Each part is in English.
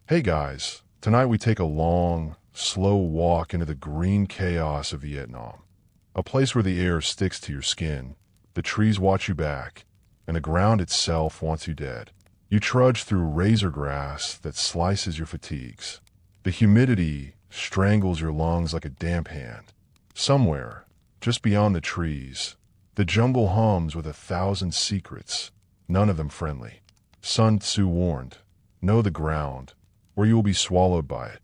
Hey guys, tonight we take a long, slow walk into the green chaos of Vietnam. A place where the air sticks to your skin, the trees watch you back, and the ground itself wants you dead. You trudge through razor grass that slices your fatigues. The humidity strangles your lungs like a damp hand. Somewhere, just beyond the trees, the jungle hums with 1,000 secrets, none of them friendly. Sun Tzu warned, know the ground, or you will be swallowed by it.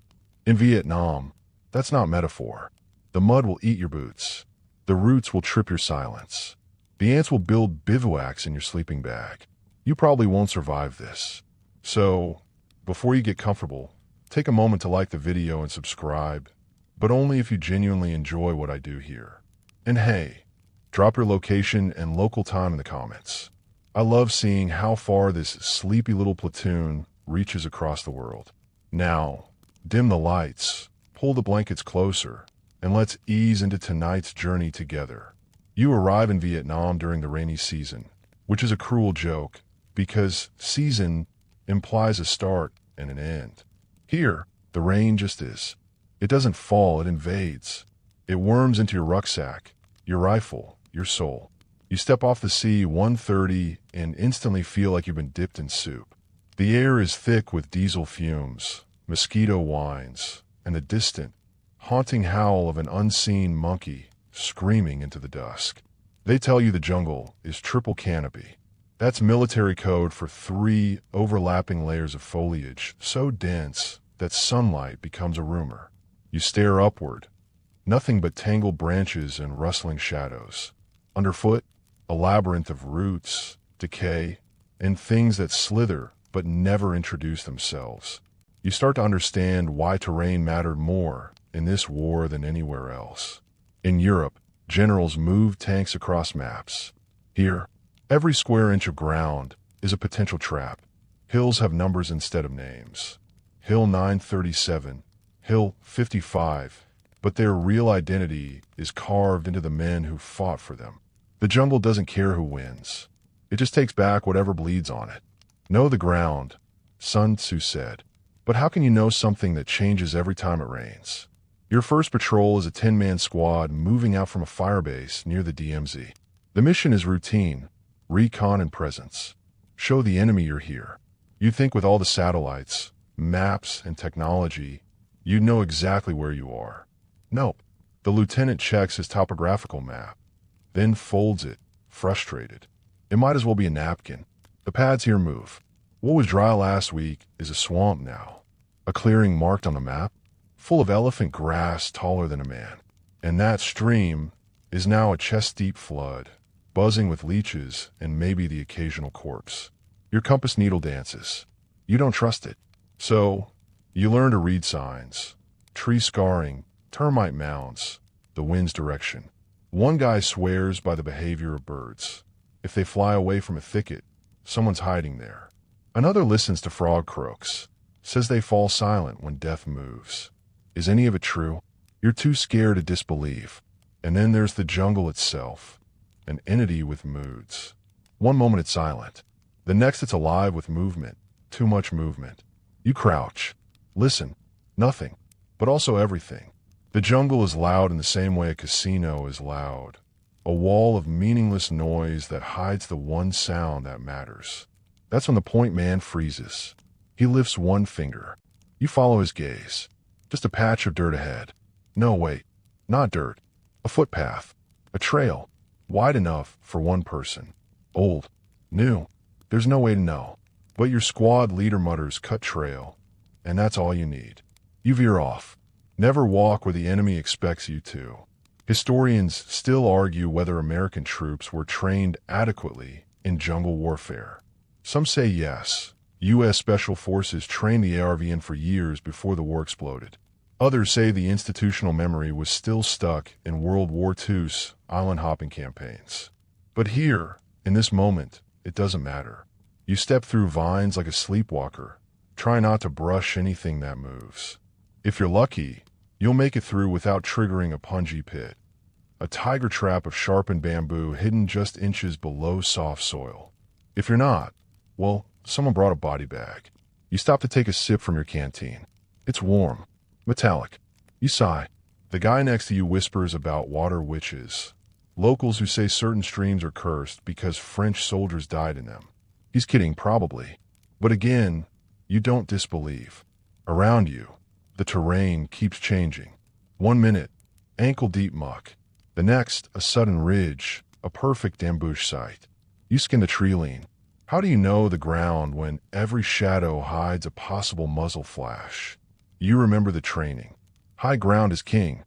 In Vietnam, that's not metaphor. The mud will eat your boots. The roots will trip your silence. The ants will build bivouacs in your sleeping bag. You probably won't survive this. So, before you get comfortable, take a moment to like the video and subscribe, but only if you genuinely enjoy what I do here. And hey, drop your location and local time in the comments. I love seeing how far this sleepy little platoon reaches across the world. Now, dim the lights, pull the blankets closer, and let's ease into tonight's journey together. You arrive in Vietnam during the rainy season, which is a cruel joke because season implies a start and an end. Here, the rain just is. It doesn't fall, it invades. It worms into your rucksack, your rifle, your soul. You step off the C-130 and instantly feel like you've been dipped in soup. The air is thick with diesel fumes, mosquito whines, and the distant, haunting howl of an unseen monkey screaming into the dusk. They tell you the jungle is triple canopy. That's military code for 3 overlapping layers of foliage so dense that sunlight becomes a rumor. You stare upward, nothing but tangled branches and rustling shadows. Underfoot, a labyrinth of roots, decay, and things that slither but never introduce themselves. You start to understand why terrain mattered more in this war than anywhere else. In Europe, generals moved tanks across maps. Here, every square inch of ground is a potential trap. Hills have numbers instead of names. Hill 937, Hill 55, but their real identity is carved into the men who fought for them. The jungle doesn't care who wins. It just takes back whatever bleeds on it. Know the ground, Sun Tzu said. But how can you know something that changes every time it rains? Your first patrol is a 10-man squad moving out from a firebase near the DMZ. The mission is routine, recon and presence. Show the enemy you're here. You think with all the satellites, maps, and technology, you'd know exactly where you are. Nope. The lieutenant checks his topographical map, then folds it, frustrated. It might as well be a napkin. The pads here move. What was dry last week is a swamp now. A clearing marked on the map, full of elephant grass taller than a man. And that stream is now a chest-deep flood, buzzing with leeches and maybe the occasional corpse. Your compass needle dances. You don't trust it. So, you learn to read signs. Tree scarring, termite mounds, the wind's direction. One guy swears by the behavior of birds. If they fly away from a thicket, someone's hiding there. Another listens to frog croaks, says they fall silent when death moves. Is any of it true? You're too scared to disbelieve. And then there's the jungle itself, an entity with moods. One moment it's silent. The next it's alive with movement, too much movement. You crouch. Listen. Nothing. But also everything. The jungle is loud in the same way a casino is loud. A wall of meaningless noise that hides the one sound that matters. That's when the point man freezes. He lifts one finger. You follow his gaze. Just a patch of dirt ahead. No, wait. Not dirt. A footpath. A trail. Wide enough for one person. Old. New. There's no way to know. But your squad leader mutters cut trail. And that's all you need. You veer off. Never walk where the enemy expects you to. Historians still argue whether American troops were trained adequately in jungle warfare. Some say yes. U.S. Special Forces trained the ARVN for years before the war exploded. Others say the institutional memory was still stuck in World War II's island-hopping campaigns. But here, in this moment, it doesn't matter. You step through vines like a sleepwalker. Try not to brush anything that moves. If you're lucky, you'll make it through without triggering a punji pit, a tiger trap of sharpened bamboo hidden just inches below soft soil. If you're not, well, someone brought a body bag. You stop to take a sip from your canteen. It's warm, metallic. You sigh. The guy next to you whispers about water witches, locals who say certain streams are cursed because French soldiers died in them. He's kidding, probably. But again, you don't disbelieve. Around you, the terrain keeps changing. 1 minute, ankle-deep muck. The next, a sudden ridge, a perfect ambush site. You skin the tree lean. How do you know the ground when every shadow hides a possible muzzle flash? You remember the training. High ground is king,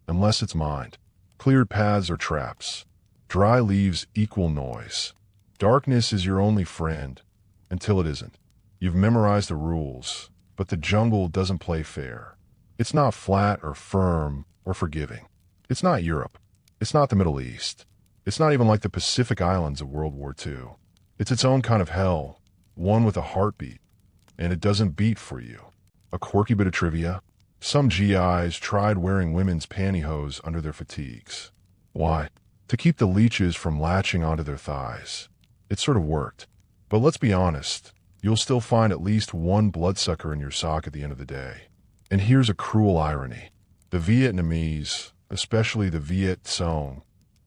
unless it's mined. Cleared paths are traps. Dry leaves equal noise. Darkness is your only friend, until it isn't. You've memorized the rules, but the jungle doesn't play fair. It's not flat or firm or forgiving. It's not Europe. It's not the Middle East. It's not even like the Pacific Islands of World War II. It's its own kind of hell, one with a heartbeat, and it doesn't beat for you. A quirky bit of trivia: some GIs tried wearing women's pantyhose under their fatigues. Why? To keep the leeches from latching onto their thighs. It sort of worked. But let's be honest, you'll still find at least one bloodsucker in your sock at the end of the day. And here's a cruel irony. The Vietnamese, especially the Viet Cong,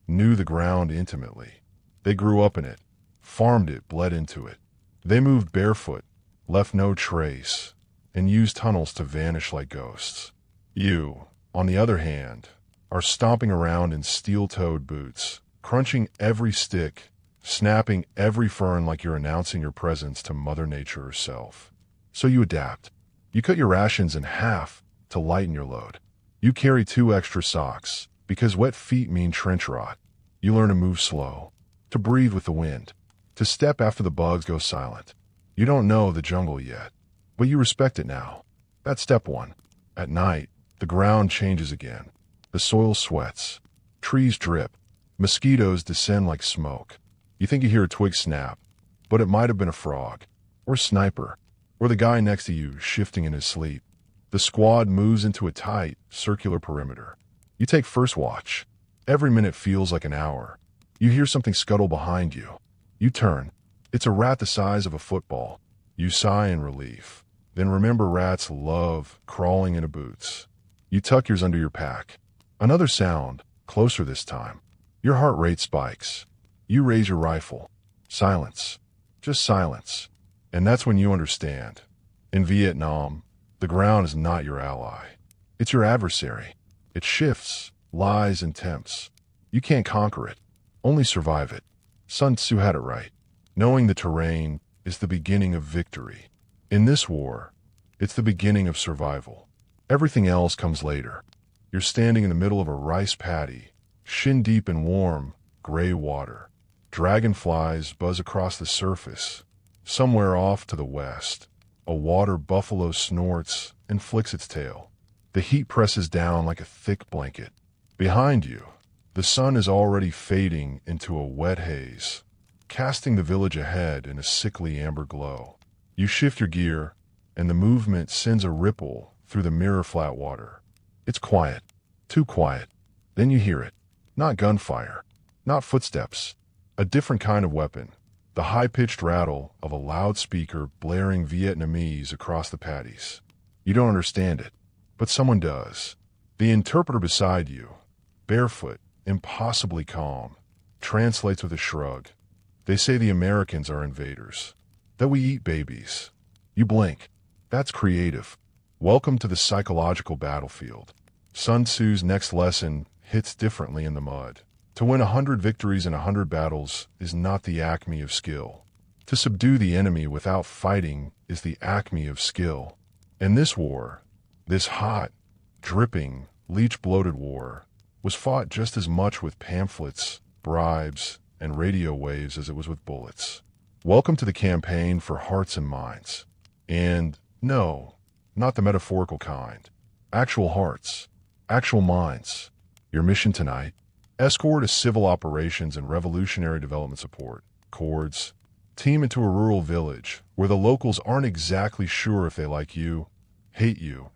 knew the ground intimately. They grew up in it, farmed it, bled into it. They moved barefoot, left no trace, and used tunnels to vanish like ghosts. You, on the other hand, are stomping around in steel-toed boots, crunching every stick, snapping every fern like you're announcing your presence to Mother Nature herself. So you adapt. You cut your rations in half to lighten your load. You carry 2 extra socks, because wet feet mean trench rot. You learn to move slow, to breathe with the wind, to step after the bugs go silent. You don't know the jungle yet, but you respect it now. That's step 1. At night, the ground changes again. The soil sweats. Trees drip. Mosquitoes descend like smoke. You think you hear a twig snap, but it might have been a frog, or a sniper, or the guy next to you shifting in his sleep. The squad moves into a tight, circular perimeter. You take first watch. Every minute feels like an hour. You hear something scuttle behind you. You turn. It's a rat the size of a football. You sigh in relief. Then remember rats love crawling into boots. You tuck yours under your pack. Another sound, closer this time. Your heart rate spikes. You raise your rifle. Silence. Just silence. And that's when you understand. In Vietnam, the ground is not your ally. It's your adversary. It shifts, lies, and tempts. You can't conquer it, only survive it. Sun Tzu had it right. Knowing the terrain is the beginning of victory. In this war, it's the beginning of survival. Everything else comes later. You're standing in the middle of a rice paddy, shin deep in warm, gray water. Dragonflies buzz across the surface. Somewhere off to the west, a water buffalo snorts and flicks its tail. The heat presses down like a thick blanket. Behind you, the sun is already fading into a wet haze, casting the village ahead in a sickly amber glow. You shift your gear, and the movement sends a ripple through the mirror-flat water. It's quiet, too quiet. Then you hear it. Not gunfire, not footsteps. A different kind of weapon. The high-pitched rattle of a loudspeaker blaring Vietnamese across the paddies. You don't understand it, but someone does. The interpreter beside you, barefoot, impossibly calm, translates with a shrug. They say the Americans are invaders, that we eat babies. You blink. That's creative. Welcome to the psychological battlefield. Sun Tzu's next lesson hits differently in the mud. To win 100 victories in 100 battles is not the acme of skill. To subdue the enemy without fighting is the acme of skill. And this war, this hot, dripping, leech-bloated war, was fought just as much with pamphlets, bribes, and radio waves as it was with bullets. Welcome to the campaign for hearts and minds. And no, not the metaphorical kind. Actual hearts, actual minds. Your mission tonight: escort a civil operations and revolutionary development support, CORDS, team into a rural village where the locals aren't exactly sure if they like you, hate you,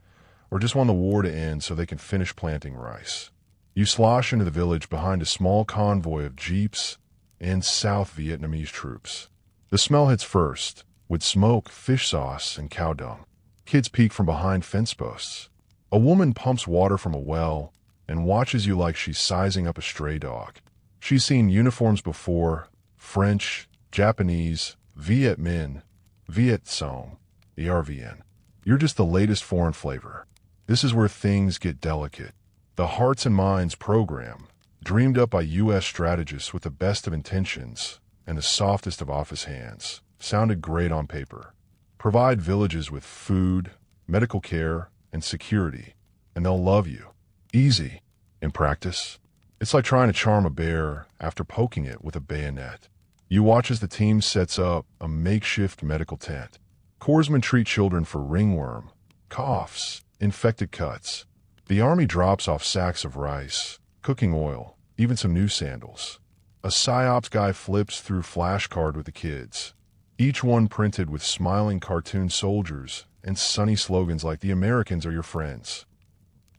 or just want the war to end so they can finish planting rice. You slosh into the village behind a small convoy of jeeps and South Vietnamese troops. The smell hits first, with smoke, fish sauce, and cow dung. Kids peek from behind fence posts. A woman pumps water from a well and watches you like she's sizing up a stray dog. She's seen uniforms before: French, Japanese, Viet Minh, Viet Cong, ERVN. You're just the latest foreign flavor. This is where things get delicate. The Hearts and Minds program, dreamed up by U.S. strategists with the best of intentions and the softest of office hands, sounded great on paper. Provide villages with food, medical care, and security, and they'll love you. Easy. In practice, it's like trying to charm a bear after poking it with a bayonet. You watch as the team sets up a makeshift medical tent. Corpsmen treat children for ringworm, coughs, infected cuts. The army drops off sacks of rice, cooking oil, even some new sandals. A PSYOPs guy flips through flashcard with the kids, each one printed with smiling cartoon soldiers and sunny slogans like "The Americans are your friends."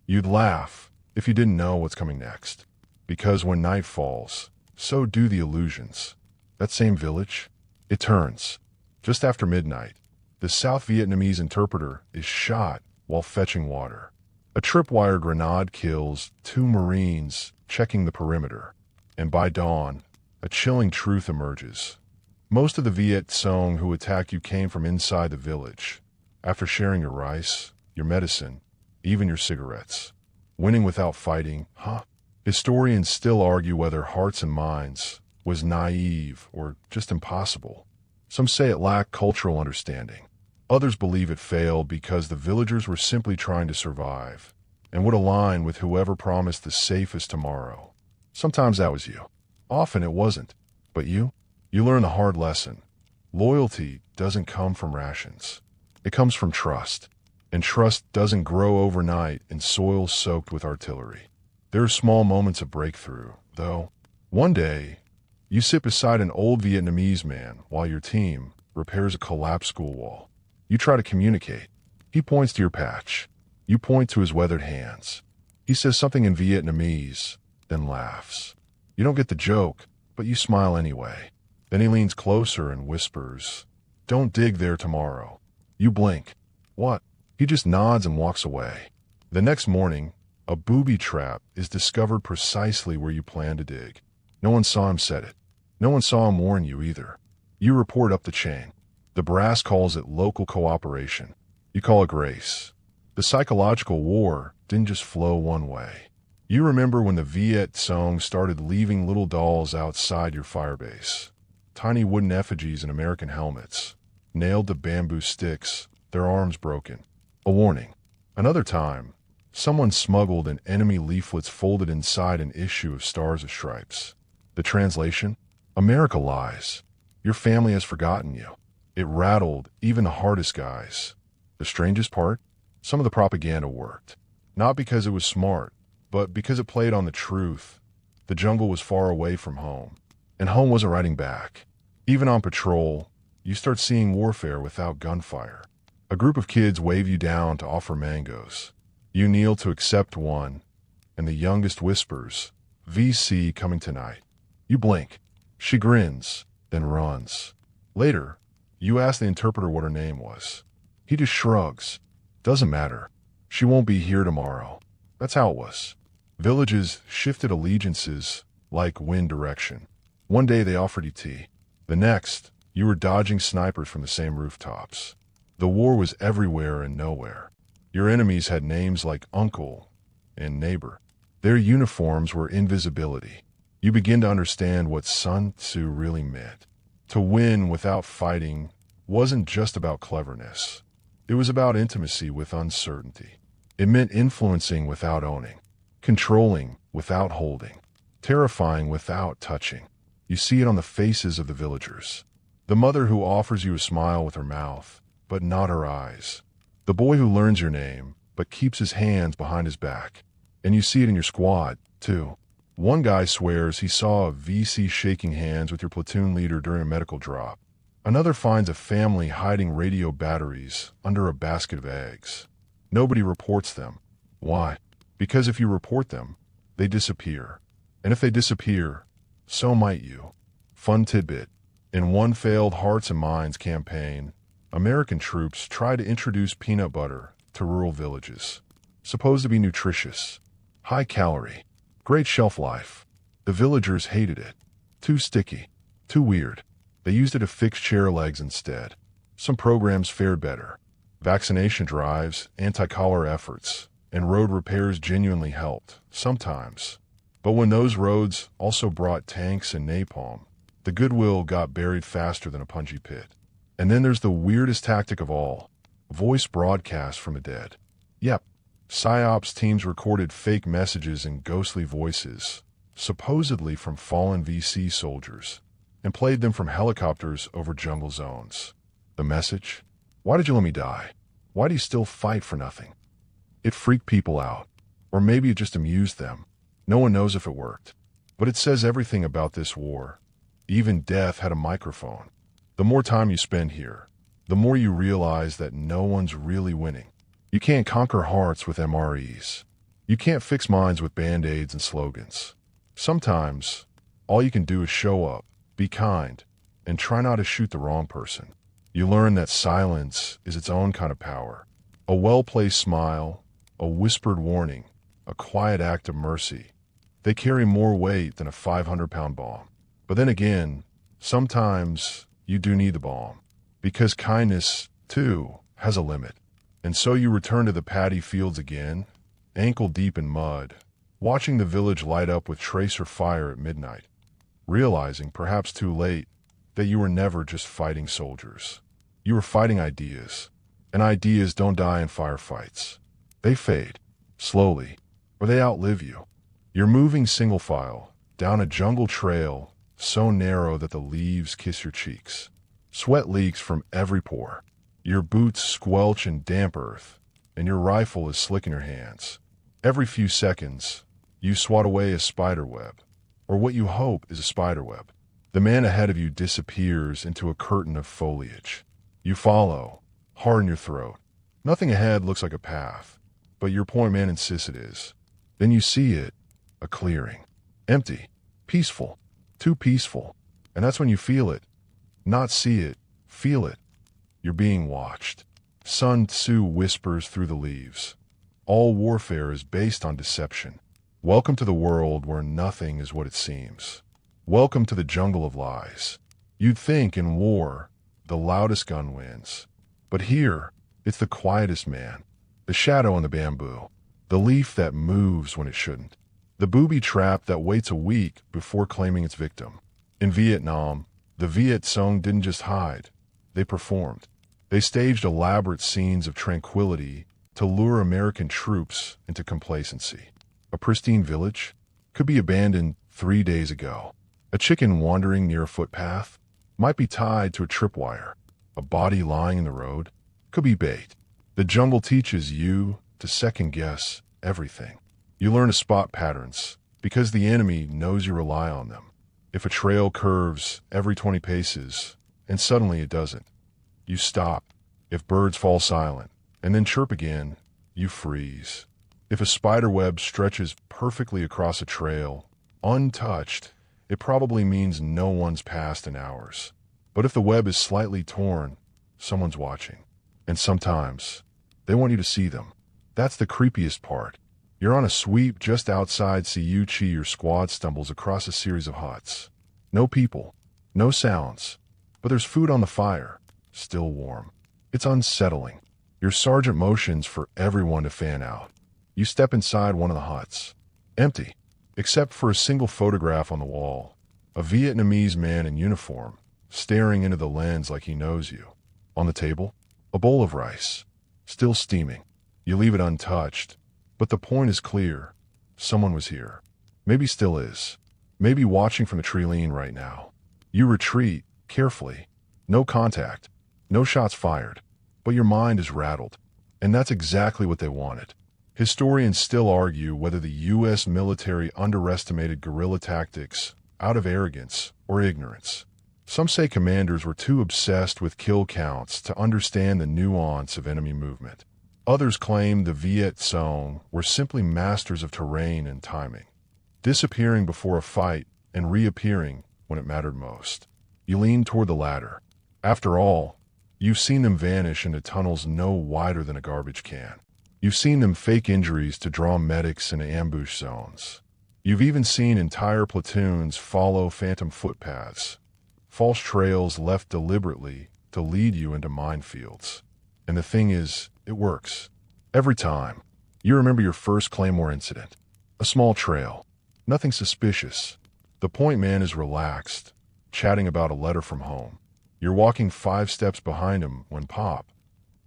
You'd laugh if you didn't know what's coming next. Because when night falls, so do the illusions. That same village, it turns. Just after midnight, the South Vietnamese interpreter is shot while fetching water. A tripwire grenade kills 2 Marines checking the perimeter. And by dawn, a chilling truth emerges. Most of the Viet Cong who attacked you came from inside the village, after sharing your rice, your medicine, even your cigarettes. Winning without fighting, huh? Historians still argue whether Hearts and Minds was naive or just impossible. Some say it lacked cultural understanding. Others believe it failed because the villagers were simply trying to survive and would align with whoever promised the safest tomorrow. Sometimes that was you. Often it wasn't. But you learn the hard lesson. Loyalty doesn't come from rations. It comes from trust. And trust doesn't grow overnight in soil soaked with artillery. There are small moments of breakthrough, though. One day, you sit beside an old Vietnamese man while your team repairs a collapsed school wall. You try to communicate. He points to your patch. You point to his weathered hands. He says something in Vietnamese, then laughs. You don't get the joke, but you smile anyway. Then he leans closer and whispers, "Don't dig there tomorrow." You blink. What? He just nods and walks away. The next morning, a booby trap is discovered precisely where you plan to dig. No one saw him set it. No one saw him warn you either. You report up the chain. The brass calls it local cooperation. You call it grace. The psychological war didn't just flow one way. You remember when the Viet Cong started leaving little dolls outside your firebase. Tiny wooden effigies in American helmets, nailed to bamboo sticks, their arms broken. A warning. Another time, someone smuggled in enemy leaflets folded inside an issue of Stars of Stripes. The translation? America lies. Your family has forgotten you. It rattled even the hardest guys. The strangest part? Some of the propaganda worked. Not because it was smart, but because it played on the truth. The jungle was far away from home, and home wasn't writing back. Even on patrol, you start seeing warfare without gunfire. A group of kids wave you down to offer mangoes. You kneel to accept one, and the youngest whispers, "VC coming tonight." You blink. She grins, then runs. Later, you ask the interpreter what her name was. He just shrugs. Doesn't matter. She won't be here tomorrow. That's how it was. Villages shifted allegiances like wind direction. One day they offered you tea. The next, you were dodging snipers from the same rooftops. The war was everywhere and nowhere. Your enemies had names like uncle and neighbor. Their uniforms were invisibility. You begin to understand what Sun Tzu really meant. To win without fighting wasn't just about cleverness. It was about intimacy with uncertainty. It meant influencing without owning, controlling without holding, terrifying without touching. You see it on the faces of the villagers. The mother who offers you a smile with her mouth, but not her eyes. The boy who learns your name, but keeps his hands behind his back. And you see it in your squad, too. One guy swears he saw a VC shaking hands with your platoon leader during a medical drop. Another finds a family hiding radio batteries under a basket of eggs. Nobody reports them. Why? Because if you report them, they disappear. And if they disappear, so might you. Fun tidbit. In one failed Hearts and Minds campaign, American troops tried to introduce peanut butter to rural villages. Supposed to be nutritious, high calorie, great shelf life. The villagers hated it. Too sticky, too weird. They used it to fix chair legs instead. Some programs fared better. Vaccination drives, anti-cholera efforts, and road repairs genuinely helped, sometimes. But when those roads also brought tanks and napalm, the goodwill got buried faster than a punji pit. And then there's the weirdest tactic of all, voice broadcasts from the dead. Yep, PSYOPs teams recorded fake messages in ghostly voices, supposedly from fallen VC soldiers, and played them from helicopters over jungle zones. The message? Why did you let me die? Why do you still fight for nothing? It freaked people out. Or maybe it just amused them. No one knows if it worked. But it says everything about this war. Even death had a microphone. The more time you spend here, the more you realize that no one's really winning. You can't conquer hearts with MREs. You can't fix minds with band-aids and slogans. Sometimes, all you can do is show up, be kind, and try not to shoot the wrong person. You learn that silence is its own kind of power. A well-placed smile, a whispered warning, a quiet act of mercy. They carry more weight than a 500-pound bomb. But then again, sometimes you do need the bomb. Because kindness, too, has a limit. And so you return to the paddy fields again, ankle deep in mud, watching the village light up with tracer fire at midnight, realizing, perhaps too late, that you were never just fighting soldiers. You were fighting ideas, and ideas don't die in firefights. They fade, slowly, or they outlive you. You're moving single file, down a jungle trail so narrow that the leaves kiss your cheeks. Sweat leaks from every pore. Your boots squelch in damp earth, and your rifle is slick in your hands. Every few seconds, you swat away a spider web, or what you hope is a spider web. The man ahead of you disappears into a curtain of foliage. You follow, hard in your throat. Nothing ahead looks like a path, but your point man insists it is. Then you see it, a clearing. Empty, peaceful, too peaceful. And that's when you feel it. Not see it, feel it. You're being watched. Sun Tzu whispers through the leaves. All warfare is based on deception. Welcome to the world where nothing is what it seems. Welcome to the jungle of lies. You'd think in war, the loudest gun wins. But here, it's the quietest man. The shadow on the bamboo. The leaf that moves when it shouldn't. The booby trap that waits a week before claiming its victim. In Vietnam, the Viet Cong didn't just hide. They performed. They staged elaborate scenes of tranquility to lure American troops into complacency. A pristine village could be abandoned 3 days ago. A chicken wandering near a footpath might be tied to a tripwire. A body lying in the road could be bait. The jungle teaches you to second-guess everything. You learn to spot patterns because the enemy knows you rely on them. If a trail curves every 20 paces and suddenly it doesn't, you stop. If birds fall silent and then chirp again, you freeze. If a spider web stretches perfectly across a trail, untouched, it probably means no one's passed in hours. But if the web is slightly torn, someone's watching. And sometimes, they want you to see them. That's the creepiest part. You're on a sweep just outside Siuchi. Your squad stumbles across a series of huts. No people, no sounds, but there's food on the fire, still warm. It's unsettling. Your sergeant motions for everyone to fan out. You step inside one of the huts. Empty, except for a single photograph on the wall. A Vietnamese man in uniform, staring into the lens like he knows you. On the table, a bowl of rice, still steaming. You leave it untouched, but the point is clear. Someone was here. Maybe still is. Maybe watching from the tree lean right now. You retreat, carefully. No contact. No shots fired. But your mind is rattled. And that's exactly what they wanted. Historians still argue whether the U.S. military underestimated guerrilla tactics out of arrogance or ignorance. Some say commanders were too obsessed with kill counts to understand the nuance of enemy movement. Others claim the Viet Cong were simply masters of terrain and timing, disappearing before a fight and reappearing when it mattered most. You lean toward the latter. After all, You've seen them vanish into tunnels no wider than a garbage can. You've seen them fake injuries to draw medics into ambush zones. You've even seen entire platoons follow phantom footpaths, false trails left deliberately to lead you into minefields. And the thing is, it works. Every time. You remember your first Claymore incident. A small trail. Nothing suspicious. The point man is relaxed, chatting about a letter from home. You're walking 5 steps behind him when pop.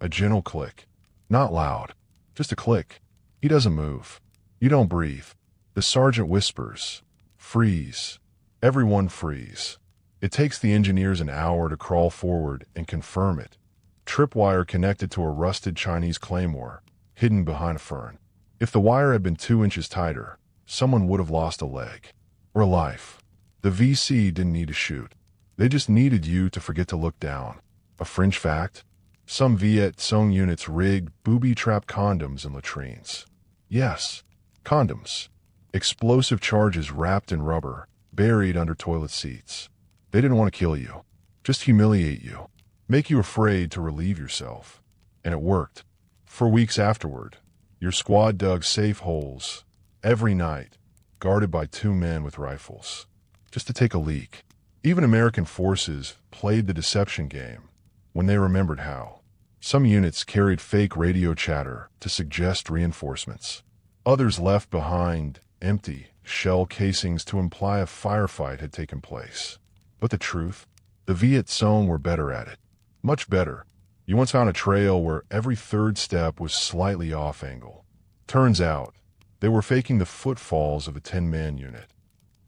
A gentle click. Not loud. Just a click. He doesn't move. You don't breathe. The sergeant whispers. Freeze. Everyone freeze. It takes the engineers an hour to crawl forward and confirm it. Tripwire connected to a rusted Chinese claymore, hidden behind a fern. If the wire had been 2 inches tighter, someone would have lost a leg. Or a life. The VC didn't need to shoot. They just needed you to forget to look down. A fringe fact? Some Viet Cong units rigged booby-trap condoms in latrines. Yes, condoms. Explosive charges wrapped in rubber, buried under toilet seats. They didn't want to kill you, just humiliate you, make you afraid to relieve yourself. And it worked. For weeks afterward, your squad dug safe holes, every night, guarded by 2 men with rifles, just to take a leak. Even American forces played the deception game when they remembered how. Some units carried fake radio chatter to suggest reinforcements. Others left behind empty shell casings to imply a firefight had taken place. But the truth? The Viet Cong were better at it. Much better. You once found a trail where every 3rd step was slightly off angle. Turns out, they were faking the footfalls of a 10-man unit,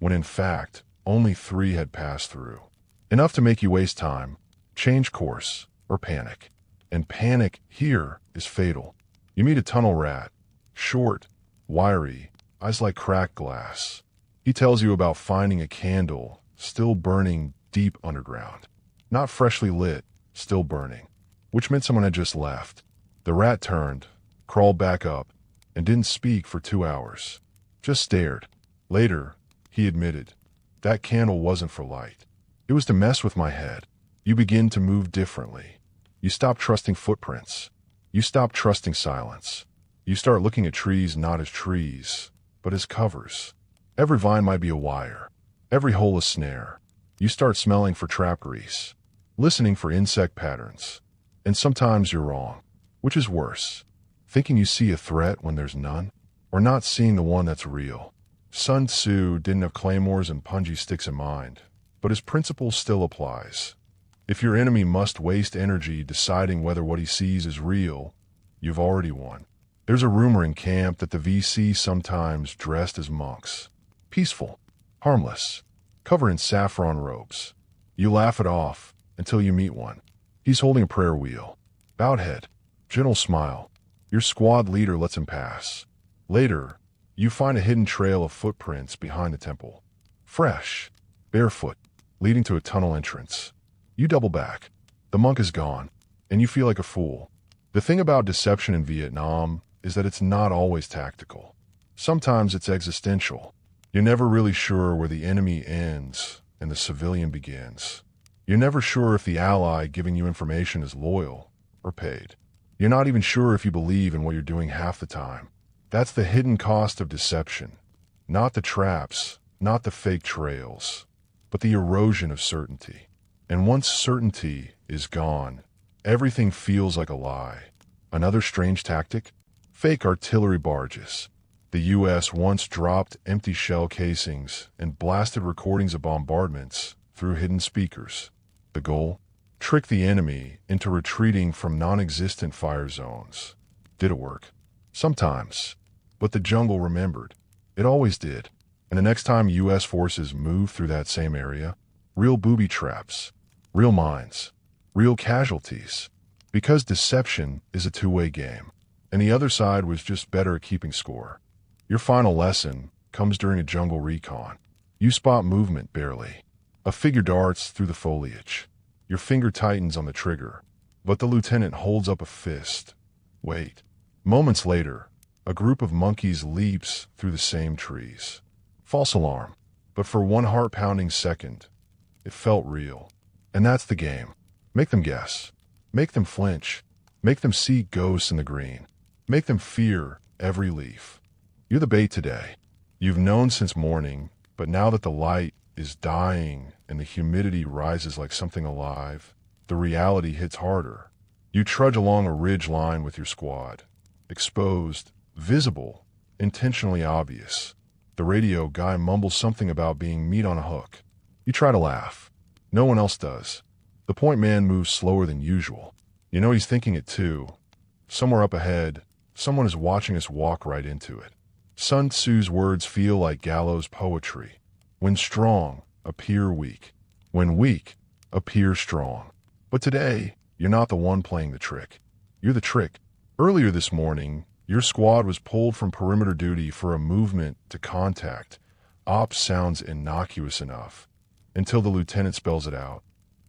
when in fact, only 3 had passed through. Enough to make you waste time, change course, or panic. And panic here is fatal. You meet a tunnel rat, short, wiry, eyes like cracked glass. He tells you about finding a candle still burning deep underground. Not freshly lit, still burning, which meant someone had just left. The rat turned, crawled back up, and didn't speak for 2 hours. Just stared. Later, he admitted, that candle wasn't for light. It was to mess with my head. You begin to move differently. You stop trusting footprints. You stop trusting silence. You start looking at trees not as trees, but as covers. Every vine might be a wire. Every hole a snare. You start smelling for trap grease, listening for insect patterns. And sometimes you're wrong, which is worse. Thinking you see a threat when there's none, or not seeing the one that's real. Sun Tzu didn't have claymores and punji sticks in mind, but his principle still applies. If your enemy must waste energy deciding whether what he sees is real, you've already won. There's a rumor in camp that the VC sometimes dressed as monks. Peaceful, harmless, covered in saffron robes. You laugh it off until you meet one. He's holding a prayer wheel. Bowed head, gentle smile. Your squad leader lets him pass. Later, you find a hidden trail of footprints behind the temple. Fresh, barefoot, leading to a tunnel entrance. You double back. The monk is gone, and you feel like a fool. The thing about deception in Vietnam is that it's not always tactical. Sometimes it's existential. You're never really sure where the enemy ends and the civilian begins. You're never sure if the ally giving you information is loyal or paid. You're not even sure if you believe in what you're doing half the time. That's the hidden cost of deception. Not the traps, not the fake trails, but the erosion of certainty. And once certainty is gone, everything feels like a lie. Another strange tactic? Fake artillery barges. The U.S. once dropped empty shell casings and blasted recordings of bombardments through hidden speakers. The goal? Trick the enemy into retreating from non-existent fire zones. Did it work? Sometimes. But the jungle remembered. It always did. And the next time U.S. forces moved through that same area, real booby traps, real mines, real casualties. Because deception is a two-way game, and the other side was just better at keeping score. Your final lesson comes during a jungle recon. You spot movement barely. A figure darts through the foliage. Your finger tightens on the trigger, but the lieutenant holds up a fist. Wait. Moments later, a group of monkeys leaps through the same trees. False alarm, but for one heart-pounding second, it felt real. And that's the game. Make them guess. Make them flinch. Make them see ghosts in the green. Make them fear every leaf. You're the bait today. You've known since morning, but now that the light is dying and the humidity rises like something alive, the reality hits harder. You trudge along a ridge line with your squad. Exposed, visible, intentionally obvious. The radio guy mumbles something about being meat on a hook. You try to laugh. No one else does. The point man moves slower than usual. You know he's thinking it too. Somewhere up ahead, someone is watching us walk right into it. Sun Tzu's words feel like gallows poetry. When strong, appear weak. When weak, appear strong. But today, you're not the one playing the trick. You're the trick. Earlier this morning, your squad was pulled from perimeter duty for a movement to contact. Ops sounds innocuous enough, until the lieutenant spells it out.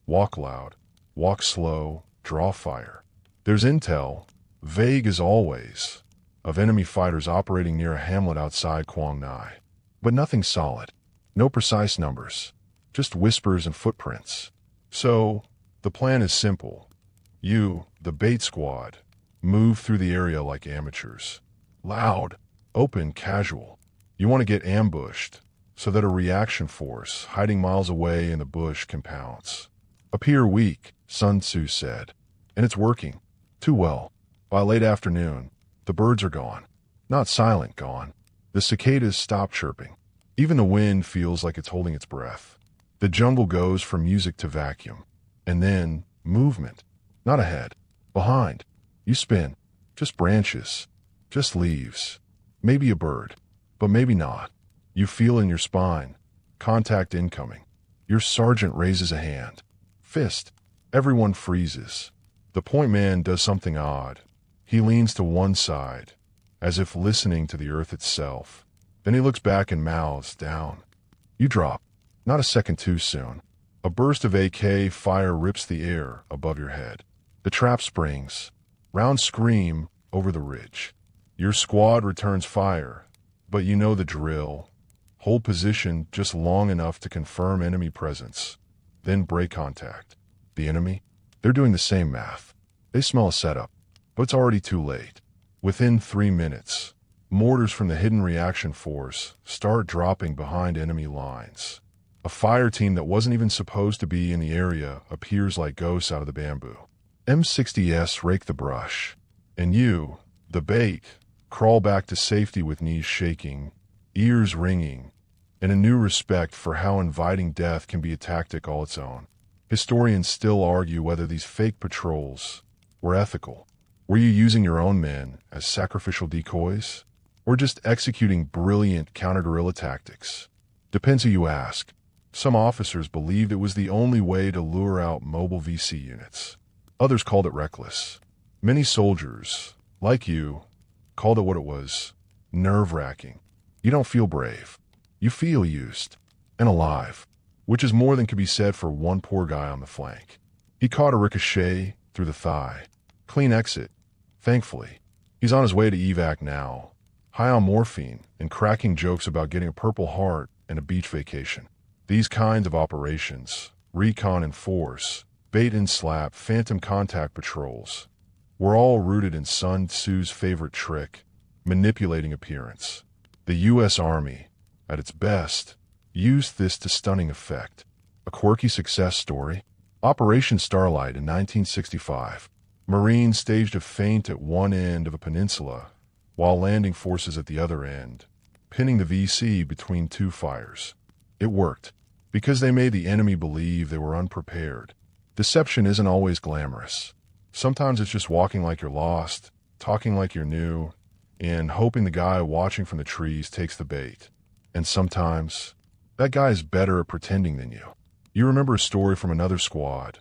Walk loud, walk slow, draw fire. There's intel, vague as always, of enemy fighters operating near a hamlet outside Quang Nai. But nothing solid. No precise numbers. Just whispers and footprints. So, the plan is simple. You, the bait squad, move through the area like amateurs. Loud, open, casual. You want to get ambushed, so that a reaction force hiding miles away in the bush can pounce. Appear weak, Sun Tzu said. And it's working. Too well. By late afternoon, the birds are gone. Not silent, gone. The cicadas stop chirping. Even the wind feels like it's holding its breath. The jungle goes from music to vacuum. And then, movement. Not ahead. Behind. You spin. Just branches. Just leaves. Maybe a bird. But maybe not. You feel in your spine. Contact incoming. Your sergeant raises a hand. Fist. Everyone freezes. The point man does something odd. He leans to one side, as if listening to the earth itself. Then he looks back and mouths down. You drop. Not a second too soon. A burst of AK fire rips the air above your head. The trap springs. Rounds scream over the ridge. Your squad returns fire, but you know the drill. Hold position just long enough to confirm enemy presence. Then break contact. The enemy? They're doing the same math. They smell a setup. But it's already too late. Within 3 minutes, mortars from the hidden reaction force start dropping behind enemy lines. A fire team that wasn't even supposed to be in the area appears like ghosts out of the bamboo. M60s rake the brush. And you, the bait, crawl back to safety with knees shaking, ears ringing, and a new respect for how inviting death can be a tactic all its own. Historians still argue whether these fake patrols were ethical. Were you using your own men as sacrificial decoys? Or just executing brilliant counter-guerrilla tactics? Depends who you ask. Some officers believed it was the only way to lure out mobile VC units. Others called it reckless. Many soldiers, like you, called it what it was: nerve-wracking. You don't feel brave. You feel used. And alive. Which is more than could be said for one poor guy on the flank. He caught a ricochet through the thigh. Clean exit. Thankfully, he's on his way to evac now, high on morphine and cracking jokes about getting a Purple Heart and a beach vacation. These kinds of operations, recon and force, bait and slap, phantom contact patrols, were all rooted in Sun Tzu's favorite trick, manipulating appearance. The U.S. Army, at its best, used this to stunning effect. A quirky success story? Operation Starlight in 1965. Marines staged a feint at one end of a peninsula, while landing forces at the other end, pinning the VC between two fires. It worked, because they made the enemy believe they were unprepared. Deception isn't always glamorous. Sometimes it's just walking like you're lost, talking like you're new, and hoping the guy watching from the trees takes the bait. And sometimes, that guy is better at pretending than you. You remember a story from another squad,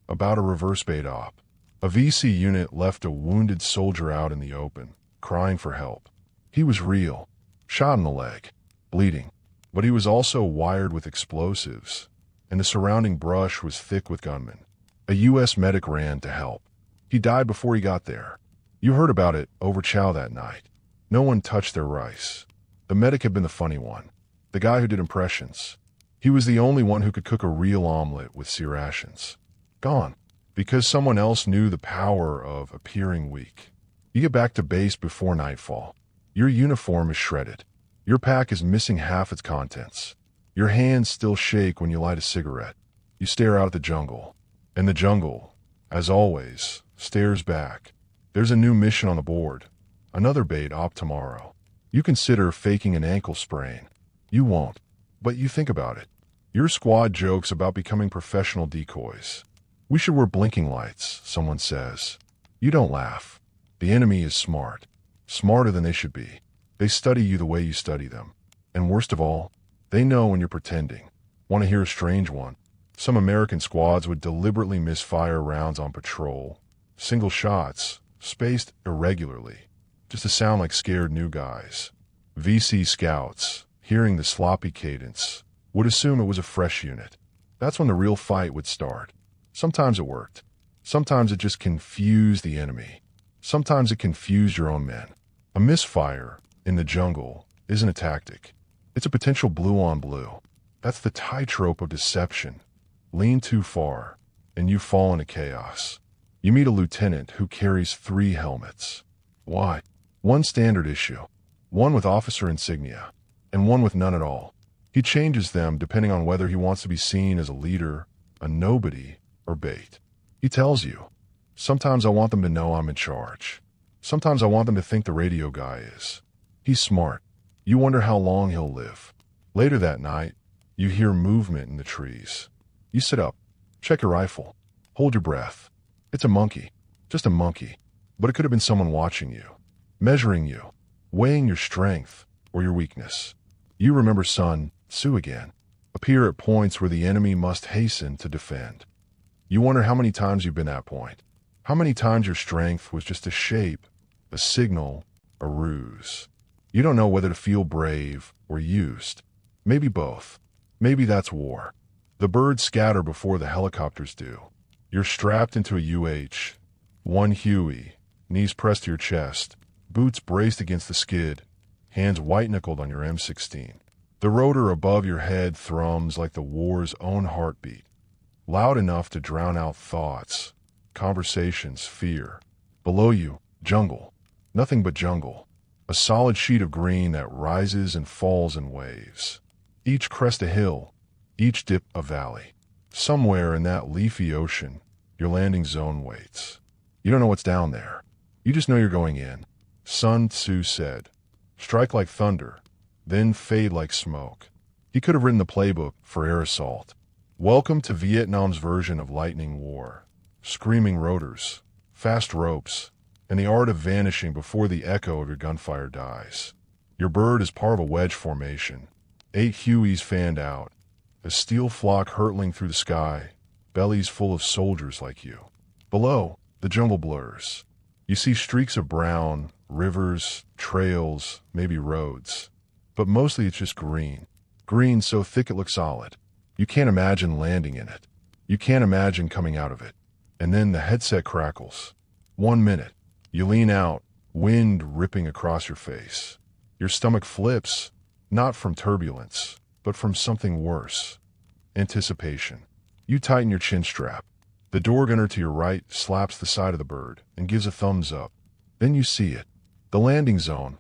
about a reverse bait op. A VC unit left a wounded soldier out in the open, crying for help. He was real, shot in the leg, bleeding, but he was also wired with explosives, and the surrounding brush was thick with gunmen. A U.S. medic ran to help. He died before he got there. You heard about it over chow that night. No one touched their rice. The medic had been the funny one, the guy who did impressions. He was the only one who could cook a real omelet with sea rations. Gone. because someone else knew the power of appearing weak. You get back to base before nightfall. Your uniform is shredded. Your pack is missing half its contents. Your hands still shake when you light a cigarette. You stare out at the jungle. And the jungle, as always, stares back. There's a new mission on the board. Another bait op tomorrow. You consider faking an ankle sprain. You won't, but you think about it. Your squad jokes about becoming professional decoys. We should wear blinking lights, someone says. You don't laugh. The enemy is smart. Smarter than they should be. They study you the way you study them. And worst of all, they know when you're pretending. Want to hear a strange one? Some American squads would deliberately misfire rounds on patrol. Single shots, spaced irregularly, just to sound like scared new guys. VC scouts, hearing the sloppy cadence, would assume it was a fresh unit. That's when the real fight would start. Sometimes it worked. Sometimes it just confused the enemy. Sometimes it confused your own men. A misfire in the jungle isn't a tactic. It's a potential blue on blue. That's the tightrope of deception. Lean too far, and you fall into chaos. You meet a lieutenant who carries 3 helmets. Why? One standard issue, one with officer insignia, and one with none at all. He changes them depending on whether he wants to be seen as a leader, a nobody, or bait. He tells you, sometimes I want them to know I'm in charge. Sometimes I want them to think the radio guy is. He's smart. You wonder how long he'll live. Later that night, you hear movement in the trees. You sit up, check your rifle, hold your breath. It's a monkey, just a monkey, but it could have been someone watching you, measuring you, weighing your strength or your weakness. You remember Sun Tzu again, appear at points where the enemy must hasten to defend. You wonder how many times you've been at point, how many times your strength was just a shape, a signal, a ruse. You don't know whether to feel brave or used. Maybe both. Maybe that's war. The birds scatter before the helicopters do. You're strapped into a UH, one Huey, knees pressed to your chest, boots braced against the skid, hands white-knuckled on your M16. The rotor above your head thrums like the war's own heartbeat, loud enough to drown out thoughts, conversations, fear. Below you, jungle. Nothing but jungle. A solid sheet of green that rises and falls in waves. Each crest a hill, each dip a valley. Somewhere in that leafy ocean, your landing zone waits. You don't know what's down there. You just know you're going in. Sun Tzu said, strike like thunder, then fade like smoke. He could have written the playbook for air assault. Welcome to Vietnam's version of lightning war. Screaming rotors, fast ropes, and the art of vanishing before the echo of your gunfire dies. Your bird is part of a wedge formation. 8 Hueys fanned out, a steel flock hurtling through the sky, bellies full of soldiers like you. Below, the jungle blurs. You see streaks of brown, rivers, trails, maybe roads. But mostly it's just green. Green so thick it looks solid. You can't imagine landing in it. You can't imagine coming out of it. And then the headset crackles. 1 minute. You lean out, wind ripping across your face. Your stomach flips, not from turbulence, but from something worse. Anticipation. You tighten your chin strap. The door gunner to your right slaps the side of the bird and gives a thumbs up. Then you see it. The landing zone.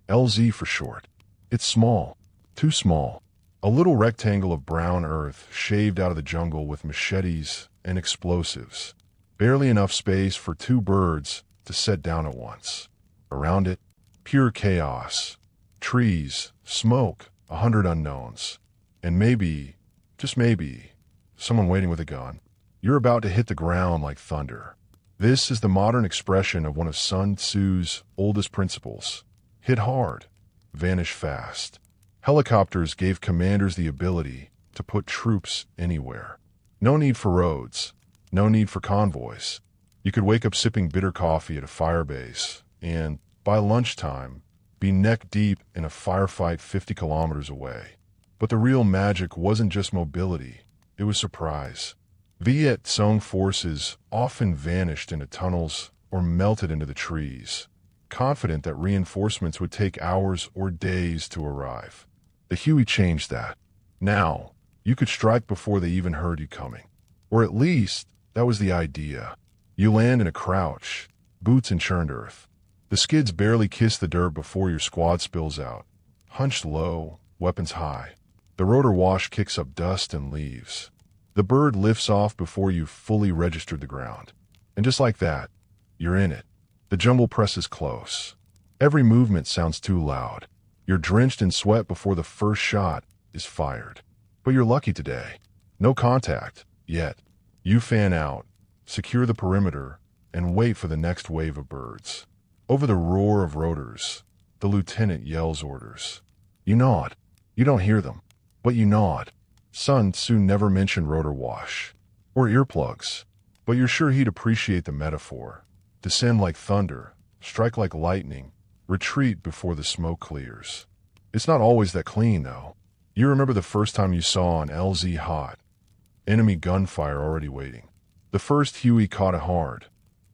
LZ for short. It's small. Too small. A little rectangle of brown earth shaved out of the jungle with machetes and explosives. Barely enough space for 2 birds to set down at once. Around it, pure chaos. Trees, smoke, 100 unknowns. And maybe, just maybe, someone waiting with a gun. You're about to hit the ground like thunder. This is the modern expression of one of Sun Tzu's oldest principles. Hit hard, vanish fast. Helicopters gave commanders the ability to put troops anywhere. No need for roads, no need for convoys. You could wake up sipping bitter coffee at a fire base and, by lunchtime, be neck deep in a firefight 50 kilometers away. But the real magic wasn't just mobility, it was surprise. Viet Cong forces often vanished into tunnels or melted into the trees, confident that reinforcements would take hours or days to arrive. The Huey changed that. Now, you could strike before they even heard you coming. Or at least, That was the idea. You land in a crouch, boots in churned earth. The skids barely kiss the dirt before your squad spills out. Hunched low, weapons high. The rotor wash kicks up dust and leaves. The bird lifts off before you've fully registered the ground. And just like that, you're in it. The jungle presses close. Every movement sounds too loud. You're drenched in sweat before the first shot is fired. But you're lucky today. No contact, yet. You fan out, secure the perimeter, and wait for the next wave of birds. Over the roar of rotors, the lieutenant yells orders. You nod. You don't hear them, but you nod. Sun Tzu never mentioned rotor wash or earplugs, but you're sure he'd appreciate the metaphor. Descend like thunder, strike like lightning, retreat before the smoke clears. It's not always that clean, though. You remember the first time you saw an LZ hot. Enemy gunfire already waiting. The first Huey caught it hard.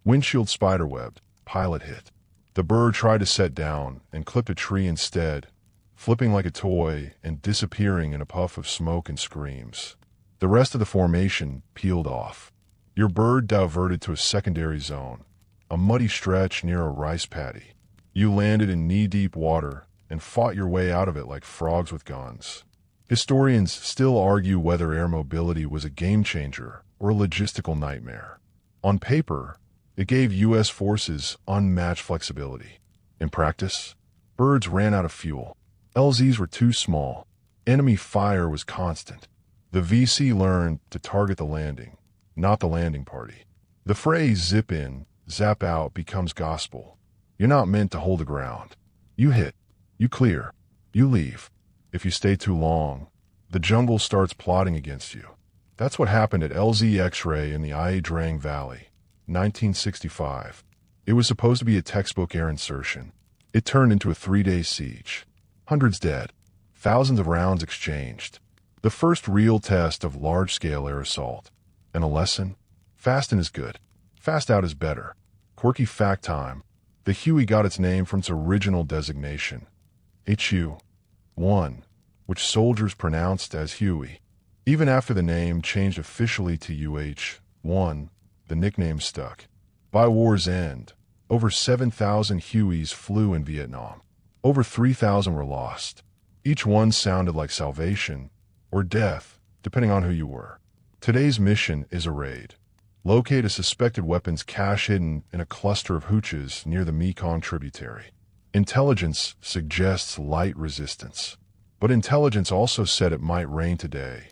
Windshield spiderwebbed, pilot hit. The bird tried to set down and clipped a tree instead, flipping like a toy and disappearing in a puff of smoke and screams. The rest of the formation peeled off. Your bird diverted to a secondary zone, a muddy stretch near a rice paddy. You landed in knee-deep water and fought your way out of it like frogs with guns. Historians still argue whether air mobility was a game-changer or a logistical nightmare. On paper, it gave U.S. forces unmatched flexibility. In practice, birds ran out of fuel. LZs were too small. Enemy fire was constant. The VC learned to target the landing, not the landing party. The phrase zip in, zap out becomes gospel. You're not meant to hold the ground. You hit. You clear. You leave. If you stay too long, the jungle starts plotting against you. That's what happened at LZ X-Ray in the Ia Drang Valley, 1965. It was supposed to be a textbook air insertion. It turned into a 3-day siege. Hundreds dead. Thousands of rounds exchanged. The first real test of large-scale air assault. And a lesson? Fast in is good. Fast out is better. Quirky fact time. The Huey got its name from its original designation, HU-1, which soldiers pronounced as Huey. Even after the name changed officially to UH-1, the nickname stuck. By war's end, over 7,000 Hueys flew in Vietnam. Over 3,000 were lost. Each one sounded like salvation or death, depending on who you were. Today's mission is a raid. Locate a suspected weapons cache hidden in a cluster of hooches near the Mekong tributary. Intelligence suggests light resistance. But intelligence also said it might rain today,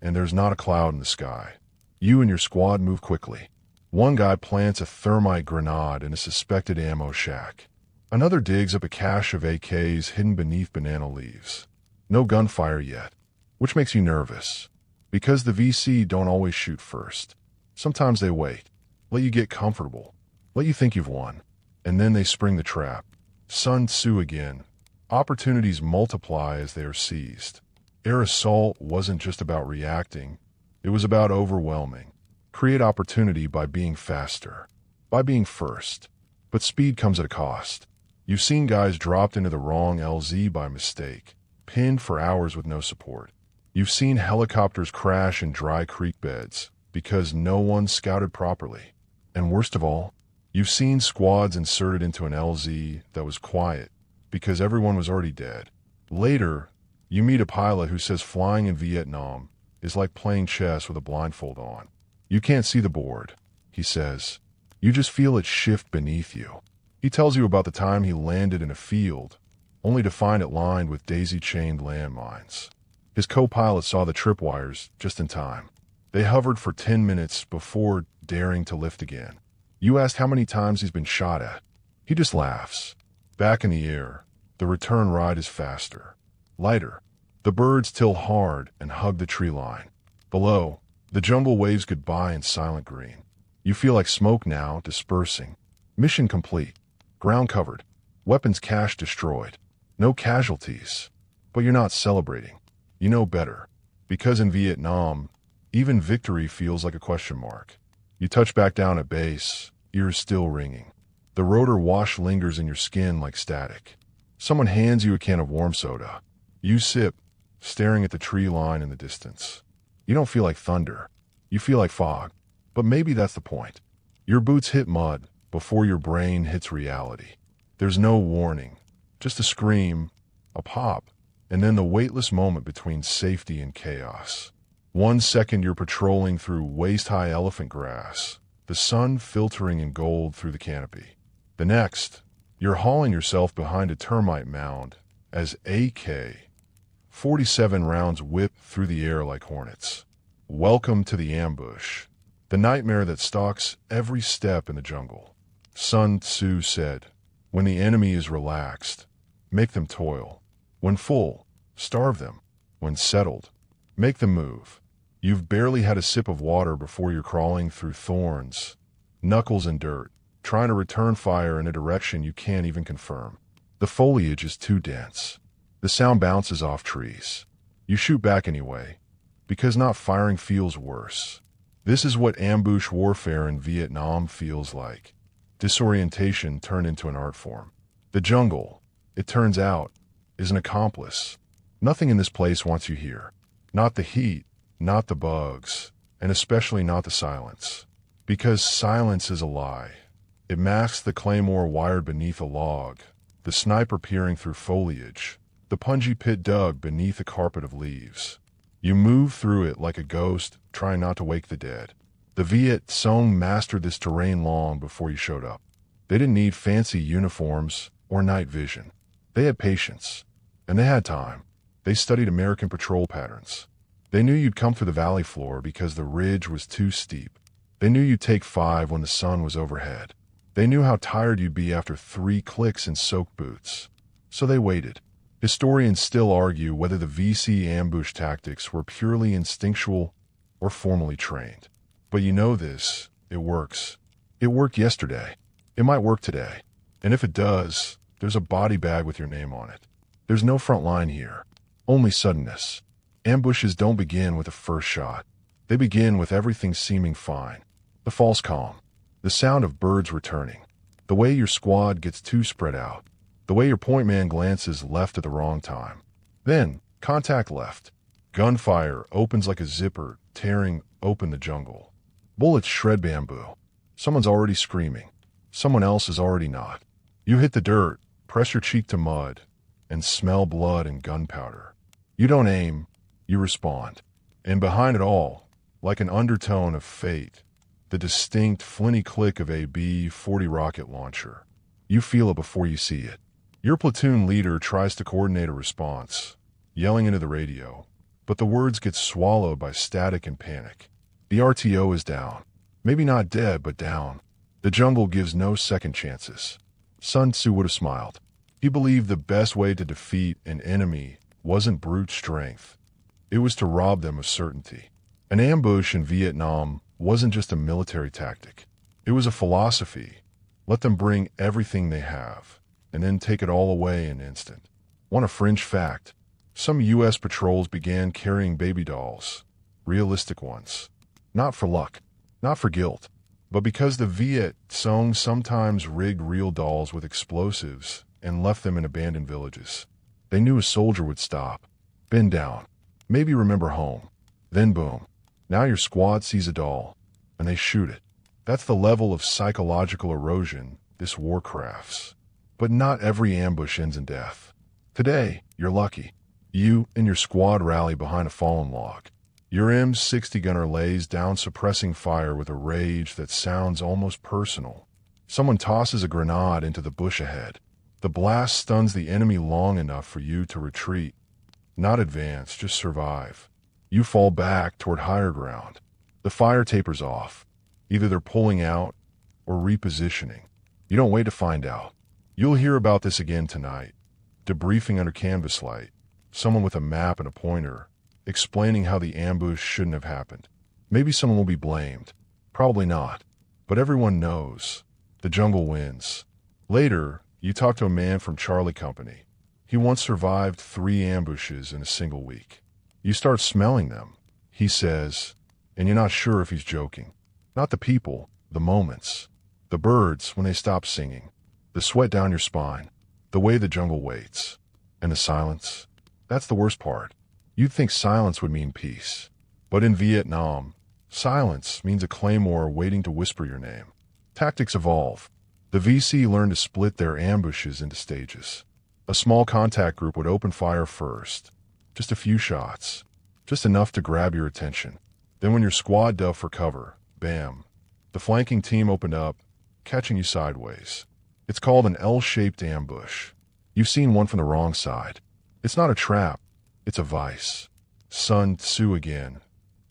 and there's not a cloud in the sky. You and your squad move quickly. One guy plants a thermite grenade in a suspected ammo shack. Another digs up a cache of AKs hidden beneath banana leaves. No gunfire yet, which makes you nervous, because the VC don't always shoot first. Sometimes they wait, let you get comfortable, let you think you've won, and then they spring the trap. Sun Tzu again. Opportunities multiply as they are seized. Air assault wasn't just about reacting, it was about overwhelming. Create opportunity by being faster, by being first. But speed comes at a cost. You've seen guys dropped into the wrong LZ by mistake, pinned for hours with no support. You've seen helicopters crash in dry creek beds because no one scouted properly. And worst of all, you've seen squads inserted into an LZ that was quiet because everyone was already dead. Later, you meet a pilot who says flying in Vietnam is like playing chess with a blindfold on. You can't see the board, he says. You just feel it shift beneath you. He tells you about the time he landed in a field, only to find it lined with daisy-chained landmines. His co-pilot saw the tripwires just in time. They hovered for 10 minutes before daring to lift again. You ask how many times he's been shot at. He just laughs. Back in the air, the return ride is faster, lighter. The birds till hard and hug the tree line. Below, the jungle waves goodbye in silent green. You feel like smoke now, dispersing. Mission complete. Ground covered. Weapons cache destroyed. No casualties. But you're not celebrating. You know better. Because in Vietnam, even victory feels like a question mark. You touch back down at base, ears still ringing. The rotor wash lingers in your skin like static. Someone hands you a can of warm soda. You sip, staring at the tree line in the distance. You don't feel like thunder. You feel like fog. But maybe that's the point. Your boots hit mud before your brain hits reality. There's no warning, just a scream, a pop, and then the weightless moment between safety and chaos. 1 second you're patrolling through waist-high elephant grass, the sun filtering in gold through the canopy. The next, you're hauling yourself behind a termite mound as AK-47 rounds whip through the air like hornets. Welcome to the ambush, the nightmare that stalks every step in the jungle. Sun Tzu said, when the enemy is relaxed, make them toil. When full, starve them. When settled, make them move. You've barely had a sip of water before you're crawling through thorns, knuckles and dirt, trying to return fire in a direction you can't even confirm. The foliage is too dense. The sound bounces off trees. You shoot back anyway, because not firing feels worse. This is what ambush warfare in Vietnam feels like. Disorientation turned into an art form. The jungle, it turns out, is an accomplice. Nothing in this place wants you here. Not the heat, not the bugs, and especially not the silence. Because silence is a lie. It masks the claymore wired beneath a log, the sniper peering through foliage, the punji pit dug beneath a carpet of leaves. You move through it like a ghost, trying not to wake the dead. The Viet Cong mastered this terrain long before you showed up. They didn't need fancy uniforms or night vision. They had patience, and they had time. They studied American patrol patterns. They knew you'd come through the valley floor because the ridge was too steep. They knew you'd take 5 when the sun was overhead. They knew how tired you'd be after 3 clicks in soaked boots. So they waited. Historians still argue whether the VC ambush tactics were purely instinctual or formally trained. But you know this, it works. It worked yesterday. It might work today. And if it does, there's a body bag with your name on it. There's no front line here, only suddenness. Ambushes don't begin with the first shot. They begin with everything seeming fine. The false calm, the sound of birds returning, the way your squad gets too spread out, the way your point man glances left at the wrong time. Then, contact left. Gunfire opens like a zipper, tearing open the jungle. Bullets shred bamboo. Someone's already screaming. Someone else is already not. You hit the dirt, press your cheek to mud, and smell blood and gunpowder. You don't aim, you respond. And behind it all, like an undertone of fate, the distinct flinty click of a B-40 rocket launcher. You feel it before you see it. Your platoon leader tries to coordinate a response, yelling into the radio, but the words get swallowed by static and panic. The RTO is down. Maybe not dead, but down. The jungle gives no second chances. Sun Tzu would have smiled. He believed the best way to defeat an enemy wasn't brute strength. It was to rob them of certainty. An ambush in Vietnam wasn't just a military tactic. It was a philosophy. Let them bring everything they have, and then take it all away in an instant. Want a fringe fact? Some U.S. patrols began carrying baby dolls, realistic ones. Not for luck, not for guilt, but because the Viet Cong sometimes rigged real dolls with explosives and left them in abandoned villages. They knew a soldier would stop, bend down, maybe remember home. Then boom, now your squad sees a doll, and they shoot it. That's the level of psychological erosion this war crafts. But not every ambush ends in death. Today, you're lucky. You and your squad rally behind a fallen log. Your M60 gunner lays down suppressing fire with a rage that sounds almost personal. Someone tosses a grenade into the bush ahead. The blast stuns the enemy long enough for you to retreat. Not advance, just survive. You fall back toward higher ground. The fire tapers off. Either they're pulling out or repositioning. You don't wait to find out. You'll hear about this again tonight. Debriefing under canvas light. Someone with a map and a pointer, explaining how the ambush shouldn't have happened. Maybe someone will be blamed. Probably not. But everyone knows. The jungle wins. Later, you talk to a man from Charlie Company. He once survived 3 ambushes in a single week. You start smelling them, he says, and you're not sure if he's joking. Not the people, the moments. The birds when they stop singing. The sweat down your spine. The way the jungle waits. And the silence. That's the worst part. You'd think silence would mean peace. But in Vietnam, Silence means a claymore waiting to whisper your name. Tactics evolve. The VC learned to split their ambushes into stages. A small contact group would open fire first. Just a few shots. Just enough to grab your attention. Then when your squad dove for cover, bam, the flanking team opened up, catching you sideways. It's called an L-shaped ambush. You've seen one from the wrong side. It's not a trap. It's a vice. Sun Tzu again.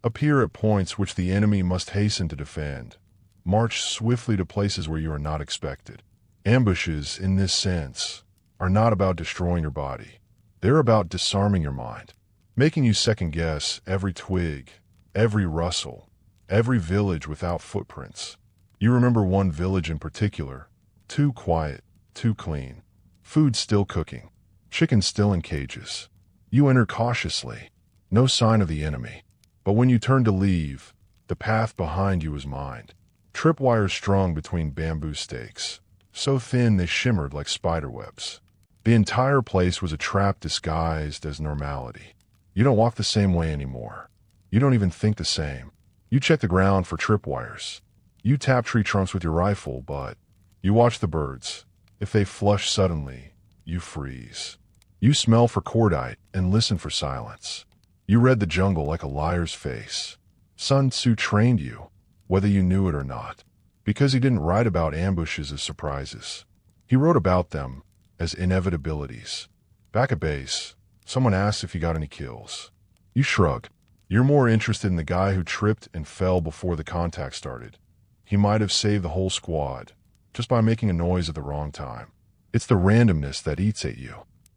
Appear at points which the enemy must hasten to defend. March swiftly to places where you are not expected. Ambushes, in this sense, are not about destroying your body. They're about disarming your mind, making you second-guess every twig, every rustle, every village without footprints. You remember one village in particular, too quiet, too clean, food still cooking, chickens still in cages. You enter cautiously, no sign of the enemy. But when you turn to leave, the path behind you is mined. Tripwires strung between bamboo stakes, so thin they shimmered like spiderwebs. The entire place was a trap disguised as normality. You don't walk the same way anymore. You don't even think the same. You check the ground for tripwires. You tap tree trunks with your rifle, but you watch the birds. If they flush suddenly, you freeze. You smell for cordite and listen for silence. You read the jungle like a liar's face. Sun Tzu trained you, whether you knew it or not, because he didn't write about ambushes as surprises. He wrote about them as inevitabilities. Back at base, someone asks if you got any kills. You shrug. You're more interested in the guy who tripped and fell before the contact started. He might have saved the whole squad, just by making a noise at the wrong time. It's the randomness that eats at you.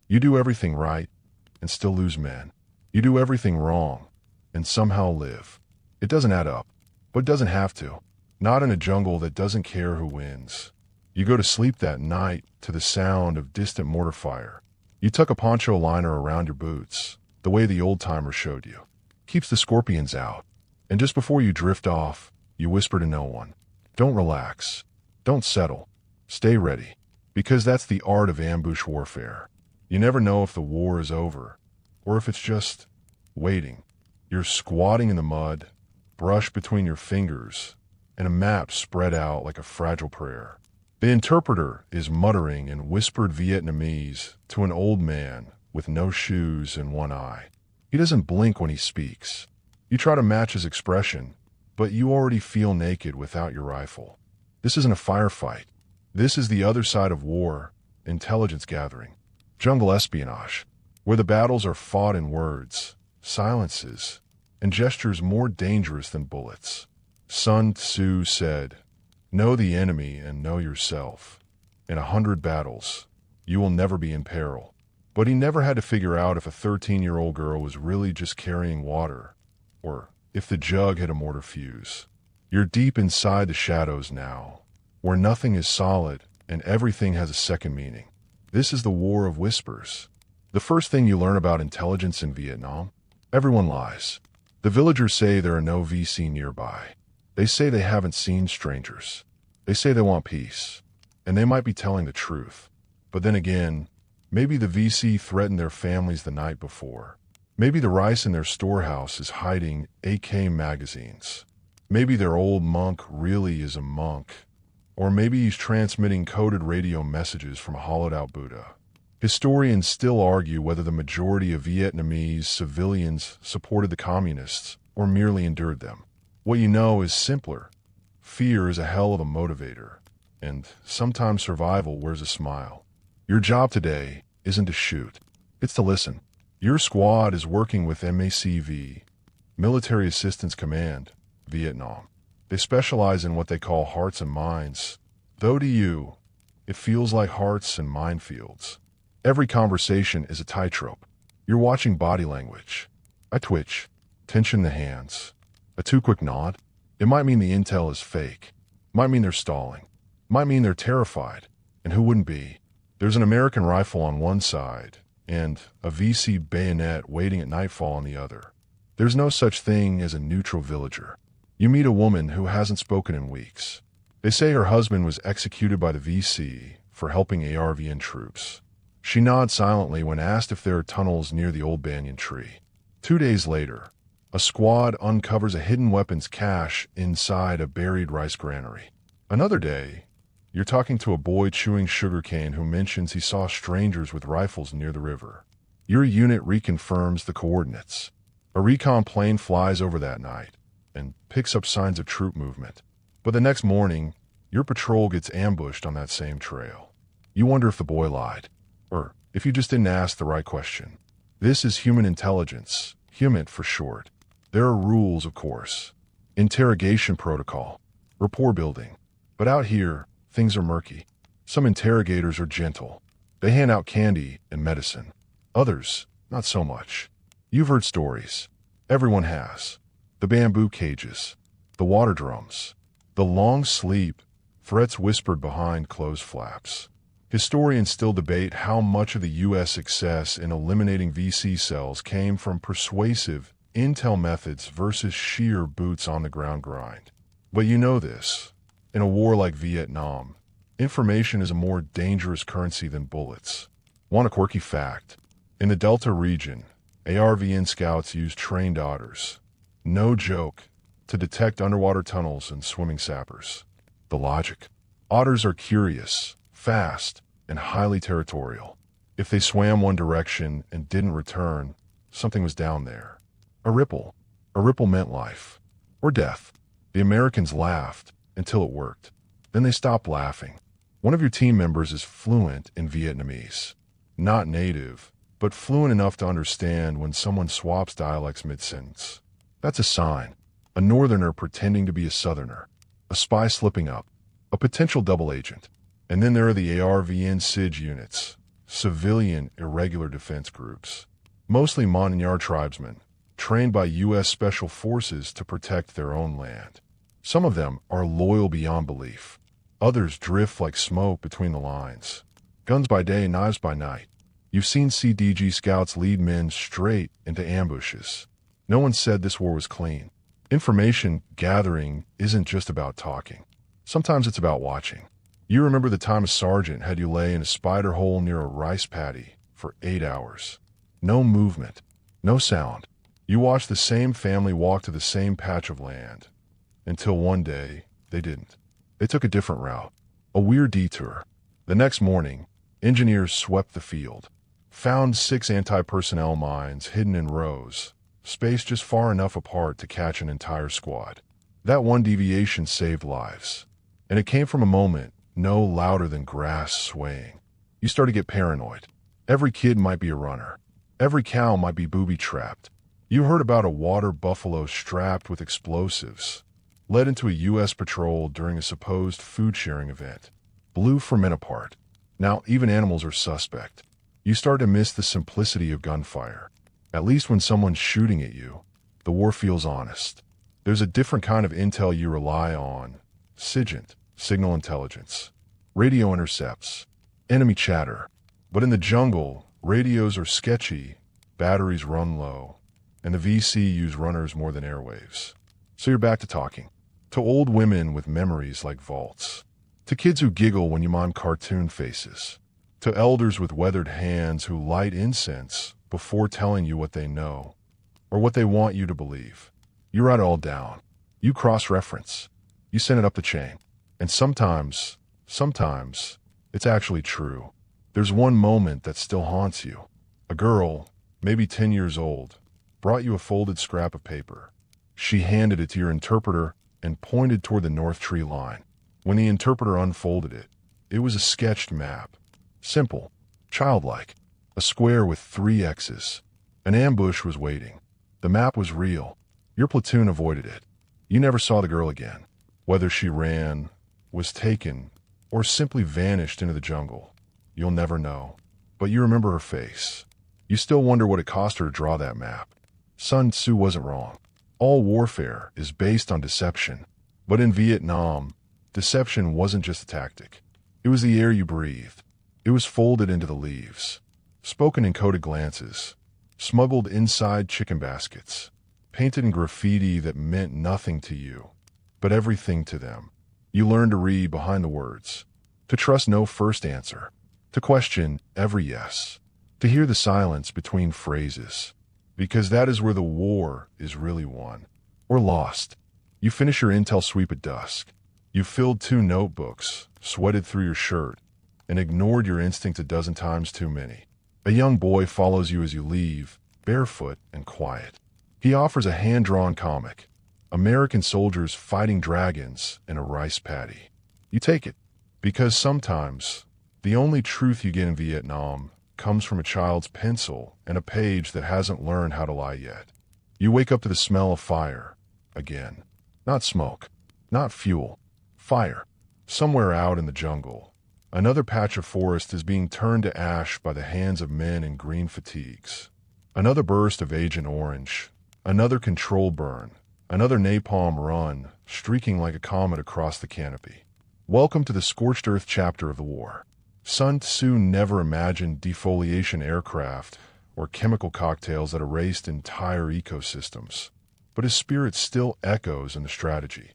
You do everything right, and still lose men. You do everything wrong, and somehow live. It doesn't add up, but it doesn't have to. Not in a jungle that doesn't care who wins. You go to sleep that night to the sound of distant mortar fire. You tuck a poncho liner around your boots, the way the old-timer showed you. Keeps the scorpions out. And just before you drift off, you whisper to no one. Don't relax. Don't settle. Stay ready. Because that's the art of ambush warfare. You never know if the war is over, or if it's just waiting. You're squatting in the mud, brush between your fingers, and a map spread out like a fragile prayer. The interpreter is muttering in whispered Vietnamese to an old man with no shoes and one eye. He doesn't blink when he speaks. You try to match his expression, but you already feel naked without your rifle. This isn't a firefight. This is the other side of war, intelligence gathering, jungle espionage, where the battles are fought in words, silences, and gestures more dangerous than bullets. Sun Tzu said, "Know the enemy and know yourself. In 100 battles, you will never be in peril." But he never had to figure out if a 13-year-old girl was really just carrying water, or if the jug had a mortar fuse. You're deep inside the shadows now, where nothing is solid and everything has a second meaning. This is the war of whispers. The first thing you learn about intelligence in Vietnam, everyone lies. The villagers say there are no VC nearby. They say they haven't seen strangers. They say they want peace. And they might be telling the truth. But then again, maybe the VC threatened their families the night before. Maybe the rice in their storehouse is hiding AK magazines. Maybe their old monk really is a monk. Or maybe he's transmitting coded radio messages from a hollowed-out Buddha. Historians still argue whether the majority of Vietnamese civilians supported the communists or merely endured them. What you know is simpler. Fear is a hell of a motivator, and sometimes survival wears a smile. Your job today isn't to shoot, it's to listen. Your squad is working with MACV, Military Assistance Command, Vietnam. They specialize in what they call hearts and minds, though to you, it feels like hearts and minefields. Every conversation is a tightrope. You're watching body language. I twitch, tension the hands. A too quick nod. It might mean the intel is fake. Might mean they're stalling. Might mean they're terrified. And who wouldn't be? There's an American rifle on one side, and a VC bayonet waiting at nightfall on the other. There's no such thing as a neutral villager. You meet a woman who hasn't spoken in weeks. They say her husband was executed by the VC for helping ARVN troops. She nods silently when asked if there are tunnels near the old banyan tree. 2 days later, A squad uncovers a hidden weapons cache inside a buried rice granary. Another day, you're talking to a boy chewing sugarcane who mentions he saw strangers with rifles near the river. Your unit reconfirms the coordinates. A recon plane flies over that night and picks up signs of troop movement. But the next morning, your patrol gets ambushed on that same trail. You wonder if the boy lied, or if you just didn't ask the right question. This is human intelligence, HUMINT for short. There are rules, of course. Interrogation protocol, rapport building. But out here, things are murky. Some interrogators are gentle. They hand out candy and medicine. Others, not so much. You've heard stories. Everyone has. The bamboo cages, the water drums, the long sleep, threats whispered behind closed flaps. Historians still debate how much of the U.S. success in eliminating VC cells came from persuasive intel methods versus sheer boots-on-the-ground grind. But you know this. In a war like Vietnam, information is a more dangerous currency than bullets. Want a quirky fact? In the Delta region, ARVN scouts use trained otters. No joke, to detect underwater tunnels and swimming sappers. The logic. Otters are curious, fast, and highly territorial. If they swam one direction and didn't return, something was down there. A ripple. A ripple meant life. Or death. The Americans laughed until it worked. Then they stopped laughing. One of your team members is fluent in Vietnamese. Not native, but fluent enough to understand when someone swaps dialects mid-sentence. That's a sign. A northerner pretending to be a southerner. A spy slipping up. A potential double agent. And then there are the ARVN SIG units, civilian irregular defense groups. Mostly Montagnard tribesmen, trained by U.S. Special Forces to protect their own land. Some of them are loyal beyond belief. Others drift like smoke between the lines. Guns by day, knives by night. You've seen CDG scouts lead men straight into ambushes. No one said this war was clean. Information gathering isn't just about talking. Sometimes it's about watching. You remember the time a sergeant had you lay in a spider hole near a rice paddy for 8 hours. No movement, no sound. You watched the same family walk to the same patch of land. Until one day, they didn't. They took a different route. A weird detour. The next morning, engineers swept the field. Found 6 anti-personnel mines hidden in rows, spaced just far enough apart to catch an entire squad. That one deviation saved lives. And it came from a moment no louder than grass swaying. You start to get paranoid. Every kid might be a runner. Every cow might be booby-trapped. You heard about a water buffalo strapped with explosives, led into a U.S. patrol during a supposed food-sharing event. Blew 4 men apart. Now even animals are suspect. You start to miss the simplicity of gunfire. At least when someone's shooting at you, the war feels honest. There's a different kind of intel you rely on. SIGINT, signal intelligence. Radio intercepts. Enemy chatter. But in the jungle, radios are sketchy, batteries run low, and the VC use runners more than airwaves. So you're back to talking. To old women with memories like vaults. To kids who giggle when you mime cartoon faces. To elders with weathered hands who light incense before telling you what they know, or what they want you to believe. You write it all down. You cross-reference. You send it up the chain. And sometimes, it's actually true. There's one moment that still haunts you. A girl, maybe 10 years old, brought you a folded scrap of paper. She handed it to your interpreter and pointed toward the north tree line. When the interpreter unfolded it, it was a sketched map. Simple, childlike. A square with 3 X's. An ambush was waiting. The map was real. Your platoon avoided it. You never saw the girl again. Whether she ran, was taken, or simply vanished into the jungle, you'll never know. But you remember her face. You still wonder what it cost her to draw that map. Sun Tzu wasn't wrong. All warfare is based on deception. But in Vietnam, deception wasn't just a tactic. It was the air you breathed. It was folded into the leaves. Spoken in coded glances. Smuggled inside chicken baskets. Painted in graffiti that meant nothing to you, but everything to them. You learn to read behind the words. To trust no first answer. To question every yes. To hear the silence between phrases. because that is where the war is really won or lost. You finish your intel sweep at dusk. You filled 2 notebooks, sweated through your shirt, and ignored your instincts a dozen times too many. A young boy follows you as you leave, barefoot and quiet. He offers a hand-drawn comic, American soldiers fighting dragons in a rice paddy. You take it, because sometimes the only truth you get in Vietnam comes from a child's pencil and a page that hasn't learned how to lie yet. You wake up to the smell of fire, again. Not smoke, not fuel, fire. Somewhere out in the jungle, another patch of forest is being turned to ash by the hands of men in green fatigues. Another burst of Agent Orange, another control burn, another napalm run, streaking like a comet across the canopy. Welcome to the scorched earth chapter of the war. Sun Tzu never imagined defoliation aircraft or chemical cocktails that erased entire ecosystems. But his spirit still echoes in the strategy.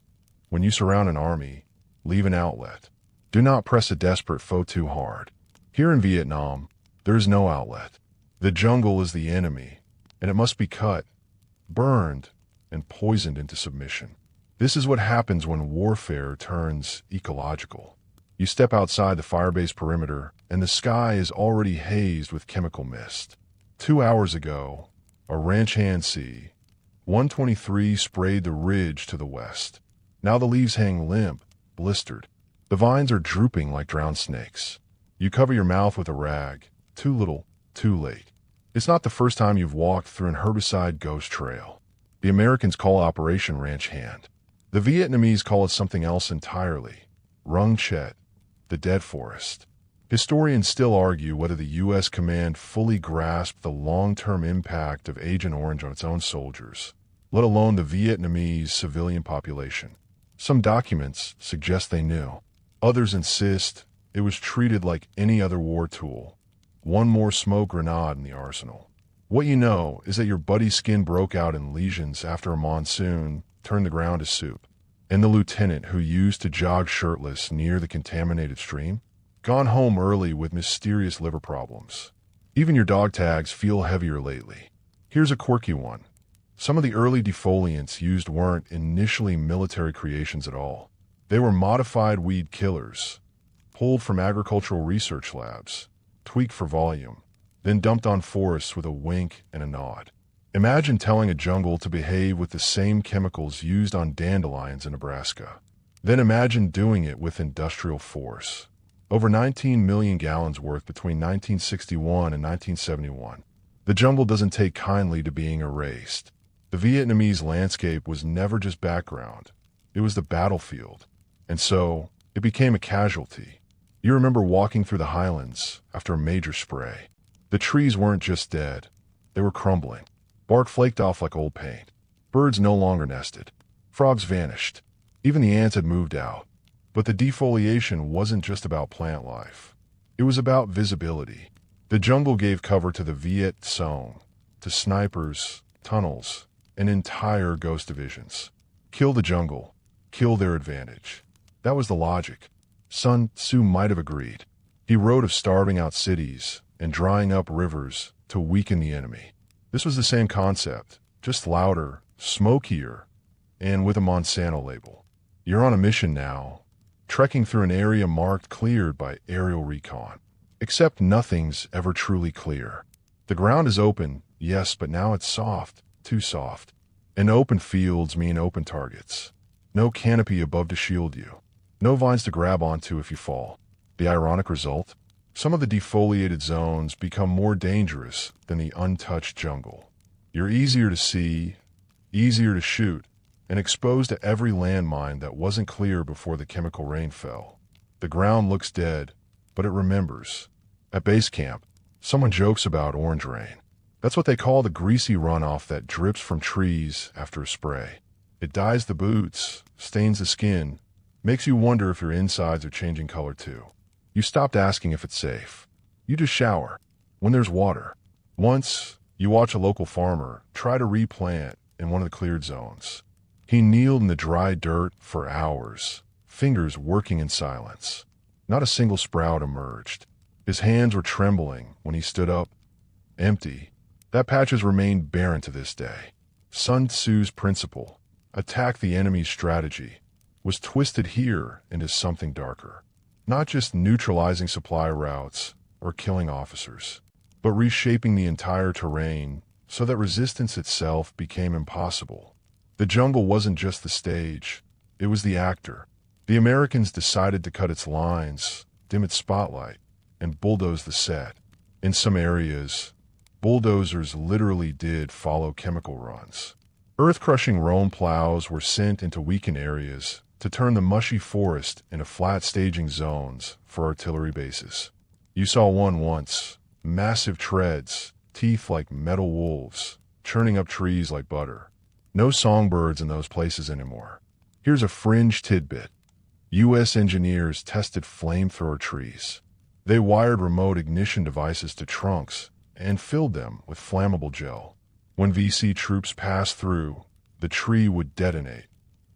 When you surround an army, leave an outlet. Do not press a desperate foe too hard. Here in Vietnam, there is no outlet. The jungle is the enemy, and it must be cut, burned, and poisoned into submission. This is what happens when warfare turns ecological. You step outside the firebase perimeter, and the sky is already hazed with chemical mist. 2 hours ago, a ranch hand C-123 sprayed the ridge to the west. Now the leaves hang limp, blistered. The vines are drooping like drowned snakes. You cover your mouth with a rag. Too little, too late. It's not the first time you've walked through an herbicide ghost trail. The Americans call Operation Ranch Hand. The Vietnamese call it something else entirely. Rung Chet, the dead forest. Historians still argue whether the U.S. command fully grasped the long-term impact of Agent Orange on its own soldiers, let alone the Vietnamese civilian population. Some documents suggest they knew. Others insist it was treated like any other war tool. One more smoke grenade in the arsenal. What you know is that your buddy's skin broke out in lesions after a monsoon turned the ground to soup. And the lieutenant who used to jog shirtless near the contaminated stream? Gone home early with mysterious liver problems. Even your dog tags feel heavier lately. Here's a quirky one. Some of the early defoliants used weren't initially military creations at all. They were modified weed killers, pulled from agricultural research labs, tweaked for volume, then dumped on forests with a wink and a nod. Imagine telling a jungle to behave with the same chemicals used on dandelions in Nebraska. Then imagine doing it with industrial force. Over 19 million gallons worth between 1961 and 1971. The jungle doesn't take kindly to being erased. The Vietnamese landscape was never just background. It was the battlefield. And so, it became a casualty. You remember walking through the highlands after a major spray. The trees weren't just dead. They were crumbling. Bark flaked off like old paint. Birds no longer nested. Frogs vanished. Even the ants had moved out. But the defoliation wasn't just about plant life. It was about visibility. The jungle gave cover to the Viet Song, to snipers, tunnels, and entire ghost divisions. Kill the jungle. Kill their advantage. That was the logic. Sun Tzu might have agreed. He wrote of starving out cities and drying up rivers to weaken the enemy. This was the same concept, just louder, smokier, and with a Monsanto label. You're on a mission now, trekking through an area marked cleared by aerial recon. Except nothing's ever truly clear. The ground is open, yes, but now it's soft, too soft. And open fields mean open targets. No canopy above to shield you. No vines to grab onto if you fall. The ironic result? Some of the defoliated zones become more dangerous than the untouched jungle. You're easier to see, easier to shoot, and exposed to every landmine that wasn't clear before the chemical rain fell. The ground looks dead, but it remembers. At base camp, someone jokes about orange rain. That's what they call the greasy runoff that drips from trees after a spray. It dyes the boots, stains the skin, makes you wonder if your insides are changing color too. You stopped asking if it's safe. You just shower when there's water. Once, you watch a local farmer try to replant in one of the cleared zones. He kneeled in the dry dirt for hours, fingers working in silence. Not a single sprout emerged. His hands were trembling when he stood up. Empty. That patch has remained barren to this day. Sun Tzu's principle, attack the enemy's strategy, was twisted here into something darker. Not just neutralizing supply routes or killing officers, but reshaping the entire terrain so that resistance itself became impossible. The jungle wasn't just the stage, it was the actor. The Americans decided to cut its lines, dim its spotlight, and bulldoze the set. In some areas, bulldozers literally did follow chemical runs. Earth-crushing roam plows were sent into weakened areas to turn the mushy forest into flat staging zones for artillery bases. You saw one once, massive treads, teeth like metal wolves, churning up trees like butter. No songbirds in those places anymore. Here's a fringe tidbit. U.S. engineers tested flamethrower trees. They wired remote ignition devices to trunks and filled them with flammable gel. When VC troops passed through, the tree would detonate,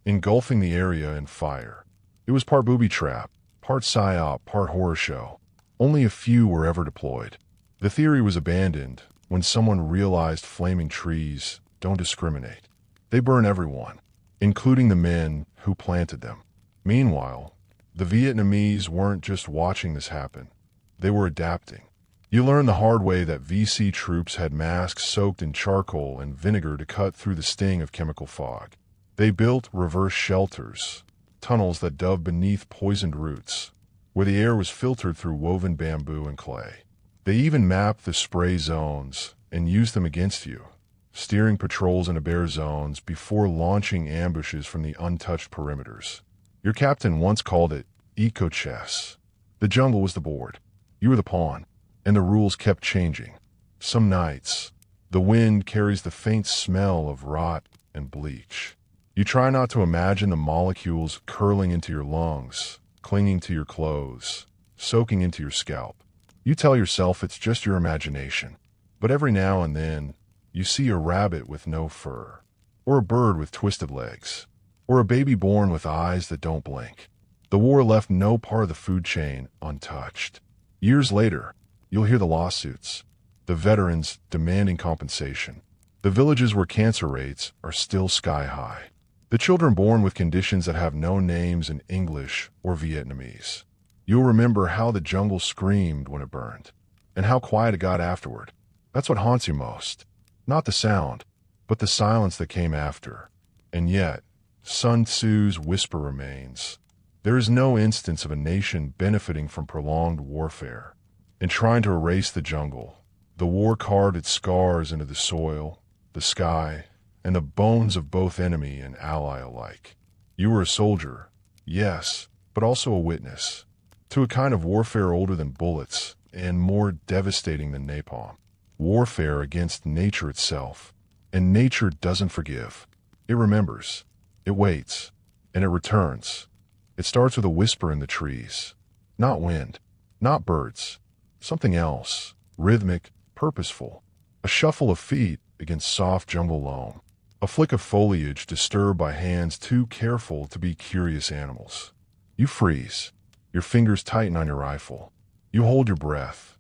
engulfing the area in fire. It was part booby trap, part psyop, part horror show. Only a few were ever deployed. The theory was abandoned when someone realized flaming trees don't discriminate. They burn everyone, including the men who planted them. Meanwhile, the Vietnamese weren't just watching this happen. They were adapting. You learned the hard way that VC troops had masks soaked in charcoal and vinegar to cut through the sting of chemical fog. They built reverse shelters, tunnels that dove beneath poisoned roots, where the air was filtered through woven bamboo and clay. They even mapped the spray zones and used them against you, steering patrols into bare zones before launching ambushes from the untouched perimeters. Your captain once called it eco-chess. The jungle was the board. You were the pawn. And the rules kept changing. Some nights, the wind carries the faint smell of rot and bleach. You try not to imagine the molecules curling into your lungs, clinging to your clothes, soaking into your scalp. You tell yourself it's just your imagination. But every now and then, you see a rabbit with no fur, or a bird with twisted legs, or a baby born with eyes that don't blink. The war left no part of the food chain untouched. Years later, you'll hear the lawsuits, the veterans demanding compensation, the villages where cancer rates are still sky high, the children born with conditions that have no names in English or Vietnamese. You'll remember how the jungle screamed when it burned, and how quiet it got afterward. That's what haunts you most. Not the sound, but the silence that came after. And yet, Sun Tzu's whisper remains. There is no instance of a nation benefiting from prolonged warfare. In trying to erase the jungle, the war carved its scars into the soil, the sky, and the bones of both enemy and ally alike. You were a soldier, yes, but also a witness, to a kind of warfare older than bullets and more devastating than napalm. Warfare against nature itself. And nature doesn't forgive. It remembers. It waits. And it returns. It starts with a whisper in the trees. Not wind. Not birds. Something else, rhythmic, purposeful. A shuffle of feet against soft jungle loam. A flick of foliage disturbed by hands too careful to be curious animals. You freeze. Your fingers tighten on your rifle. You hold your breath.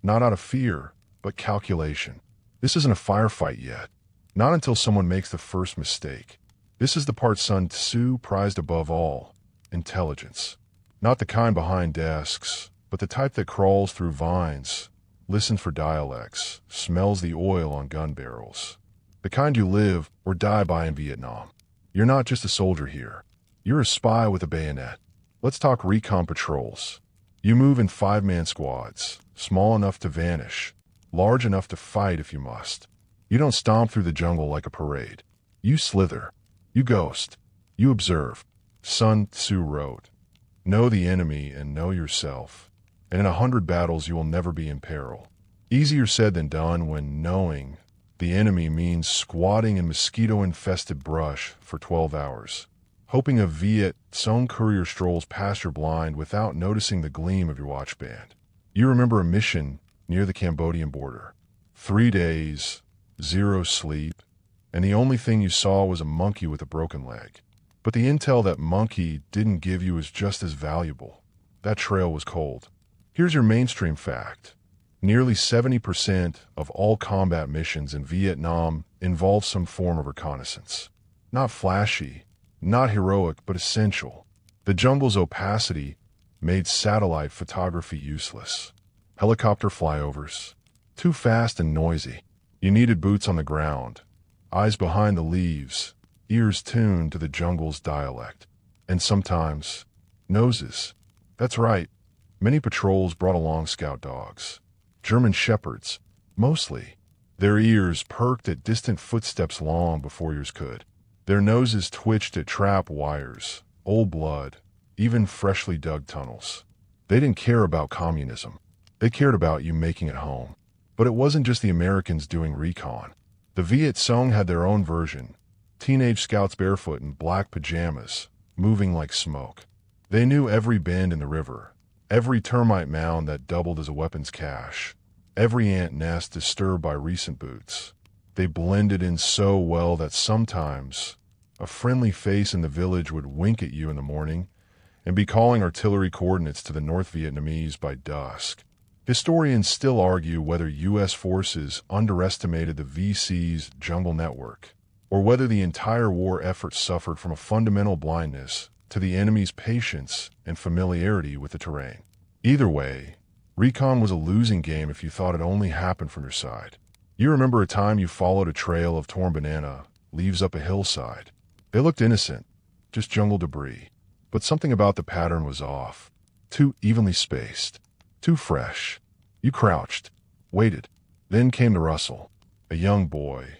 Not out of fear, but calculation. This isn't a firefight yet. Not until someone makes the first mistake. This is the part Sun Tzu prized above all. Intelligence. Not the kind behind desks, but the type that crawls through vines, listens for dialects, smells the oil on gun barrels. The kind you live or die by in Vietnam. You're not just a soldier here. You're a spy with a bayonet. Let's talk recon patrols. You move in 5-man squads, small enough to vanish, large enough to fight if you must. You don't stomp through the jungle like a parade. You slither. You ghost. You observe. Sun Tzu wrote, "Know the enemy and know yourself. And in 100 battles you will never be in peril." Easier said than done when knowing the enemy means squatting in mosquito-infested brush for 12 hours, hoping a Viet Cong courier strolls past your blind without noticing the gleam of your watch band. You remember a mission near the Cambodian border. 3 days, 0 sleep, and the only thing you saw was a monkey with a broken leg. But the intel that monkey didn't give you is just as valuable. That trail was cold. Here's your mainstream fact. Nearly 70% of all combat missions in Vietnam involve some form of reconnaissance. Not flashy, not heroic, but essential. The jungle's opacity made satellite photography useless. Helicopter flyovers, too fast and noisy. You needed boots on the ground, eyes behind the leaves, ears tuned to the jungle's dialect. And sometimes, noses. That's right, many patrols brought along scout dogs. German shepherds, mostly. Their ears perked at distant footsteps long before yours could. Their noses twitched at trap wires, old blood, even freshly dug tunnels. They didn't care about communism. They cared about you making it home. But it wasn't just the Americans doing recon. The Viet Cong had their own version. Teenage scouts barefoot in black pajamas, moving like smoke. They knew every bend in the river, every termite mound that doubled as a weapons cache, every ant nest disturbed by recent boots. They blended in so well that sometimes a friendly face in the village would wink at you in the morning and be calling artillery coordinates to the North Vietnamese by dusk. Historians still argue whether U.S. forces underestimated the VC's jungle network, or whether the entire war effort suffered from a fundamental blindness to the enemy's patience and familiarity with the terrain. Either way, recon was a losing game if you thought it only happened from your side. You remember a time you followed a trail of torn banana leaves up a hillside. They looked innocent, just jungle debris. But something about the pattern was off. Too evenly spaced. Too fresh. You crouched. Waited. Then came the rustle. A young boy,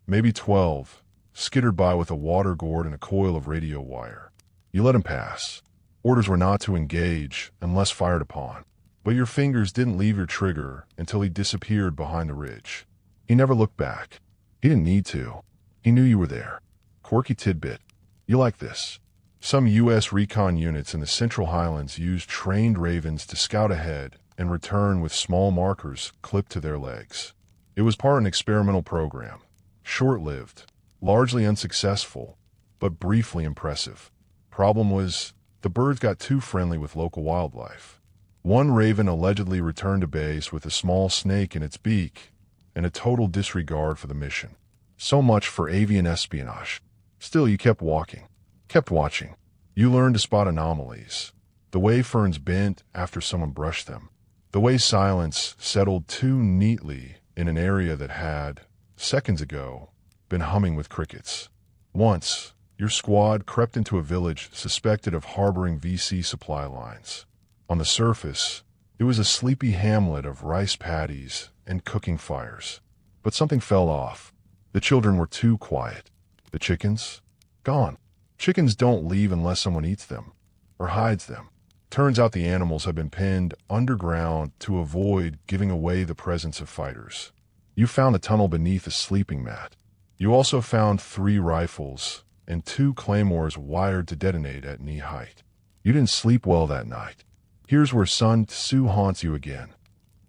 maybe 12, skittered by with a water gourd and a coil of radio wire. You let him pass. Orders were not to engage unless fired upon. But your fingers didn't leave your trigger until he disappeared behind the ridge. He never looked back. He didn't need to. He knew you were there. Quirky tidbit. You like this. Some U.S. recon units in the Central Highlands used trained ravens to scout ahead and return with small markers clipped to their legs. It was part of an experimental program. Short-lived, largely unsuccessful, but briefly impressive. Problem was, the birds got too friendly with local wildlife. One raven allegedly returned to base with a small snake in its beak and a total disregard for the mission. So much for avian espionage. Still, you kept walking. Kept watching. You learned to spot anomalies. The way ferns bent after someone brushed them. The way silence settled too neatly in an area that had, seconds ago, been humming with crickets. Once, your squad crept into a village suspected of harboring VC supply lines. On the surface, it was a sleepy hamlet of rice paddies and cooking fires. But something fell off. The children were too quiet. The chickens? Gone. Chickens don't leave unless someone eats them, or hides them. Turns out the animals had been pinned underground to avoid giving away the presence of fighters. You found a tunnel beneath a sleeping mat. You also found 3 rifles and 2 claymores wired to detonate at knee height. You didn't sleep well that night. Here's where Sun Tzu haunts you again.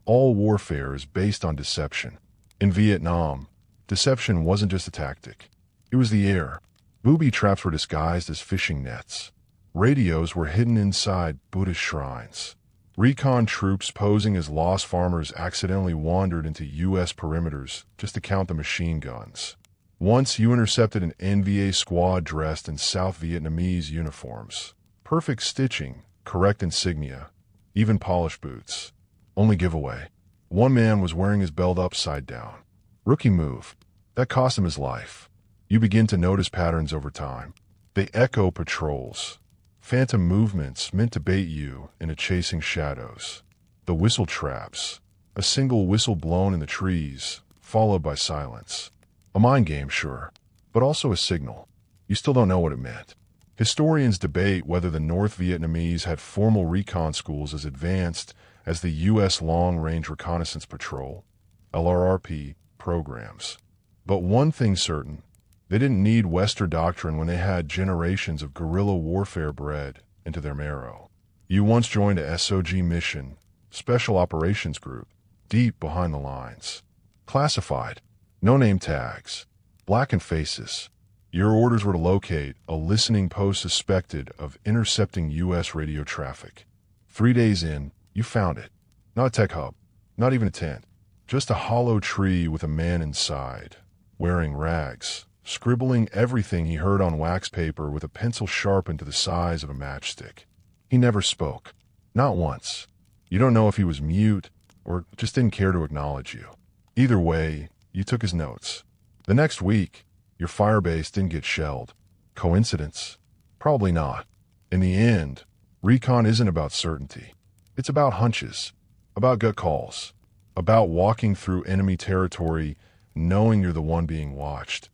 All warfare is based on deception. In Vietnam, deception wasn't just a tactic. It was the air. Booby traps were disguised as fishing nets. Radios were hidden inside Buddhist shrines. Recon troops posing as lost farmers accidentally wandered into U.S. perimeters just to count the machine guns. Once you intercepted an NVA squad dressed in South Vietnamese uniforms. Perfect stitching, correct insignia, even polished boots. Only giveaway. One man was wearing his belt upside down. Rookie move. That cost him his life. You begin to notice patterns over time. They echo patrols. Phantom movements meant to bait you into chasing shadows. The whistle traps. A single whistle blown in the trees, followed by silence. A mind game, sure, but also a signal. You still don't know what it meant. Historians debate whether the North Vietnamese had formal recon schools as advanced as the U.S. Long Range Reconnaissance Patrol, LRRP, programs. But one thing's certain. They didn't need Western doctrine when they had generations of guerrilla warfare bred into their marrow. You once joined a SOG mission, Special Operations Group, deep behind the lines. Classified, no name tags, blackened faces. Your orders were to locate a listening post suspected of intercepting U.S. radio traffic. 3 days in, you found it. Not a tech hub, Not even a tent. Just a hollow tree with a man inside, wearing rags, scribbling everything he heard on wax paper with a pencil sharpened to the size of a matchstick. He never spoke. Not once. You don't know if he was mute or just didn't care to acknowledge you. Either way, you took his notes. The next week, your firebase didn't get shelled. Coincidence? Probably not. In the end, recon isn't about certainty. It's about hunches, about gut calls, about walking through enemy territory knowing you're the one being watched,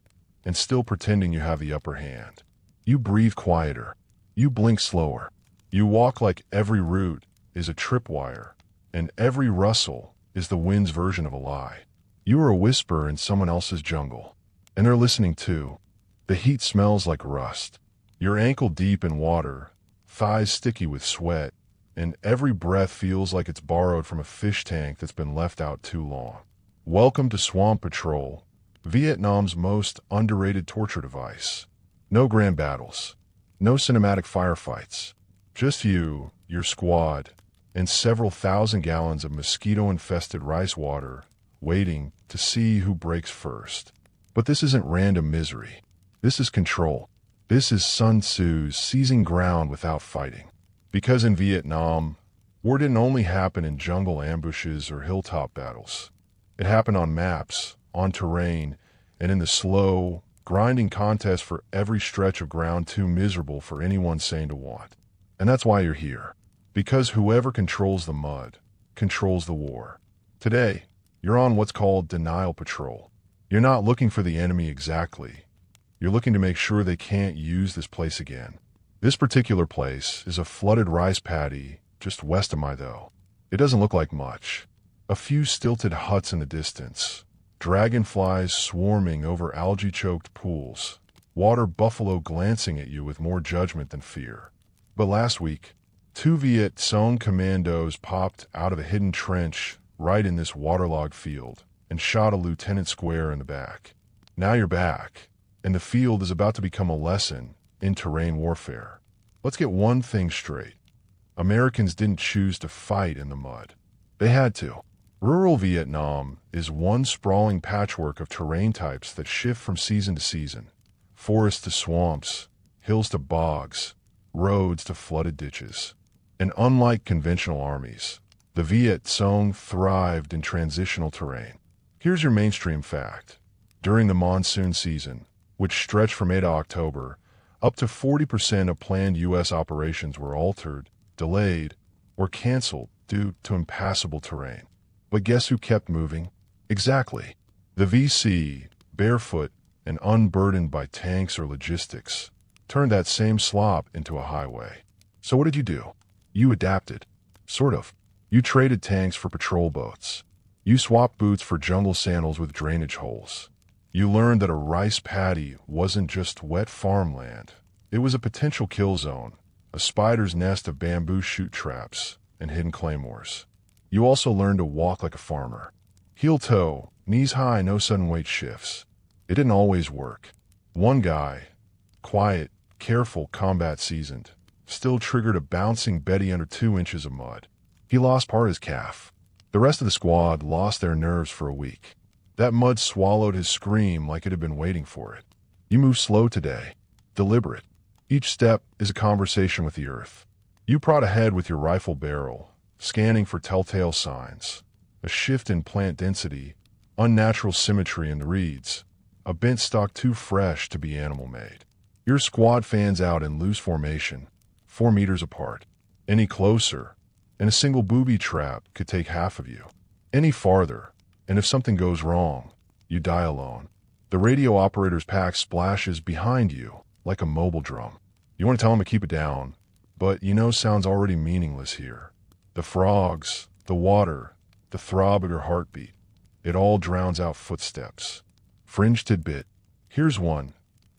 and still pretending you have the upper hand. You breathe quieter. You blink slower. You walk like every root is a tripwire, and every rustle is the wind's version of a lie. You are a whisper in someone else's jungle, and they're listening too. The heat smells like rust. You're ankle deep in water, thighs sticky with sweat, and every breath feels like it's borrowed from a fish tank that's been left out too long. Welcome to Swamp Patrol, Vietnam's most underrated torture device. No grand battles, no cinematic firefights, just you, your squad, and several thousand gallons of mosquito-infested rice water waiting to see who breaks first. But this isn't random misery. This is control. This is Sun Tzu's seizing ground without fighting. Because in Vietnam, war didn't only happen in jungle ambushes or hilltop battles. It happened on maps, on terrain, and in the slow, grinding contest for every stretch of ground too miserable for anyone sane to want. And that's why you're here. Because whoever controls the mud controls the war. Today, you're on what's called denial patrol. You're not looking for the enemy exactly. You're looking to make sure they can't use this place again. This particular place is a flooded rice paddy just west of Maido. It doesn't look like much. A few stilted huts in the distance, dragonflies swarming over algae-choked pools, water buffalo glancing at you with more judgment than fear. But last week, 2 Viet Cong commandos popped out of a hidden trench right in this waterlogged field and shot a lieutenant square in the back. Now you're back, and the field is about to become a lesson in terrain warfare. Let's get one thing straight. Americans didn't choose to fight in the mud. They had to. Rural Vietnam is one sprawling patchwork of terrain types that shift from season to season. Forests to swamps, hills to bogs, roads to flooded ditches. And unlike conventional armies, the Viet Cong thrived in transitional terrain. Here's your mainstream fact. During the monsoon season, which stretched from May to October, up to 40% of planned U.S. operations were altered, delayed, or canceled due to impassable terrain. But guess who kept moving? Exactly. The VC, barefoot and unburdened by tanks or logistics, turned that same slop into a highway. So what did you do? You adapted. Sort of. You traded tanks for patrol boats. You swapped boots for jungle sandals with drainage holes. You learned that a rice paddy wasn't just wet farmland. It was a potential kill zone, a spider's nest of bamboo chute traps and hidden claymores. You also learned to walk like a farmer. Heel-toe, knees high, no sudden weight shifts. It didn't always work. One guy, quiet, careful, combat seasoned, still triggered a bouncing Betty under 2 inches of mud. He lost part of his calf. The rest of the squad lost their nerves for a week. That mud swallowed his scream like it had been waiting for it. You move slow today, deliberate. Each step is a conversation with the earth. You prod ahead with your rifle barrel, scanning for telltale signs. A shift in plant density, unnatural symmetry in the reeds, a bent stalk too fresh to be animal-made. Your squad fans out in loose formation, 4 meters apart. Any closer, and a single booby trap could take half of you. Any farther, and if something goes wrong, you die alone. The radio operator's pack splashes behind you like a mobile drum. You want to tell him to keep it down, but you know sound's already meaningless here. The frogs, the water, the throb of your heartbeat, it all drowns out footsteps. Fringe tidbit. Here's one.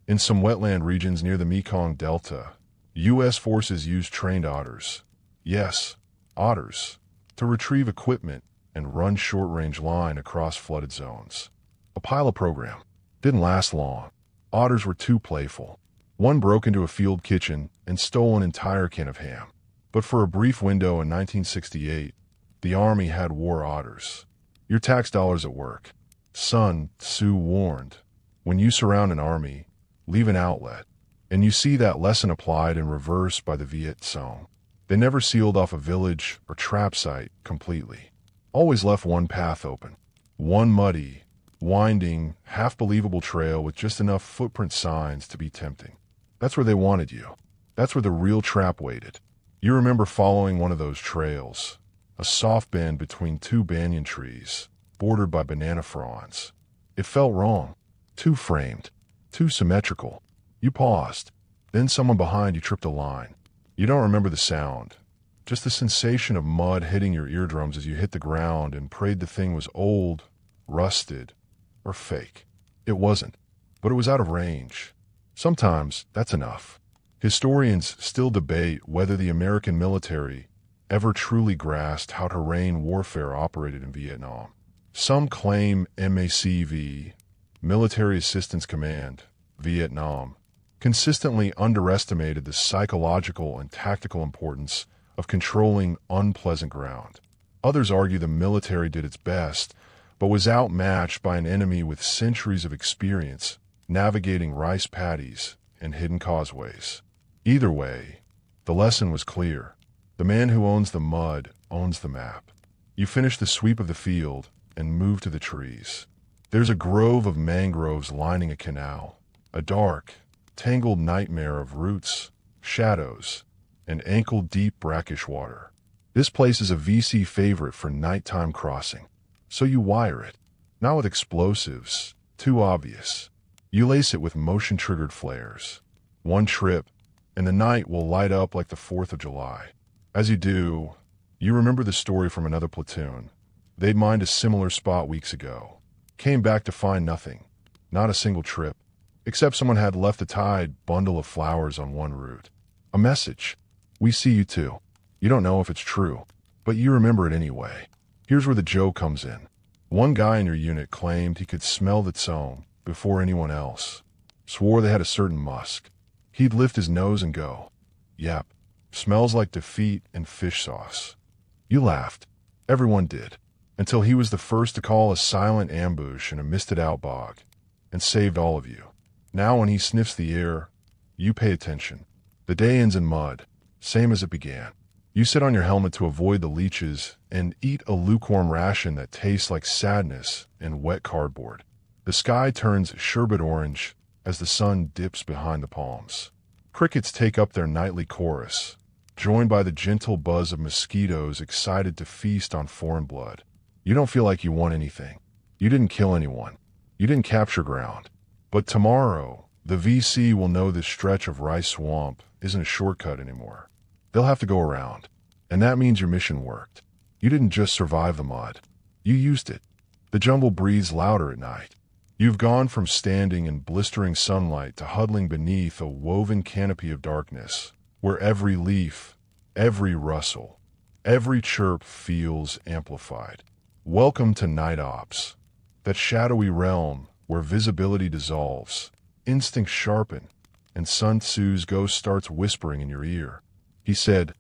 In some wetland regions near the Mekong Delta, U.S. forces use trained otters. Yes, otters. To retrieve equipment and run short-range line across flooded zones. A pilot program. Didn't last long. Otters were too playful. One broke into a field kitchen and stole an entire can of ham. But for a brief window in 1968, The army had war orders. Your tax dollars at work. Sun Tzu warned, when you surround an army, leave an outlet. And you see that lesson applied in reverse by the Viet Cong. They never sealed off a village or trap site completely. Always left one path open. One muddy, winding, half-believable trail with just enough footprint signs to be tempting. That's where they wanted you. That's where the real trap waited. You remember following one of those trails, a soft bend between two banyan trees, bordered by banana fronds. It felt wrong, too framed, too symmetrical. You paused. Then someone behind you tripped a line. You don't remember the sound, just the sensation of mud hitting your eardrums as you hit the ground and prayed the thing was old, rusted, or fake. It wasn't, but it was out of range. Sometimes that's enough. Historians still debate whether the American military ever truly grasped how terrain warfare operated in Vietnam. Some claim MACV, Military Assistance Command, Vietnam, consistently underestimated the psychological and tactical importance of controlling unpleasant ground. Others argue the military did its best, but was outmatched by an enemy with centuries of experience navigating rice paddies and hidden causeways. Either way, the lesson was clear. The man who owns the mud owns the map. You finish the sweep of the field and move to the trees. There's a grove of mangroves lining a canal, a dark, tangled nightmare of roots, shadows, and ankle-deep brackish water. This place is a VC favorite for nighttime crossing, so you wire it. Not with explosives, too obvious. You lace it with motion-triggered flares. One trip, and the night will light up like the 4th of July. As you do, you remember the story from another platoon. They'd mined a similar spot weeks ago. Came back to find nothing, not a single trip, except someone had left a tied bundle of flowers on one root. A message. We see you too. You don't know if it's true, but you remember it anyway. Here's where the joke comes in. One guy in your unit claimed he could smell the Tsong before anyone else. Swore they had a certain musk. He'd lift his nose and go, "Yep, smells like defeat and fish sauce." You laughed. Everyone did. Until he was the first to call a silent ambush in a misted-out bog, and saved all of you. Now when he sniffs the air, you pay attention. The day ends in mud, same as it began. You sit on your helmet to avoid the leeches and eat a lukewarm ration that tastes like sadness and wet cardboard. The sky turns sherbet orange as the sun dips behind the palms. Crickets take up their nightly chorus, joined by the gentle buzz of mosquitoes excited to feast on foreign blood. You don't feel like you won anything. You didn't kill anyone. You didn't capture ground. But tomorrow, the VC will know this stretch of rice swamp isn't a shortcut anymore. They'll have to go around. And that means your mission worked. You didn't just survive the mud. You used it. The jungle breathes louder at night. You've gone from standing in blistering sunlight to huddling beneath a woven canopy of darkness, where every leaf, every rustle, every chirp feels amplified. Welcome to Night Ops, that shadowy realm where visibility dissolves, instincts sharpen, and Sun Tzu's ghost starts whispering in your ear. He said,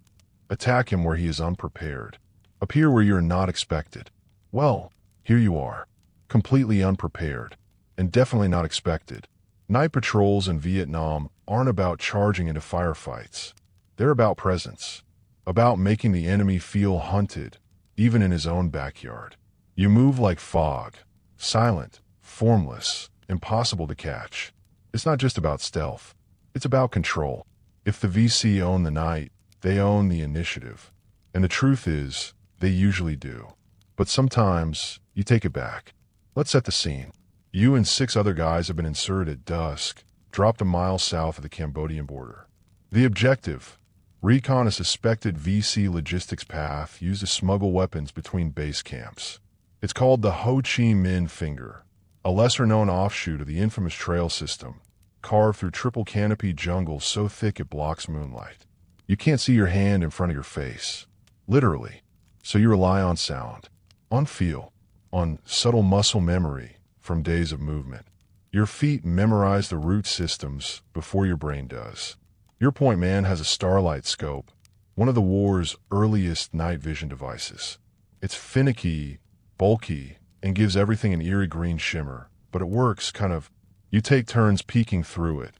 attack him where he is unprepared. Appear where you are not expected. Well, here you are, completely unprepared, and definitely not expected. Night patrols in Vietnam aren't about charging into firefights. They're about presence, about making the enemy feel hunted, even in his own backyard. You move like fog, silent, formless, impossible to catch. It's not just about stealth. It's about control. If the VC own the night, they own the initiative. And the truth is, they usually do. But sometimes, you take it back. Let's set the scene. You and 6 other guys have been inserted at dusk, dropped a mile south of the Cambodian border. The objective: recon a suspected VC logistics path used to smuggle weapons between base camps. It's called the Ho Chi Minh Finger, a lesser-known offshoot of the infamous trail system, carved through triple canopy jungle so thick it blocks moonlight. You can't see your hand in front of your face, literally, so you rely on sound, on feel, on subtle muscle memory from days of movement. Your feet memorize the root systems before your brain does. Your point man has a starlight scope, one of the war's earliest night vision devices. It's finicky, bulky, and gives everything an eerie green shimmer, but it works kind of. You take turns peeking through it,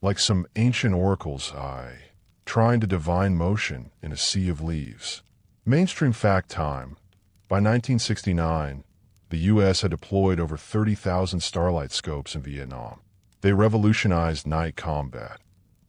like some ancient oracle's eye, trying to divine motion in a sea of leaves. Mainstream fact time. By 1969, the U.S. had deployed over 30,000 starlight scopes in Vietnam. They revolutionized night combat,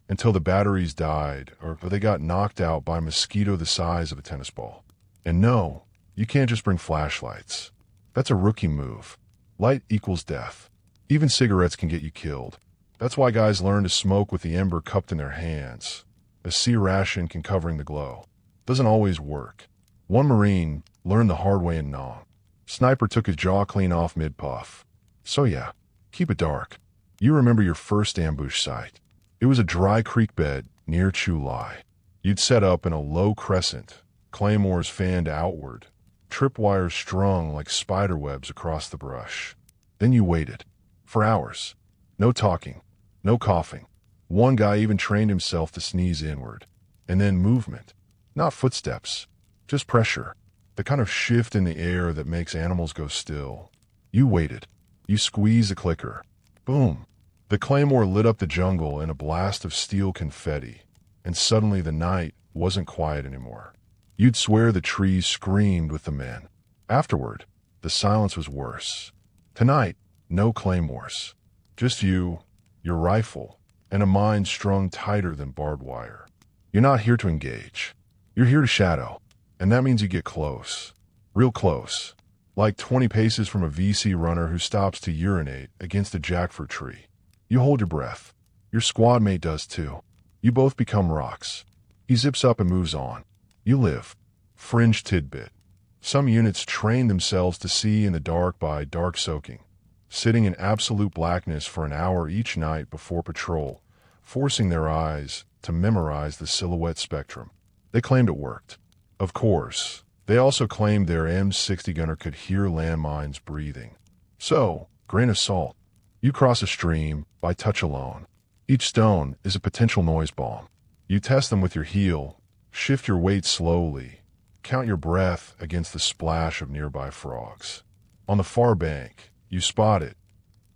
until the batteries died or they got knocked out by a mosquito the size of a tennis ball. And no, you can't just bring flashlights. That's a rookie move. Light equals death. Even cigarettes can get you killed. That's why guys learn to smoke with the ember cupped in their hands. A sea ration can covering the glow. Doesn't always work. One Marine learned the hard way in Nam. Sniper took his jaw clean off mid-puff. So yeah, keep it dark. You remember your first ambush site. It was a dry creek bed near Chu Lai. You'd set up in a low crescent, claymores fanned outward, tripwires strung like spider webs across the brush. Then you waited. For hours. No talking. No coughing. One guy even trained himself to sneeze inward. And then movement. Not footsteps. Just pressure. The kind of shift in the air that makes animals go still. You waited. You squeezed the clicker. Boom. The claymore lit up the jungle in a blast of steel confetti, and suddenly the night wasn't quiet anymore. You'd swear the trees screamed with the men. Afterward, the silence was worse. Tonight, no claymores. Just you, your rifle, and a mind strung tighter than barbed wire. You're not here to engage. You're here to shadow, and that means you get close. Real close. Like 20 paces from a VC runner who stops to urinate against a jackfruit tree. You hold your breath. Your squad mate does too. You both become rocks. He zips up and moves on. You live. Fringe tidbit. Some units train themselves to see in the dark by dark soaking, sitting in absolute blackness for an hour each night before patrol, forcing their eyes to memorize the silhouette spectrum. They claimed it worked. Of course, they also claimed their M60 gunner could hear landmines breathing. So, grain of salt. You cross a stream by touch alone. Each stone is a potential noise bomb. You test them with your heel, shift your weight slowly, count your breath against the splash of nearby frogs. On the far bank, you spot it.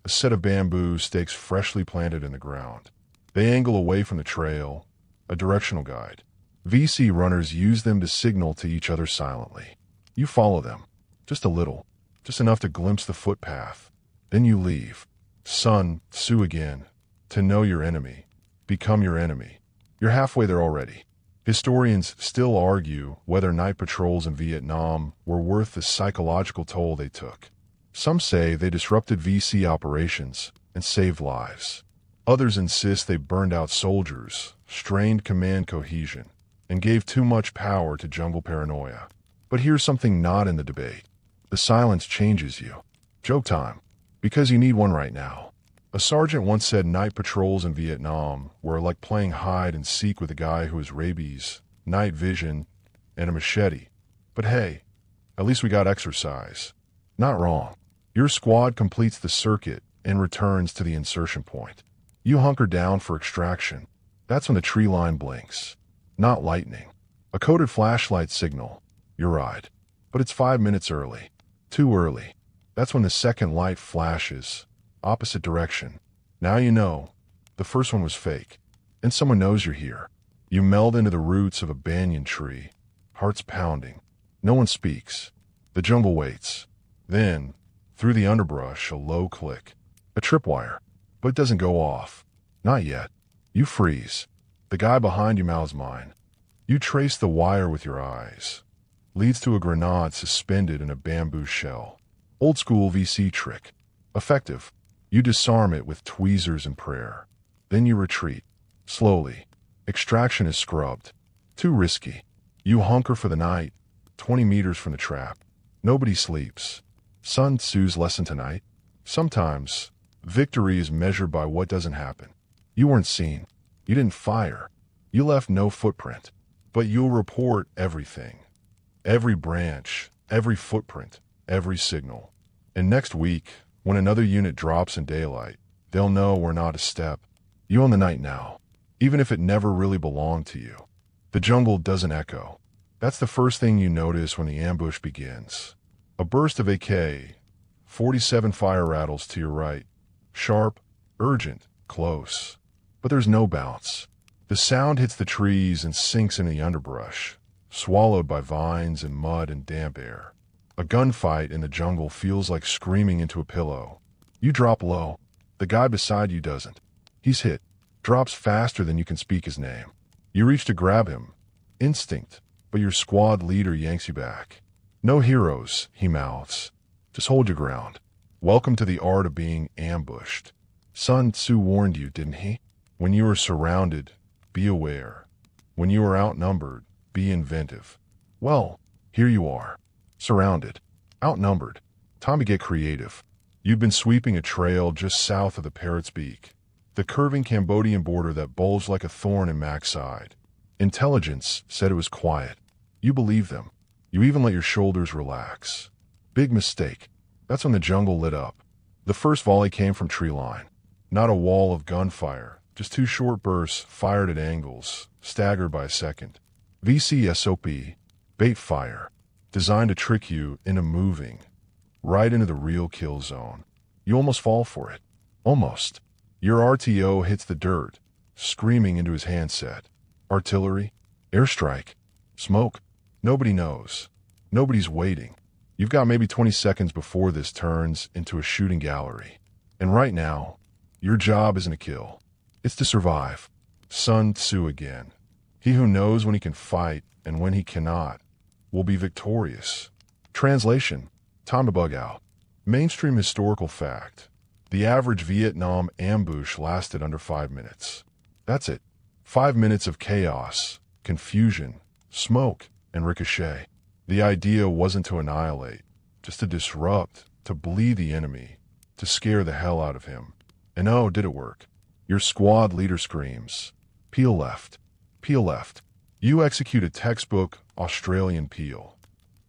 A set of bamboo stakes freshly planted in the ground. They angle away from the trail, a directional guide. VC runners use them to signal to each other silently. You follow them, just a little, just enough to glimpse the footpath. Then you leave. Sun Tzu again. To know your enemy. Become your enemy. You're halfway there already. Historians still argue whether night patrols in Vietnam were worth the psychological toll they took. Some say they disrupted VC operations and saved lives. Others insist they burned out soldiers, strained command cohesion, and gave too much power to jungle paranoia. But here's something not in the debate. The silence changes you. Joke time. Because you need one right now. A sergeant once said night patrols in Vietnam were like playing hide and seek with a guy who has rabies, night vision, and a machete. But hey, at least we got exercise. Not wrong. Your squad completes the circuit and returns to the insertion point. You hunker down for extraction. That's when the tree line blinks. Not lightning. A coded flashlight signal. You're right. But it's 5 minutes early. Too early. That's when the second light flashes. Opposite direction. Now you know. The first one was fake. And someone knows you're here. You meld into the roots of a banyan tree. Hearts pounding. No one speaks. The jungle waits. Then, through the underbrush, a low click. A tripwire. But it doesn't go off. Not yet. You freeze. The guy behind you mouths mine. You trace the wire with your eyes. Leads to a grenade suspended in a bamboo shell. Old school VC trick. Effective. You disarm it with tweezers and prayer. Then you retreat. Slowly. Extraction is scrubbed. Too risky. You hunker for the night, 20 meters from the trap. Nobody sleeps. Sun Tzu's lesson tonight. Sometimes, victory is measured by what doesn't happen. You weren't seen. You didn't fire. You left no footprint. But you'll report everything. Every branch, every footprint, every signal. And next week, when another unit drops in daylight, they'll know we're not a step. You own the night now, even if it never really belonged to you. The jungle doesn't echo. That's the first thing you notice when the ambush begins. A burst of AK-47 fire rattles to your right. Sharp, urgent, close. But there's no bounce. The sound hits the trees and sinks in the underbrush, swallowed by vines and mud and damp air. A gunfight in the jungle feels like screaming into a pillow. You drop low. The guy beside you doesn't. He's hit. Drops faster than you can speak his name. You reach to grab him. Instinct. But your squad leader yanks you back. No heroes, he mouths. Just hold your ground. Welcome to the art of being ambushed. Sun Tzu warned you, didn't he? When you are surrounded, be aware. When you are outnumbered, be inventive. Well, here you are. Surrounded. Outnumbered. Time to get creative. You've been sweeping a trail just south of the Parrot's Beak, the curving Cambodian border that bulged like a thorn in Mac's side. Intelligence said it was quiet. You believed them. You even let your shoulders relax. Big mistake. That's when the jungle lit up. The first volley came from tree line. Not a wall of gunfire. Just two short bursts fired at angles, staggered by a second. VCSOP, bait fire, designed to trick you into moving, right into the real kill zone. You almost fall for it. Almost. Your RTO hits the dirt, screaming into his handset. Artillery, airstrike, smoke. Nobody knows. Nobody's waiting. You've got maybe 20 seconds before this turns into a shooting gallery. And right now, your job isn't to kill. It's to survive. Sun Tzu again. He who knows when he can fight and when he cannot will be victorious. Translation: time to bug out. Mainstream historical fact. The average Vietnam ambush lasted under 5 minutes. That's it. 5 minutes of chaos, confusion, smoke, and ricochet. The idea wasn't to annihilate, just to disrupt, to bleed the enemy, to scare the hell out of him. And oh, did it work. Your squad leader screams, "Peel left, peel left." You execute a textbook Australian peel.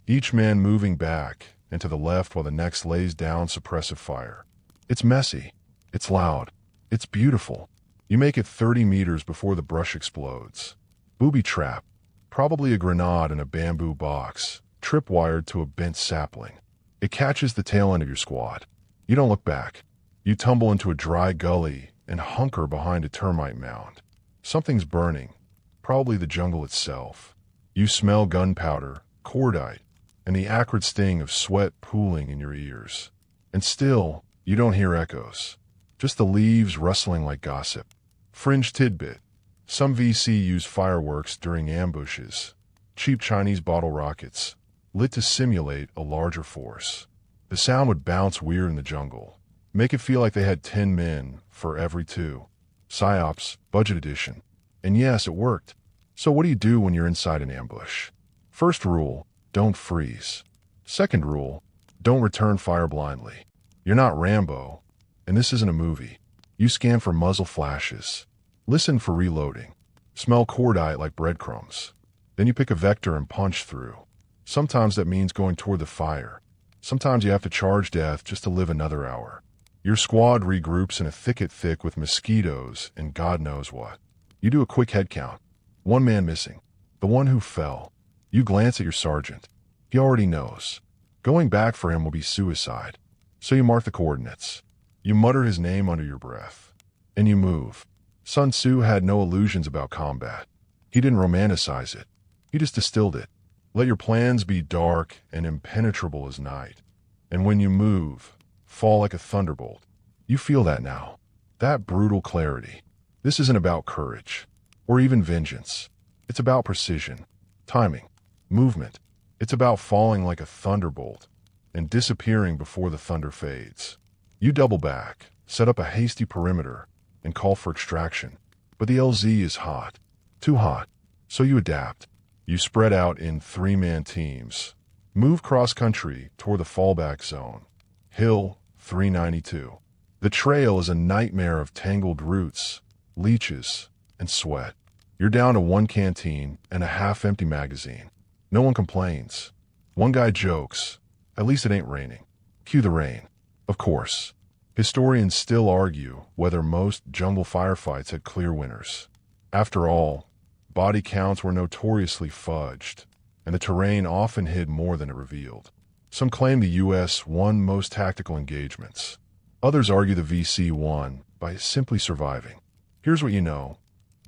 Each man moving back and to the left while the next lays down suppressive fire. It's messy. It's loud. It's beautiful. You make it 30 meters before the brush explodes. Booby trap. Probably a grenade in a bamboo box, tripwired to a bent sapling. It catches the tail end of your squad. You don't look back. You tumble into a dry gully and hunker behind a termite mound. Something's burning, probably the jungle itself. You smell gunpowder, cordite, and the acrid sting of sweat pooling in your ears. And still, you don't hear echoes, just the leaves rustling like gossip. Fringe tidbit. Some VC use fireworks during ambushes, cheap Chinese bottle rockets, lit to simulate a larger force. The sound would bounce weird in the jungle, make it feel like they had 10 men for every 2. PsyOps, budget edition. And yes, it worked. So what do you do when you're inside an ambush? First rule, don't freeze. Second rule, don't return fire blindly. You're not Rambo, and this isn't a movie. You scan for muzzle flashes. Listen for reloading. Smell cordite like breadcrumbs. Then you pick a vector and punch through. Sometimes that means going toward the fire. Sometimes you have to charge death just to live another hour. Your squad regroups in a thicket thick with mosquitoes and God knows what. You do a quick head count. 1 man missing. The one who fell. You glance at your sergeant. He already knows. Going back for him will be suicide. So you mark the coordinates. You mutter his name under your breath. And you move. Sun Tzu had no illusions about combat. He didn't romanticize it. He just distilled it. Let your plans be dark and impenetrable as night. And when you move, fall like a thunderbolt. You feel that now. That brutal clarity. This isn't about courage, or even vengeance. It's about precision, timing, movement. It's about falling like a thunderbolt and disappearing before the thunder fades. You double back, set up a hasty perimeter, and call for extraction. But the LZ is hot. Too hot. So you adapt. You spread out in 3-man teams. Move cross-country toward the fallback zone. Hill 392. The trail is a nightmare of tangled roots, leeches, and sweat. You're down to 1 canteen and a half-empty magazine. No one complains. One guy jokes. At least it ain't raining. Cue the rain. Of course. Historians still argue whether most jungle firefights had clear winners. After all, body counts were notoriously fudged. and the terrain often hid more than it revealed. Some claim the U.S. won most tactical engagements. Others argue the VC won by simply surviving. Here's what you know.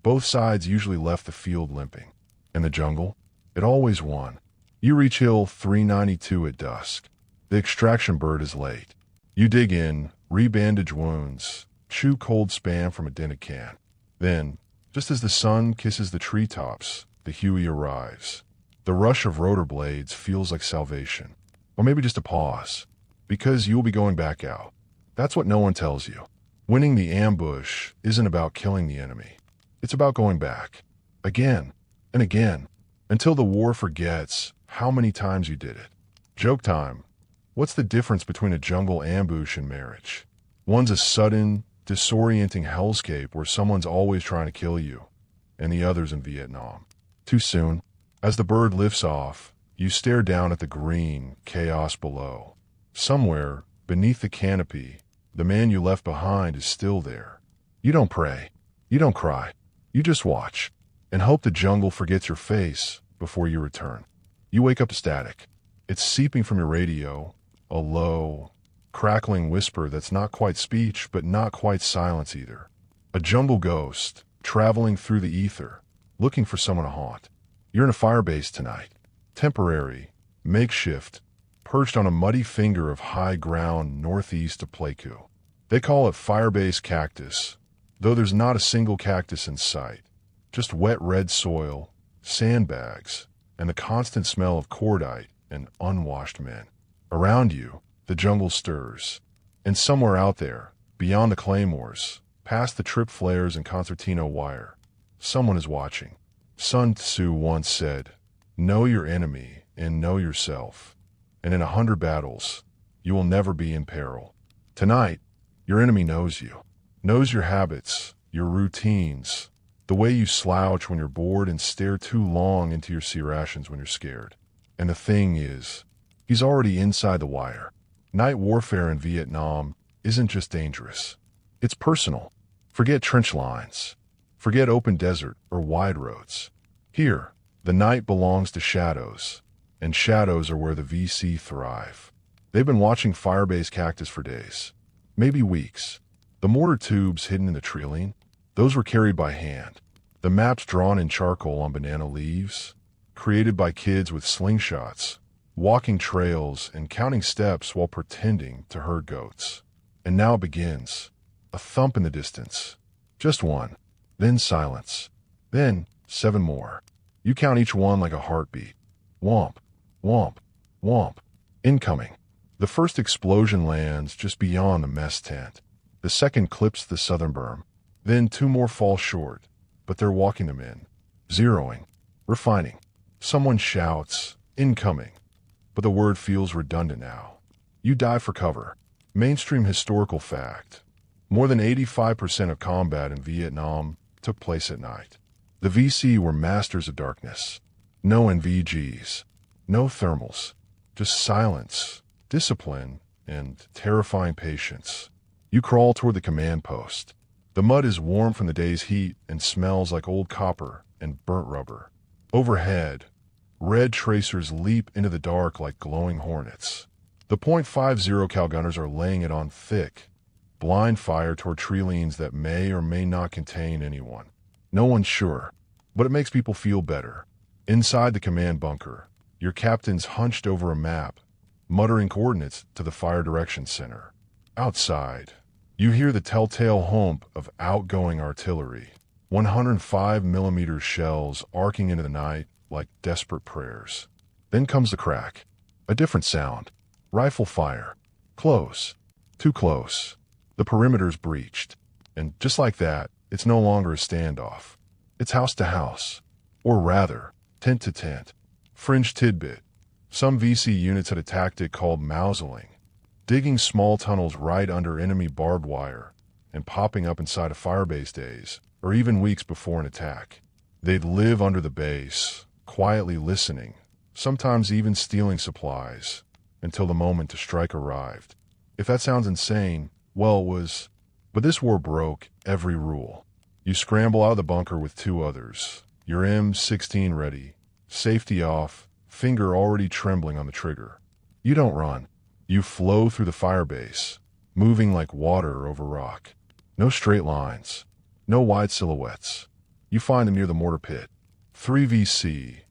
Both sides usually left the field limping. In the jungle, it always won. You reach Hill 392 at dusk. The extraction bird is late. You dig in, re-bandage wounds, chew cold spam from a dented can. Then, just as the sun kisses the treetops, the Huey arrives. The rush of rotor blades feels like salvation. Or maybe just a pause, because you'll be going back out. That's what no one tells you. Winning the ambush isn't about killing the enemy. It's about going back. Again and again, until the war forgets how many times you did it. Joke time. What's the difference between a jungle ambush and marriage? One's a sudden, disorienting hellscape where someone's always trying to kill you, and the other's in Vietnam. Too soon. As the bird lifts off, you stare down at the green chaos below. Somewhere, beneath the canopy, the man you left behind is still there. You don't pray. You don't cry. You just watch, and hope the jungle forgets your face before you return. You wake up to static. It's seeping from your radio, a low, crackling whisper that's not quite speech, but not quite silence either. A jungle ghost, traveling through the ether, looking for someone to haunt. You're in a firebase tonight. Temporary, makeshift, perched on a muddy finger of high ground northeast of Pleiku. They call it Firebase Cactus, though there's not a single cactus in sight. Just wet red soil, sandbags, and the constant smell of cordite and unwashed men. Around you, the jungle stirs. And somewhere out there, beyond the claymores, past the trip flares and concertina wire, someone is watching. Sun Tzu once said, "Know your enemy and know yourself. And in 100 battles, you will never be in peril." Tonight, your enemy knows you, knows your habits, your routines, the way you slouch when you're bored and stare too long into your sea rations when you're scared. And the thing is, he's already inside the wire. Night warfare in Vietnam isn't just dangerous. It's personal. Forget trench lines. Forget open desert or wide roads. Here, the night belongs to shadows, and shadows are where the VC thrive. They've been watching Firebase Cactus for days, maybe weeks. The mortar tubes hidden in the trellis, those were carried by hand. The maps drawn in charcoal on banana leaves, created by kids with slingshots, walking trails and counting steps while pretending to herd goats. And now it begins. A thump in the distance. Just one. Then silence. Then 7 more. You count each one like a heartbeat. Womp, womp, womp. Incoming. The first explosion lands just beyond the mess tent. The second clips the southern berm. Then 2 more fall short, but they're walking them in. Zeroing. Refining. Someone shouts, "Incoming." But the word feels redundant now. You dive for cover. Mainstream historical fact. More than 85% of combat in Vietnam took place at night. The VC were masters of darkness. No NVGs. No thermals. Just silence, discipline, and terrifying patience. You crawl toward the command post. The mud is warm from the day's heat and smells like old copper and burnt rubber. Overhead, red tracers leap into the dark like glowing hornets. The .50 Cal gunners are laying it on thick, blind fire toward trellis that may or may not contain anyone. No one's sure, but it makes people feel better. Inside the command bunker, your captain's hunched over a map, muttering coordinates to the fire direction center. Outside, you hear the telltale hump of outgoing artillery, 105mm shells arcing into the night like desperate prayers. Then comes the crack. A different sound. Rifle fire. Close. Too close. The perimeter's breached. And just like that, it's no longer a standoff. It's house to house. Or rather, tent to tent. Fringe tidbit. Some VC units had a tactic called mauseling, digging small tunnels right under enemy barbed wire and popping up inside of firebase days, or even weeks before an attack. They'd live under the base, quietly listening, sometimes even stealing supplies, until the moment to strike arrived. If that sounds insane, well, it was. But this war broke every rule. You scramble out of the bunker with 2 others, your M16 ready, safety off, finger already trembling on the trigger. You don't run. You flow through the firebase, moving like water over rock. No straight lines. No wide silhouettes. You find them near the mortar pit. 3 VC.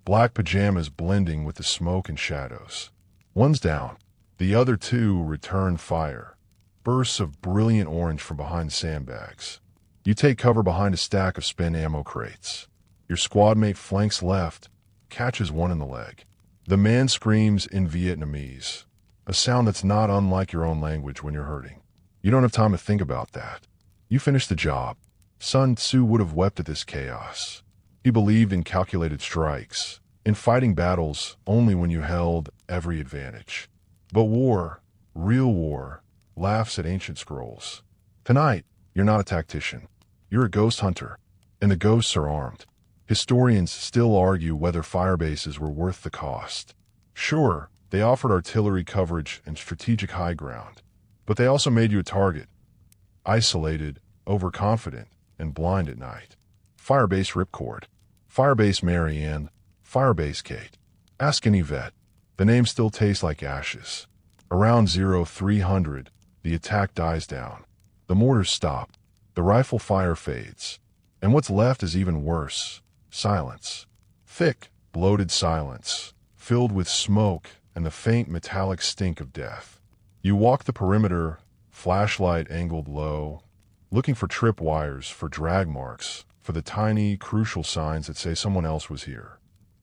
Black pajamas blending with the smoke and shadows. One's down. The other 2 return fire. Bursts of brilliant orange from behind sandbags. You take cover behind a stack of spent ammo crates. Your squad mate flanks left, catches one in the leg. The man screams in Vietnamese, a sound that's not unlike your own language when you're hurting. You don't have time to think about that. You finish the job. Sun Tzu would have wept at this chaos. He believed in calculated strikes, in fighting battles only when you held every advantage. But war, real war, laughs at ancient scrolls. Tonight, you're not a tactician. You're a ghost hunter, and the ghosts are armed. Historians still argue whether firebases were worth the cost. Sure, they offered artillery coverage and strategic high ground, but they also made you a target. Isolated, overconfident, and blind at night. Firebase Ripcord. Firebase Marianne. Firebase Kate. Ask any vet. The name still tastes like ashes. Around 0300, the attack dies down. The mortars stop. The rifle fire fades. And what's left is even worse. Silence. Thick, bloated silence, filled with smoke and the faint metallic stink of death. You walk the perimeter, flashlight angled low, looking for tripwires, for drag marks, for the tiny, crucial signs that say someone else was here.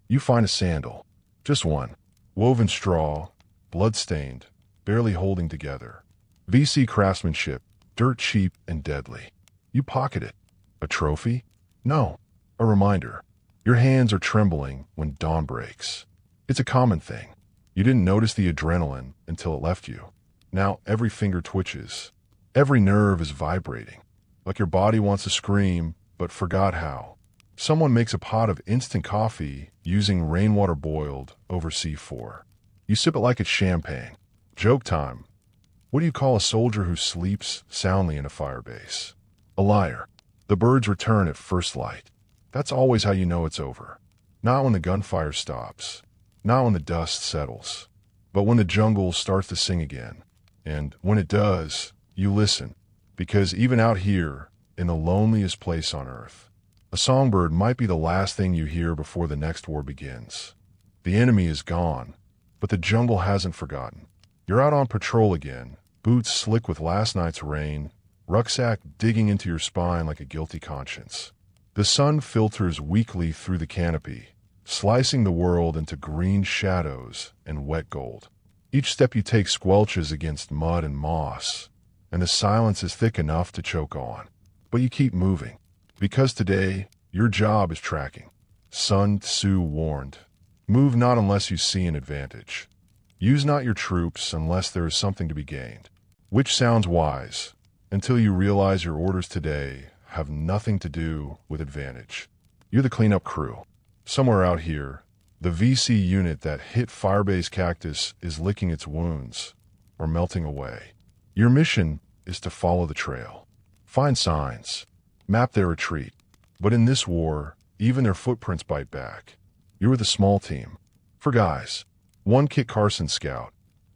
You find a sandal. Just one. Woven straw, blood-stained, barely holding together. VC craftsmanship, dirt cheap and deadly. You pocket it. A trophy? No. A reminder. Your hands are trembling when dawn breaks. It's a common thing. You didn't notice the adrenaline until it left you. Now every finger twitches. Every nerve is vibrating. Like your body wants to scream, but forgot how. Someone makes a pot of instant coffee using rainwater boiled over C4. You sip it like it's champagne. Joke time. What do you call a soldier who sleeps soundly in a firebase? A liar. The birds return at first light. That's always how you know it's over. Not when the gunfire stops. Not when the dust settles. But when the jungle starts to sing again. And when it does, you listen. Because even out here, in the loneliest place on earth, a songbird might be the last thing you hear before the next war begins. The enemy is gone, but the jungle hasn't forgotten. You're out on patrol again, boots slick with last night's rain, rucksack digging into your spine like a guilty conscience. The sun filters weakly through the canopy, slicing the world into green shadows and wet gold. Each step you take squelches against mud and moss, and the silence is thick enough to choke on. But you keep moving, because today, your job is tracking. Sun Tzu warned, move not unless you see an advantage. Use not your troops unless there is something to be gained. Which sounds wise, until you realize your orders today have nothing to do with advantage. You're the cleanup crew. Somewhere out here, the VC unit that hit Firebase Cactus is licking its wounds or melting away. Your mission is to follow the trail. Find signs. Map their retreat. But in this war, even their footprints bite back. You're the small team. For guys, one Kit Carson scout,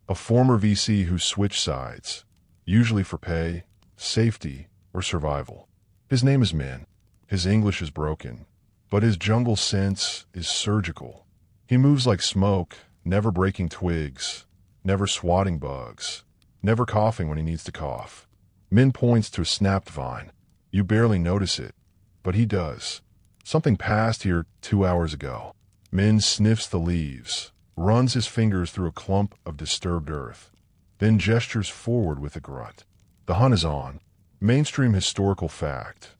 a former VC who switched sides, usually for pay, safety, or survival. His name is Min. His English is broken, but his jungle sense is surgical. He moves like smoke, never breaking twigs, never swatting bugs, never coughing when he needs to cough. Min points to a snapped vine. You barely notice it, but he does. Something passed here 2 hours ago. Min sniffs the leaves, runs his fingers through a clump of disturbed earth, then gestures forward with a grunt. The hunt is on. Mainstream historical fact.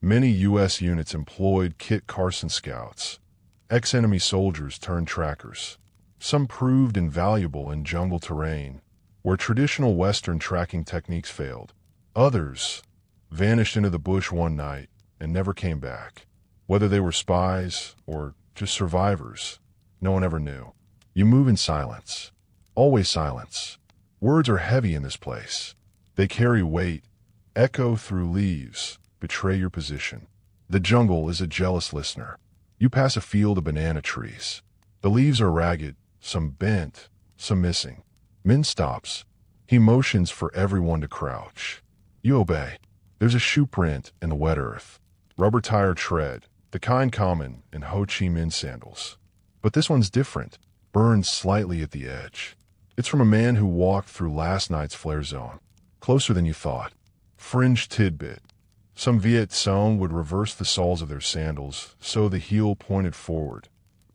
Many U.S. units employed Kit Carson scouts. Ex-enemy soldiers turned trackers. Some proved invaluable in jungle terrain, where traditional Western tracking techniques failed. Others vanished into the bush one night and never came back. Whether they were spies or just survivors, no one ever knew. You move in silence. Always silence. Words are heavy in this place. They carry weight, echo through leaves, betray your position. The jungle is a jealous listener. You pass a field of banana trees. The leaves are ragged, some bent, some missing. Min stops. He motions for everyone to crouch. You obey. There's a shoe print in the wet earth. Rubber tire tread, the kind common in Ho Chi Minh sandals. But this one's different, burned slightly at the edge. It's from a man who walked through last night's flare zone. Closer than you thought. Fringe tidbit. Some Viet Cong would reverse the soles of their sandals so the heel pointed forward,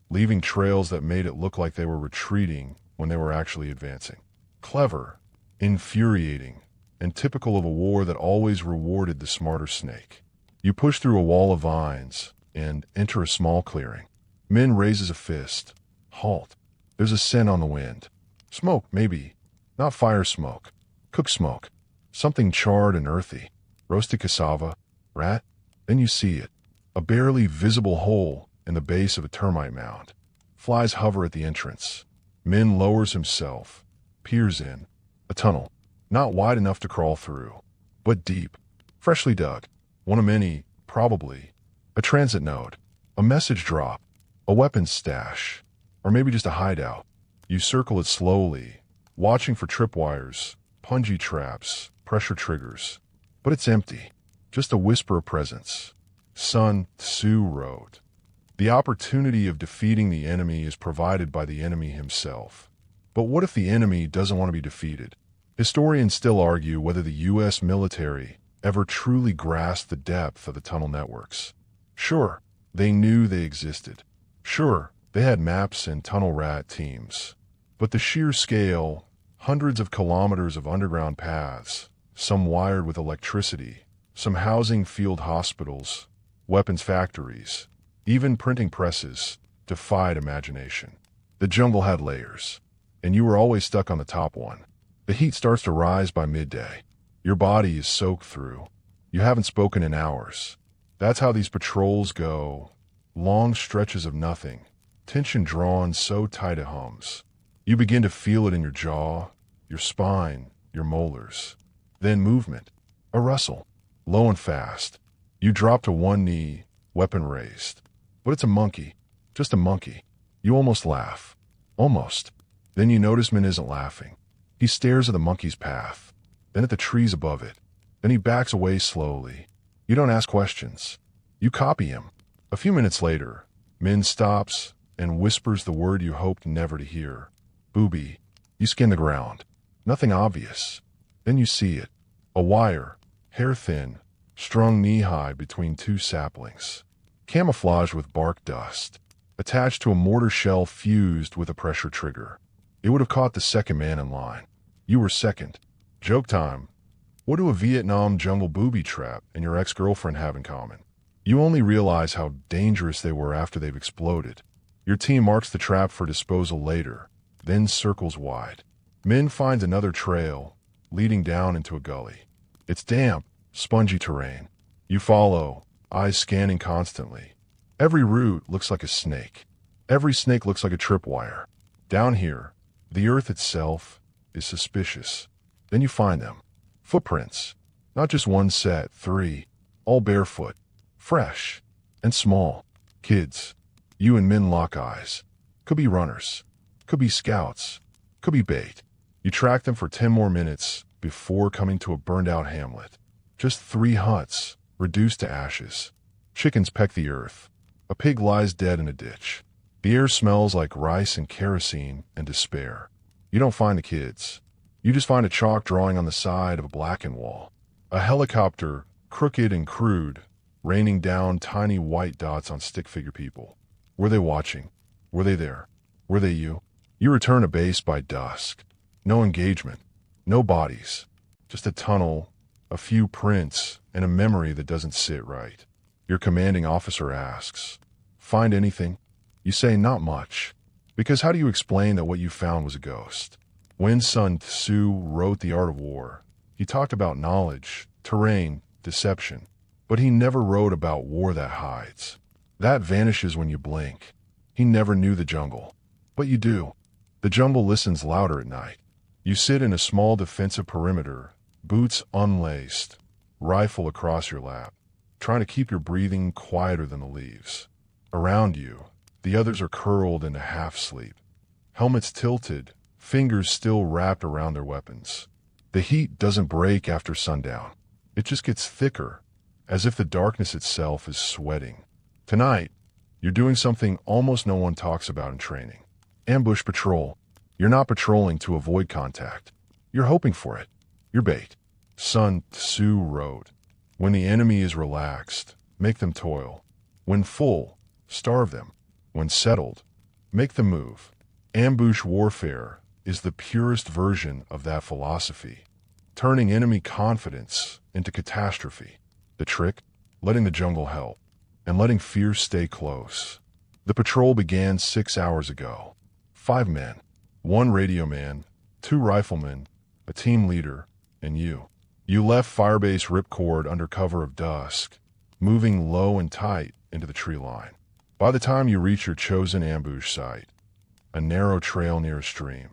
leaving trails that made it look like they were retreating when they were actually advancing. Clever, infuriating, and typical of a war that always rewarded the smarter snake. You push through a wall of vines and enter a small clearing. Min raises a fist. Halt. There's a scent on the wind. Smoke, maybe. Not fire smoke. Cook smoke. Something charred and earthy. Roasted cassava. Rat. Then you see it. A barely visible hole in the base of a termite mound. Flies hover at the entrance. Min lowers himself. Peers in. A tunnel. Not wide enough to crawl through, but deep. Freshly dug. One of many, probably. A transit node. A message drop. A weapons stash. Or maybe just a hideout. You circle it slowly, watching for tripwires, punji traps, pressure triggers. But it's empty. Just a whisper of presence. Sun Tzu wrote, "The opportunity of defeating the enemy is provided by the enemy himself." But what if the enemy doesn't want to be defeated? Historians still argue whether the U.S. military ever truly grasped the depth of the tunnel networks. Sure, they knew they existed. Sure, they had maps and tunnel rat teams. But the sheer scale, hundreds of kilometers of underground paths, some wired with electricity, some housing field hospitals, weapons factories, even printing presses, defied imagination. The jungle had layers, and you were always stuck on the top one. The heat starts to rise by midday. Your body is soaked through. You haven't spoken in hours. That's how these patrols go. Long stretches of nothing, tension drawn so tight it hums. You begin to feel it in your jaw, your spine, your molars. Then movement, a rustle, low and fast. You drop to one knee, weapon raised. But it's a monkey, just a monkey. You almost laugh. Almost. Then you notice Min isn't laughing. He stares at the monkey's path, then at the trees above it. Then he backs away slowly. You don't ask questions. You copy him. A few minutes later, Min stops and whispers the word you hoped never to hear. Booby. You scan the ground. Nothing obvious. Then you see it. A wire, hair-thin, strung knee-high between two saplings. Camouflaged with bark dust. Attached to a mortar shell fused with a pressure trigger. It would have caught the second man in line. You were second. Joke time. What do a Vietnam jungle booby trap and your ex-girlfriend have in common? You only realize how dangerous they were after they've exploded. Your team marks the trap for disposal later, then circles wide. Min finds another trail, leading down into a gully. It's damp, spongy terrain. You follow, eyes scanning constantly. Every root looks like a snake. Every snake looks like a tripwire. Down here, the earth itself is suspicious. Then you find them. Footprints. Not just one set, 3. All barefoot. Fresh. And small. Kids. You and Min lock eyes. Could be runners. Could be scouts. Could be bait. You track them for 10 more minutes before coming to a burned-out hamlet. Just 3 huts, reduced to ashes. Chickens peck the earth. A pig lies dead in a ditch. The air smells like rice and kerosene and despair. You don't find the kids. You just find a chalk drawing on the side of a blackened wall. A helicopter, crooked and crude, raining down tiny white dots on stick-figure people. Were they watching? Were they there? Were they you? You return to base by dusk. No engagement. No bodies. Just a tunnel, a few prints, and a memory that doesn't sit right. Your commanding officer asks, "Find anything?" You say, "Not much." Because how do you explain that what you found was a ghost? When Sun Tzu wrote The Art of War, he talked about knowledge, terrain, deception. But he never wrote about war that hides. That vanishes when you blink. He never knew the jungle. But you do. The jungle listens louder at night. You sit in a small defensive perimeter, boots unlaced, rifle across your lap, trying to keep your breathing quieter than the leaves. Around you, The others are curled into half-sleep. Helmets tilted, fingers still wrapped around their weapons. The heat doesn't break after sundown. It just gets thicker, as if the darkness itself is sweating. Tonight, you're doing something almost no one talks about in training. Ambush patrol. You're not patrolling to avoid contact. You're hoping for it. Your bait. Sun Tzu wrote, "When the enemy is relaxed, make them toil. When full, starve them. When settled, make them move." Ambush warfare is the purest version of that philosophy, turning enemy confidence into catastrophe. The trick? Letting the jungle help, and letting fear stay close. The patrol began 6 hours ago. 5 men, 1 radio man, 2 riflemen, a team leader, and you. You left Firebase Ripcord under cover of dusk, moving low and tight into the tree line. By the time you reach your chosen ambush site, a narrow trail near a stream,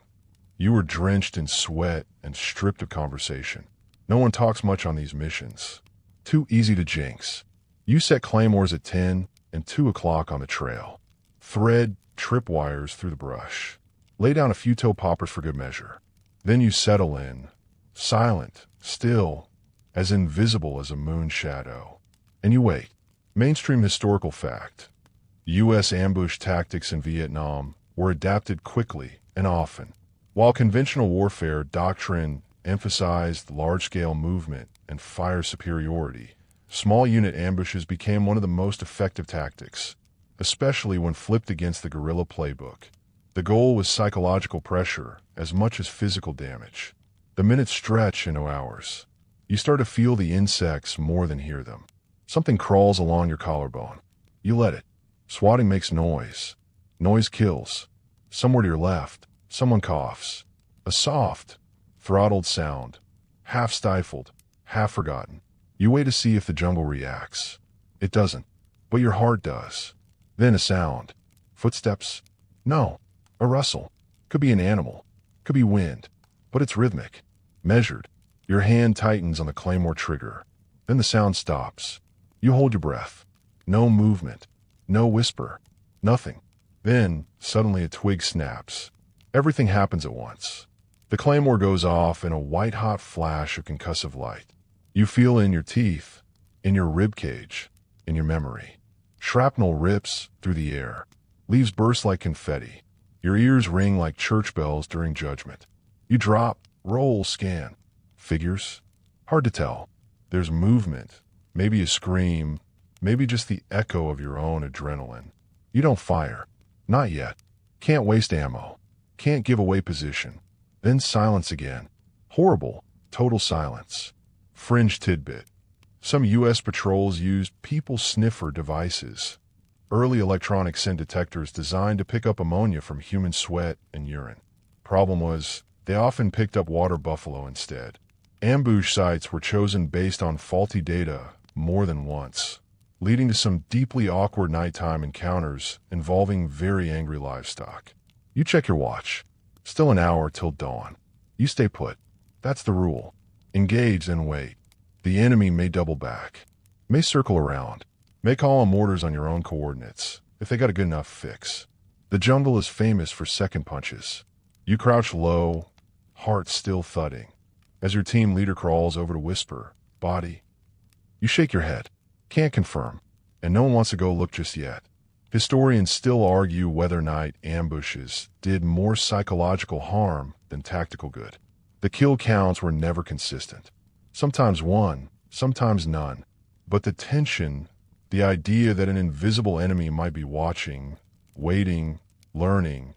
you were drenched in sweat and stripped of conversation. No one talks much on these missions. Too easy to jinx. You set claymores at 10 and 2 o'clock on the trail. Thread tripwires through the brush. Lay down a few toe poppers for good measure. Then you settle in, silent, still, as invisible as a moon shadow. And you wait. Mainstream historical fact. U.S. ambush tactics in Vietnam were adapted quickly and often. While conventional warfare doctrine emphasized large-scale movement and fire superiority, small unit ambushes became one of the most effective tactics, especially when flipped against the guerrilla playbook. The goal was psychological pressure as much as physical damage. The minutes stretch into hours. You start to feel the insects more than hear them. Something crawls along your collarbone. You let it. Swatting makes noise. Noise kills. Somewhere to your left, someone coughs. A soft, throttled sound. Half stifled, half forgotten. You wait to see if the jungle reacts. It doesn't, but your heart does. Then a sound. Footsteps? No. A rustle. Could be an animal. Could be wind. But it's rhythmic. Measured. Your hand tightens on the claymore trigger. Then the sound stops. You hold your breath. No movement. No whisper. Nothing. Then, suddenly a twig snaps. Everything happens at once. The claymore goes off in a white-hot flash of concussive light. You feel it in your teeth, in your rib cage, in your memory. Shrapnel rips through the air. Leaves burst like confetti. Your ears ring like church bells during judgment. You drop, roll, scan. Figures? Hard to tell. There's movement. Maybe a scream. Maybe just the echo of your own adrenaline. You don't fire. Not yet. Can't waste ammo. Can't give away position. Then silence again. Horrible, total silence. Fringe tidbit. Some U.S. patrols used people sniffer devices. Early electronic scent detectors designed to pick up ammonia from human sweat and urine. Problem was, they often picked up water buffalo instead. Ambush sites were chosen based on faulty data more than once, leading to some deeply awkward nighttime encounters involving very angry livestock. You check your watch. Still an hour till dawn. You stay put. That's the rule. Engage and wait. The enemy may double back, may circle around, may call on mortars on your own coordinates, if they got a good enough fix. The jungle is famous for second punches. You crouch low, heart still thudding, as your team leader crawls over to whisper, "Body." You shake your head. Can't confirm, and no one wants to go look just yet. Historians still argue whether night ambushes did more psychological harm than tactical good. The kill counts were never consistent. Sometimes one, sometimes none. But the tension, the idea that an invisible enemy might be watching, waiting, learning,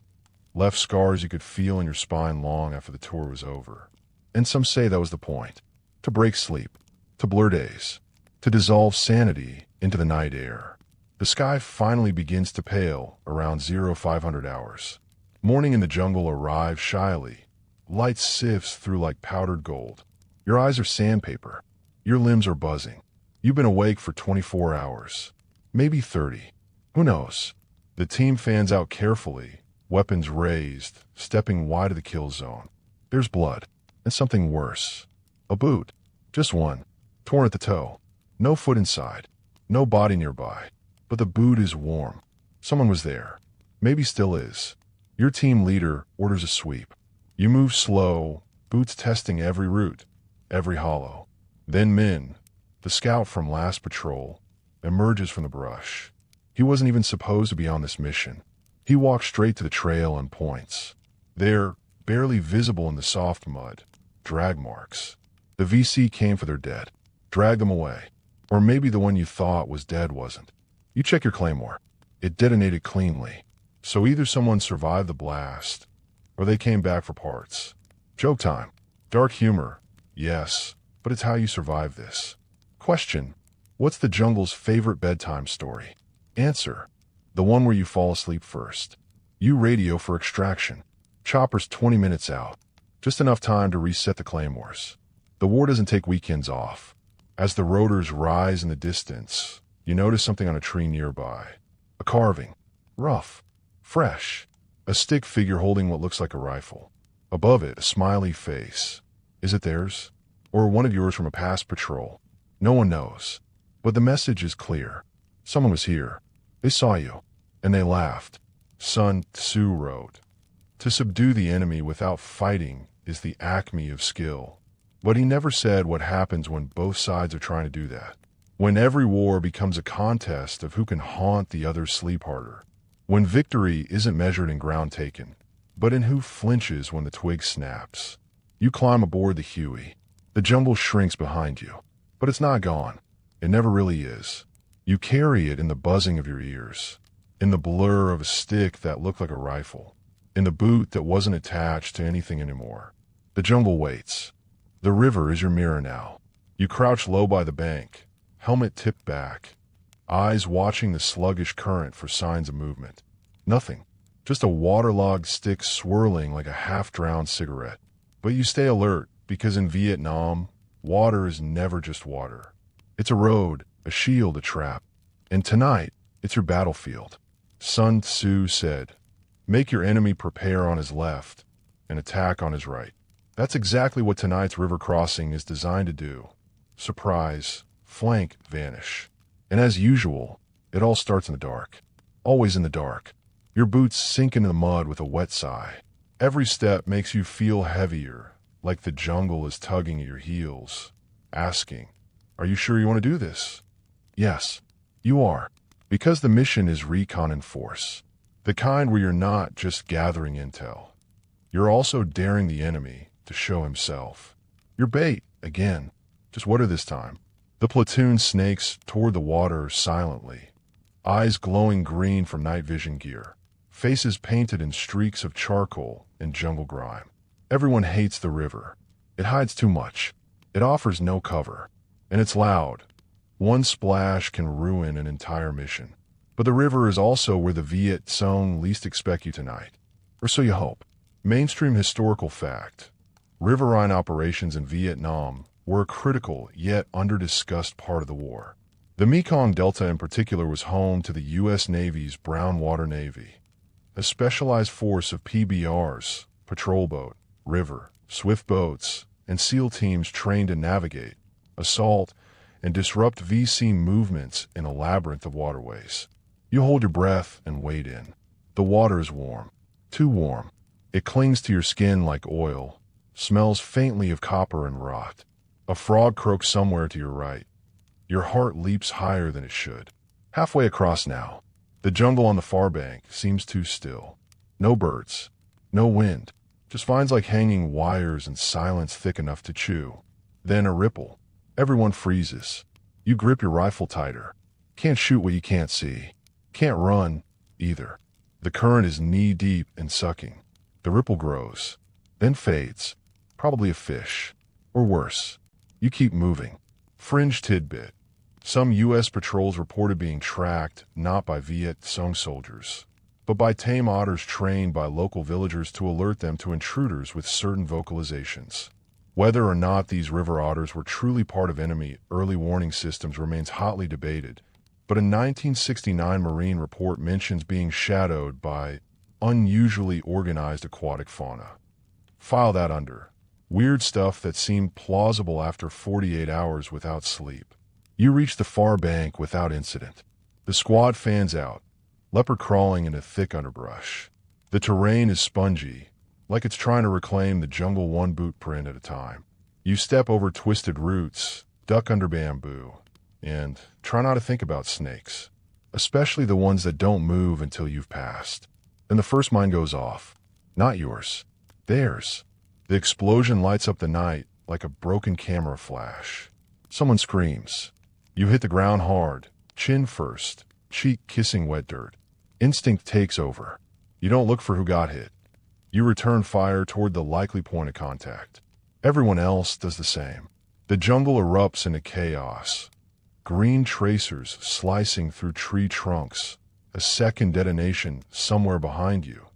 left scars you could feel in your spine long after the tour was over. And some say that was the point. To break sleep, to blur days, to dissolve sanity into the night air. The sky finally begins to pale around 0500 hours. Morning in the jungle arrives shyly. Light sifts through like powdered gold. Your eyes are sandpaper. Your limbs are buzzing. You've been awake for 24 hours. Maybe 30. Who knows? The team fans out carefully, weapons raised, stepping wide of the kill zone. There's blood, and something worse. A boot. Just one. Torn at the toe. No foot inside. No body nearby. But the boot is warm. Someone was there. Maybe still is. Your team leader orders a sweep. You move slow, boots testing every route, every hollow. Then Min, the scout from last patrol, emerges from the brush. He wasn't even supposed to be on this mission. He walks straight to the trail and points. There, barely visible in the soft mud, drag marks. The VC came for their dead. Drag them away. Or maybe the one you thought was dead wasn't. You check your claymore. It detonated cleanly. So either someone survived the blast, or they came back for parts. Joke time. Dark humor. Yes, but it's how you survive this. Question. What's the jungle's favorite bedtime story? Answer. The one where you fall asleep first. You radio for extraction. Chopper's 20 minutes out. Just enough time to reset the claymores. The war doesn't take weekends off. As the rotors rise in the distance, you notice something on a tree nearby. A carving. Rough. Fresh. A stick figure holding what looks like a rifle. Above it, a smiley face. Is it theirs? Or one of yours from a past patrol? No one knows. But the message is clear. Someone was here. They saw you. And they laughed. Sun Tzu wrote, "To subdue the enemy without fighting is the acme of skill." But he never said what happens when both sides are trying to do that. When every war becomes a contest of who can haunt the other's sleep harder. When victory isn't measured in ground taken, but in who flinches when the twig snaps. You climb aboard the Huey. The jungle shrinks behind you. But it's not gone. It never really is. You carry it in the buzzing of your ears. In the blur of a stick that looked like a rifle. In the boot that wasn't attached to anything anymore. The jungle waits. The river is your mirror now. You crouch low by the bank, helmet tipped back, eyes watching the sluggish current for signs of movement. Nothing. Just a waterlogged stick swirling like a half-drowned cigarette. But you stay alert because in Vietnam, water is never just water. It's a road, a shield, a trap. And tonight, it's your battlefield. Sun Tzu said, "Make your enemy prepare on his left and attack on his right." That's exactly what tonight's river crossing is designed to do. Surprise, flank, vanish. And as usual, it all starts in the dark. Always in the dark. Your boots sink into the mud with a wet sigh. Every step makes you feel heavier, like the jungle is tugging at your heels, asking, "Are you sure you want to do this?" Yes, you are. Because the mission is recon in force. The kind where you're not just gathering intel. You're also daring the enemy to show himself. Your bait, again. Just water this time. The platoon snakes toward the water silently. Eyes glowing green from night vision gear. Faces painted in streaks of charcoal and jungle grime. Everyone hates the river. It hides too much. It offers no cover. And it's loud. One splash can ruin an entire mission. But the river is also where the Viet Cong least expect you tonight. Or so you hope. Mainstream historical fact. Riverine operations in Vietnam were a critical yet under-discussed part of the war. The Mekong Delta in particular was home to the U.S. Navy's Brown Water Navy, a specialized force of PBRs, patrol boat, river, swift boats, and SEAL teams trained to navigate, assault, and disrupt VC movements in a labyrinth of waterways. You hold your breath and wade in. The water is warm, too warm. It clings to your skin like oil, smells faintly of copper and rot. A frog croaks somewhere to your right. Your heart leaps higher than it should. Halfway across now, the jungle on the far bank seems too still. No birds, no wind, just vines like hanging wires and silence thick enough to chew. Then a ripple. Everyone freezes. You grip your rifle tighter. Can't shoot what you can't see. Can't run, either. The current is knee-deep and sucking. The ripple grows, then fades. Probably a fish. Or worse. You keep moving. Fringe tidbit. Some U.S. patrols reported being tracked not by Viet Cong soldiers, but by tame otters trained by local villagers to alert them to intruders with certain vocalizations. Whether or not these river otters were truly part of enemy early warning systems remains hotly debated, but a 1969 Marine report mentions being shadowed by unusually organized aquatic fauna. File that under. Weird stuff that seemed plausible after 48 hours without sleep. You reach the far bank without incident. The squad fans out. leopard crawling into thick underbrush. The terrain is spongy, like it's trying to reclaim the jungle one boot print at a time. You step over twisted roots, duck under bamboo, and try not to think about snakes, especially the ones that don't move until you've passed. Then the first mine goes off. Not yours. Theirs. The explosion lights up the night like a broken camera flash. Someone screams. You hit the ground hard, chin first, cheek kissing wet dirt. Instinct takes over. You don't look for who got hit. You return fire toward the likely point of contact. Everyone else does the same. The jungle erupts into chaos. Green tracers slicing through tree trunks. A second detonation somewhere behind you.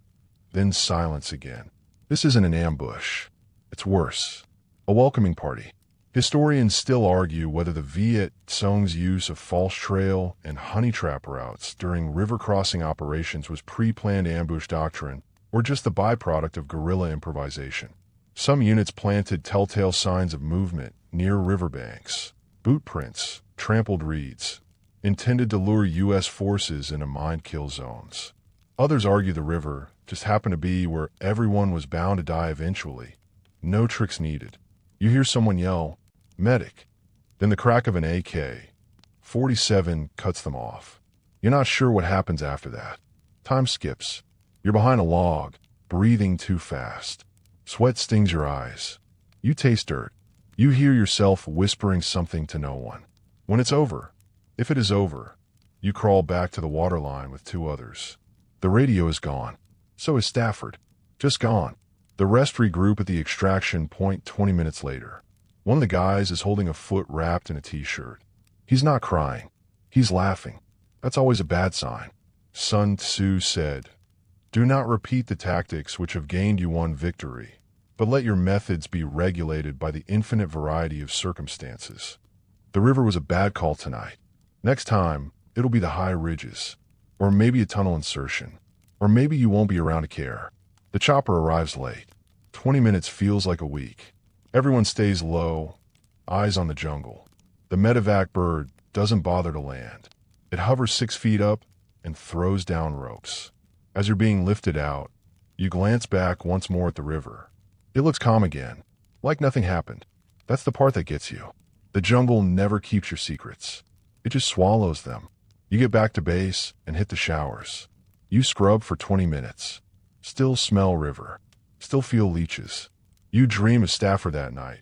Then silence again. This isn't an ambush. It's worse. A welcoming party. Historians still argue whether the Viet Cong's use of false trail and honey trap routes during river crossing operations was pre-planned ambush doctrine or just the byproduct of guerrilla improvisation. Some units planted telltale signs of movement near riverbanks, boot prints, trampled reeds, intended to lure U.S. forces into mine kill zones. Others argue the river just happened to be where everyone was bound to die eventually. No tricks needed. You hear someone yell, "Medic." Then the crack of an AK-47 cuts them off. You're not sure what happens after that. Time skips. You're behind a log, breathing too fast. Sweat stings your eyes. You taste dirt. You hear yourself whispering something to no one. When it's over, if it is over, you crawl back to the waterline with two others. The radio is gone. So is Stafford. Just gone. The rest regroup at the extraction point 20 minutes later. One of the guys is holding a foot wrapped in a t-shirt. He's not crying. He's laughing. That's always a bad sign. Sun Tzu said, "Do not repeat the tactics which have gained you one victory, but let your methods be regulated by the infinite variety of circumstances." The river was a bad call tonight. Next time, it'll be the high ridges, or maybe a tunnel insertion, or maybe you won't be around to care. The chopper arrives late. 20 minutes feels like a week. Everyone stays low, eyes on the jungle. The medevac bird doesn't bother to land. It hovers 6 feet up and throws down ropes. As you're being lifted out, you glance back once more at the river. It looks calm again, like nothing happened. That's the part that gets you. The jungle never keeps your secrets. It just swallows them. You get back to base and hit the showers. You scrub for 20 minutes. Still smell river. Still feel leeches. You dream of Stafford that night.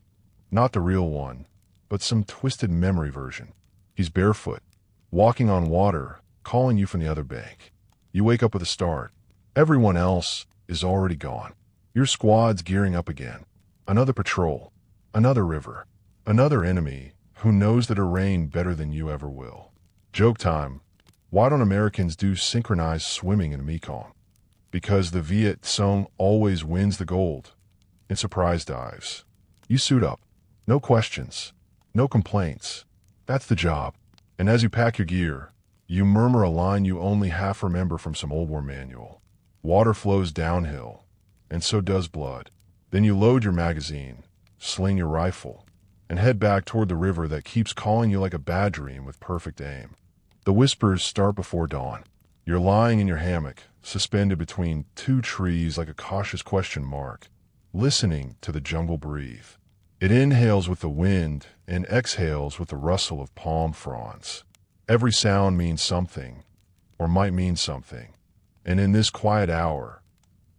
Not the real one, but some twisted memory version. He's barefoot, walking on water, calling you from the other bank. You wake up with a start. Everyone else is already gone. Your squad's gearing up again. Another patrol. Another river. Another enemy who knows the terrain better than you ever will. Joke time. Why don't Americans do synchronized swimming in the Mekong? Because the Viet Cong always wins the gold in surprise dives. You suit up. No questions. No complaints. That's the job. And as you pack your gear, you murmur a line you only half remember from some old war manual. Water flows downhill, and so does blood. Then you load your magazine, sling your rifle, and head back toward the river that keeps calling you like a bad dream with perfect aim. The whispers start before dawn. You're lying in your hammock, suspended between two trees like a cautious question mark, listening to the jungle breathe. It inhales with the wind and exhales with the rustle of palm fronds. Every sound means something, or might mean something. And in this quiet hour,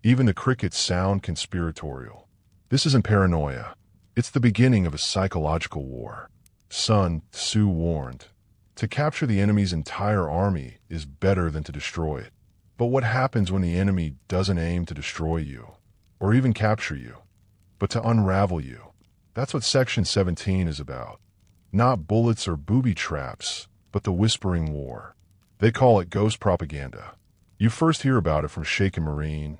even the crickets sound conspiratorial. This isn't paranoia. It's the beginning of a psychological war. Sun Tzu warned, to capture the enemy's entire army is better than to destroy it. But what happens when the enemy doesn't aim to destroy you, or even capture you, but to unravel you? That's what Section 17 is about. Not bullets or booby traps, but the whispering war. They call it ghost propaganda. You first hear about it from Shaken Marine,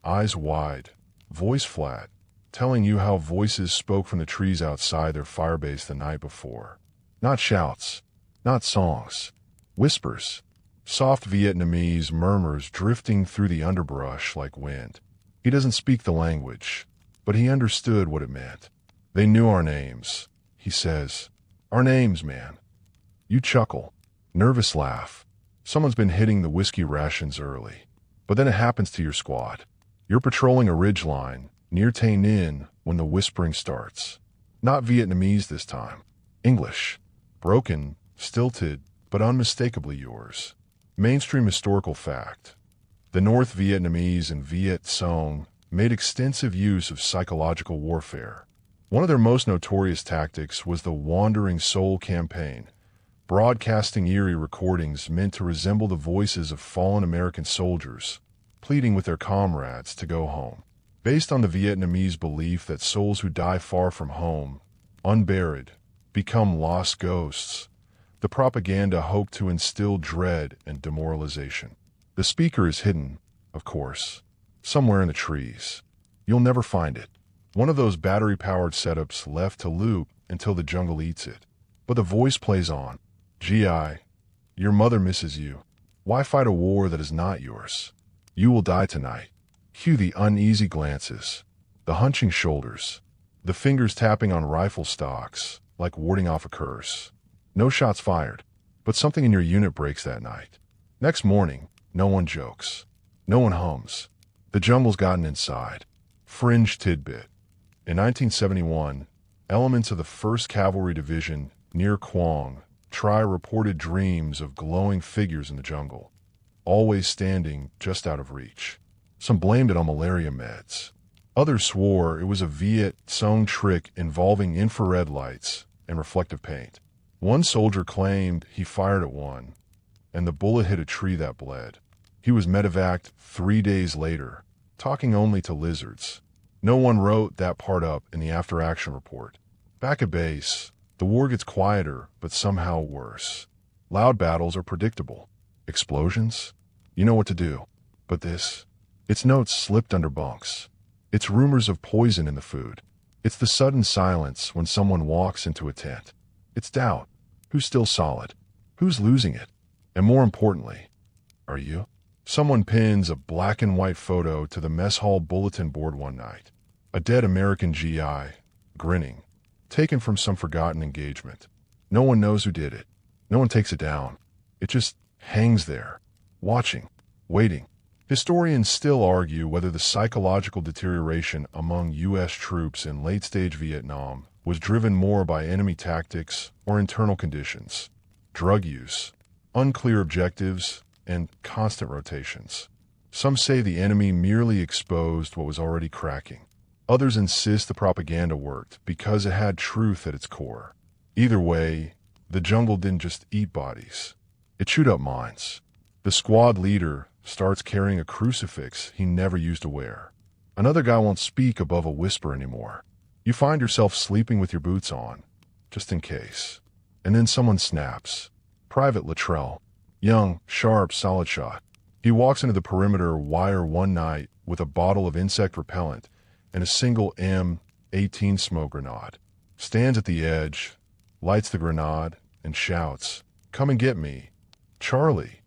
eyes wide, voice flat, telling you how voices spoke from the trees outside their firebase the night before. Not shouts, not songs, whispers, soft Vietnamese murmurs drifting through the underbrush like wind. He doesn't speak the language, but he understood what it meant. They knew our names, he says. Our names, man. You chuckle, nervous laugh, Someone's been hitting the whiskey rations early. But then it happens to your squad. You're patrolling a ridgeline near Tay Ninh when the whispering starts. Not Vietnamese this time. English. Broken, stilted, but unmistakably yours. Mainstream historical fact. The North Vietnamese and Viet Cong made extensive use of psychological warfare. One of their most notorious tactics was the Wandering Soul campaign, broadcasting eerie recordings meant to resemble the voices of fallen American soldiers, pleading with their comrades to go home. Based on the Vietnamese belief that souls who die far from home, unburied, become lost ghosts, the propaganda hoped to instill dread and demoralization. The speaker is hidden, of course, somewhere in the trees. You'll never find it. One of those battery-powered setups left to loop until the jungle eats it. But the voice plays on. GI, your mother misses you. Why fight a war that is not yours? You will die tonight. Cue the uneasy glances, the hunching shoulders, the fingers tapping on rifle stocks, like warding off a curse. No shots fired, but something in your unit breaks that night. Next morning, no one jokes. No one hums. The jungle's gotten inside. Fringe tidbit. In 1971, elements of the 1st Cavalry Division near Quang Tri reported dreams of glowing figures in the jungle, always standing just out of reach. Some blamed it on malaria meds. Others swore it was a Viet Cong trick involving infrared lights and reflective paint. One soldier claimed he fired at one, and the bullet hit a tree that bled. He was medevaced 3 days later, talking only to lizards. No one wrote that part up in the after-action report. Back at base, the war gets quieter, but somehow worse. Loud battles are predictable. Explosions? You know what to do. But this? It's notes slipped under bunks. It's rumors of poison in the food. It's the sudden silence when someone walks into a tent. It's doubt. Who's still solid? Who's losing it? And more importantly, are you? Someone pins a black and white photo to the mess hall bulletin board one night. A dead American GI, grinning, taken from some forgotten engagement. No one knows who did it. No one takes it down. It just hangs there, watching, waiting. Historians still argue whether the psychological deterioration among U.S. troops in late-stage Vietnam was driven more by enemy tactics or internal conditions. Drug use, unclear objectives, and constant rotations. Some say the enemy merely exposed what was already cracking. Others insist the propaganda worked because it had truth at its core. Either way, the jungle didn't just eat bodies. It chewed up minds. The squad leader starts carrying a crucifix he never used to wear. Another guy won't speak above a whisper anymore. You find yourself sleeping with your boots on, just in case. And then someone snaps. Private Luttrell. Young, sharp, solid shot. He walks into the perimeter wire one night with a bottle of insect repellent and a single M18 smoke grenade. Stands at the edge, lights the grenade, and shouts, "Come and get me, Charlie."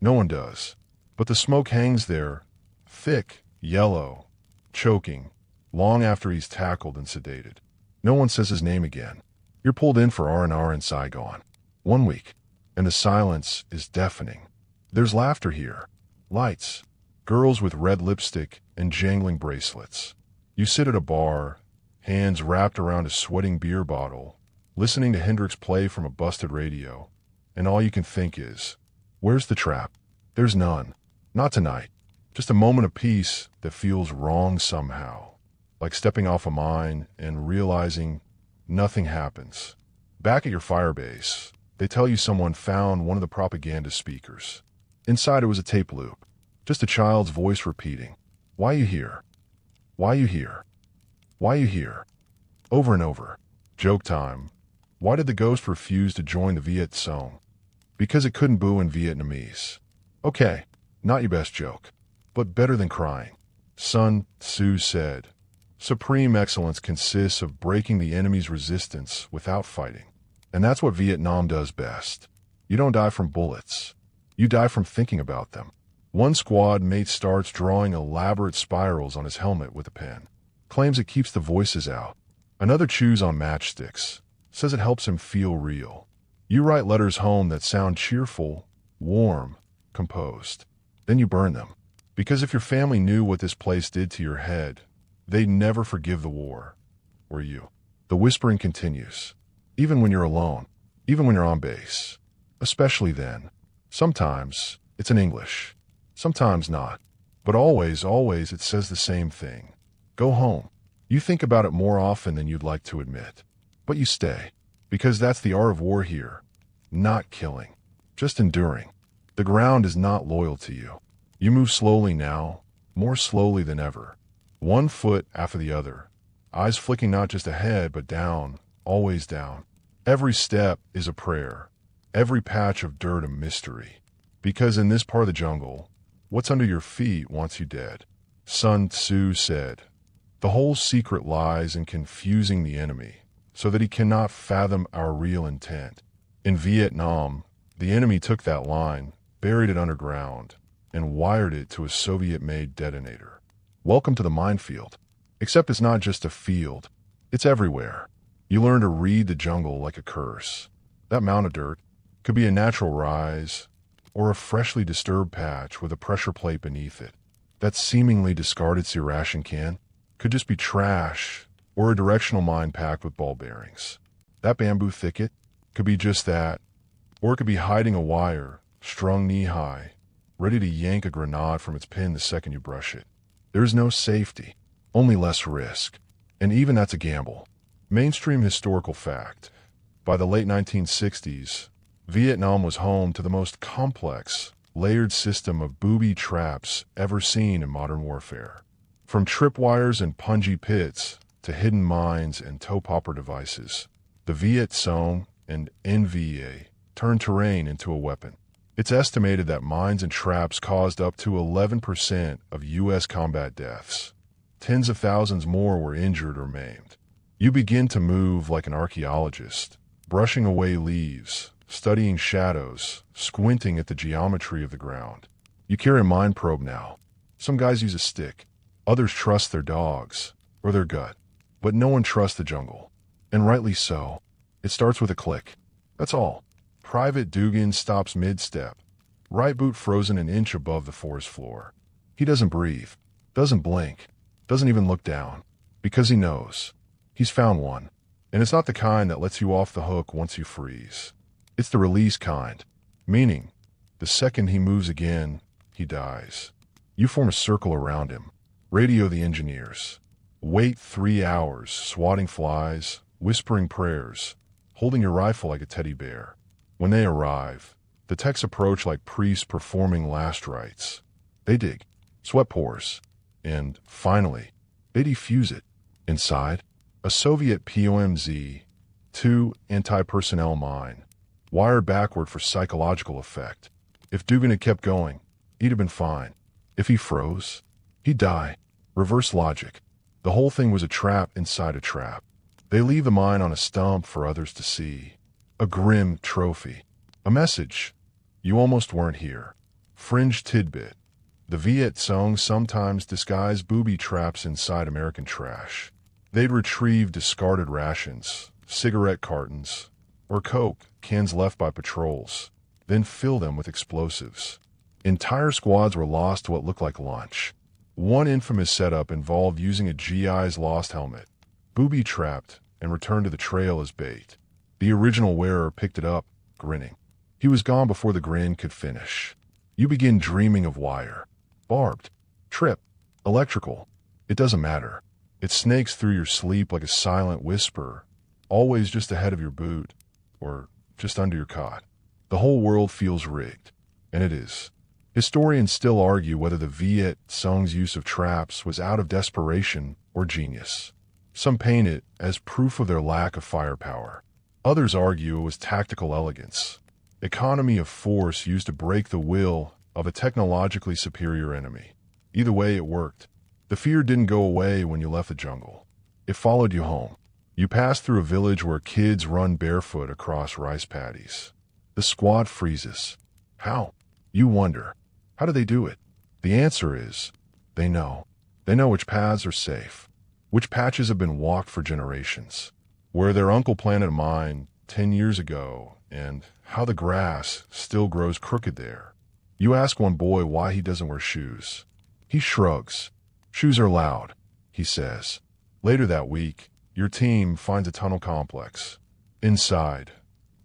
No one does. But the smoke hangs there, thick, yellow, choking, long after he's tackled and sedated. No one says his name again. You're pulled in for R&R in Saigon. 1 week. And the silence is deafening. There's laughter here. Lights. Girls with red lipstick and jangling bracelets. You sit at a bar, hands wrapped around a sweating beer bottle, listening to Hendrix play from a busted radio, and all you can think is, where's the trap? There's none. Not tonight. Just a moment of peace that feels wrong somehow. Like stepping off a mine and realizing nothing happens. Back at your firebase, they tell you someone found one of the propaganda speakers. Inside it was a tape loop. Just a child's voice repeating, "Why you here? Why you here? Why you here?" Over and over. Joke time. Why did the ghost refuse to join the Viet Cong? Because it couldn't boo in Vietnamese. Okay, not your best joke, but better than crying. Sun Tzu said, "Supreme excellence consists of breaking the enemy's resistance without fighting." And that's what Vietnam does best. You don't die from bullets. You die from thinking about them. One squad mate starts drawing elaborate spirals on his helmet with a pen. Claims it keeps the voices out. Another chews on matchsticks. Says it helps him feel real. You write letters home that sound cheerful, warm, composed. Then you burn them. Because if your family knew what this place did to your head, they'd never forgive the war. Or you. The whispering continues. Even when you're alone. Even when you're on base. Especially then. Sometimes it's in English. Sometimes not. But always, always it says the same thing. Go home. You think about it more often than you'd like to admit. But you stay. Because that's the art of war here. Not killing. Just enduring. The ground is not loyal to you. You move slowly now, more slowly than ever. One foot after the other. Eyes flicking not just ahead, but down, always down. Every step is a prayer. Every patch of dirt a mystery. Because in this part of the jungle, what's under your feet wants you dead. Sun Tzu said, the whole secret lies in confusing the enemy, so that he cannot fathom our real intent. In Vietnam, the enemy took that line, buried it underground, and wired it to a Soviet-made detonator. Welcome to the minefield. Except it's not just a field. It's everywhere. You learn to read the jungle like a curse. That mound of dirt could be a natural rise, or a freshly disturbed patch with a pressure plate beneath it. That seemingly discarded ration can could just be trash, or a directional mine packed with ball bearings. That bamboo thicket could be just that, or it could be hiding a wire, strung knee-high, ready to yank a grenade from its pin the second you brush it. There's no safety, only less risk. And even that's a gamble. Mainstream historical fact. By the late 1960s, Vietnam was home to the most complex, layered system of booby traps ever seen in modern warfare. From tripwires and punji pits to hidden mines and toe-popper devices, the Viet Cong and NVA turned terrain into a weapon. It's estimated that mines and traps caused up to 11% of U.S. combat deaths. Tens of thousands more were injured or maimed. You begin to move like an archaeologist, brushing away leaves, studying shadows, squinting at the geometry of the ground. You carry a mine probe now. Some guys use a stick. Others trust their dogs, or their gut. But no one trusts the jungle. And rightly so. It starts with a click. That's all. Private Dugan stops mid-step, right boot frozen an inch above the forest floor. He doesn't breathe, doesn't blink, doesn't even look down, because he knows. He's found one, and it's not the kind that lets you off the hook once you freeze. It's the release kind, meaning, the second he moves again, he dies. You form a circle around him, radio the engineers. Wait 3 hours, swatting flies, whispering prayers, holding your rifle like a teddy bear. When they arrive, the techs approach like priests performing last rites. They dig, sweat pours, and, finally, they defuse it. Inside, a Soviet POMZ-2 anti-personnel mine, wired backward for psychological effect. If Dugan had kept going, he'd have been fine. If he froze, he'd die. Reverse logic. The whole thing was a trap inside a trap. They leave the mine on a stump for others to see. A grim trophy. A message. You almost weren't here. Fringe tidbit. The Viet Cong sometimes disguise booby traps inside American trash. They'd retrieve discarded rations, cigarette cartons, or Coke cans left by patrols, then fill them with explosives. Entire squads were lost to what looked like lunch. One infamous setup involved using a GI's lost helmet, booby-trapped, and returned to the trail as bait. The original wearer picked it up, grinning. He was gone before the grin could finish. You begin dreaming of wire. Barbed. Trip. Electrical. It doesn't matter. It snakes through your sleep like a silent whisper, always just ahead of your boot, or just under your cot. The whole world feels rigged, and it is. Historians still argue whether the Viet Cong's use of traps was out of desperation or genius. Some paint it as proof of their lack of firepower. Others argue it was tactical elegance, economy of force used to break the will of a technologically superior enemy. Either way, it worked. The fear didn't go away when you left the jungle. It followed you home. You passed through a village where kids run barefoot across rice paddies. The squad freezes. How? You wonder. How do they do it? The answer is, they know. They know which paths are safe, which patches have been walked for generations. Where their uncle planted a mine, 10 years ago and how the grass still grows crooked there. You ask one boy why he doesn't wear shoes. He shrugs. Shoes are loud, he says. Later that week, your team finds a tunnel complex. Inside,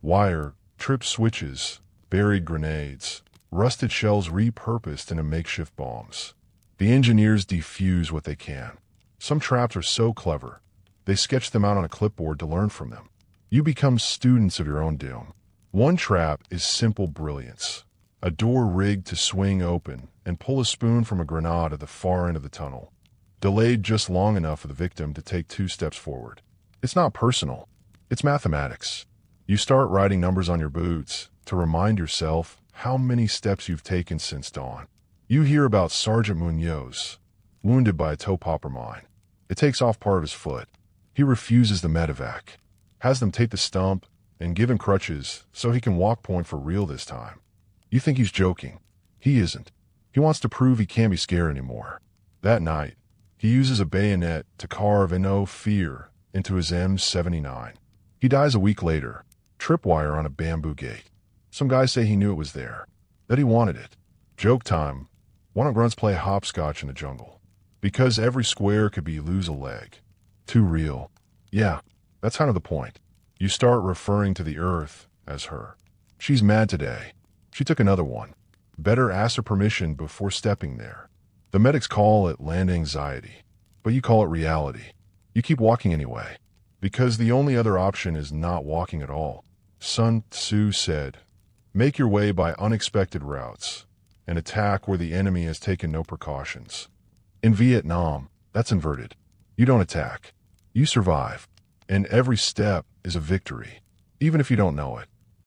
wire, tripped switches, buried grenades, rusted shells repurposed into makeshift bombs. The engineers defuse what they can. Some traps are so clever, they sketch them out on a clipboard to learn from them. You become students of your own doom. One trap is simple brilliance. A door rigged to swing open and pull a spoon from a grenade at the far end of the tunnel, delayed just long enough for the victim to take 2 steps forward. It's not personal. It's mathematics. You start writing numbers on your boots to remind yourself how many steps you've taken since dawn. You hear about Sergeant Munoz, wounded by a toe popper mine. It takes off part of his foot. He refuses the medevac, has them take the stump and give him crutches so he can walk point for real this time. You think he's joking. He isn't. He wants to prove he can't be scared anymore. That night, he uses a bayonet to carve no fear into his M79. He dies a week later, tripwire on a bamboo gate. Some guys say he knew it was there, that he wanted it. Joke time. Why don't grunts play hopscotch in the jungle? Because every square could be lose a leg. Too real. Yeah, that's kind of the point. You start referring to the earth as her. She's mad today. She took another one. Better ask her permission before stepping there. The medics call it land anxiety, but you call it reality. You keep walking anyway, because the only other option is not walking at all. Sun Tzu said, "Make your way by unexpected routes, and attack where the enemy has taken no precautions." In Vietnam, that's inverted. You don't attack. You survive, and every step is a victory, even if you don't know it.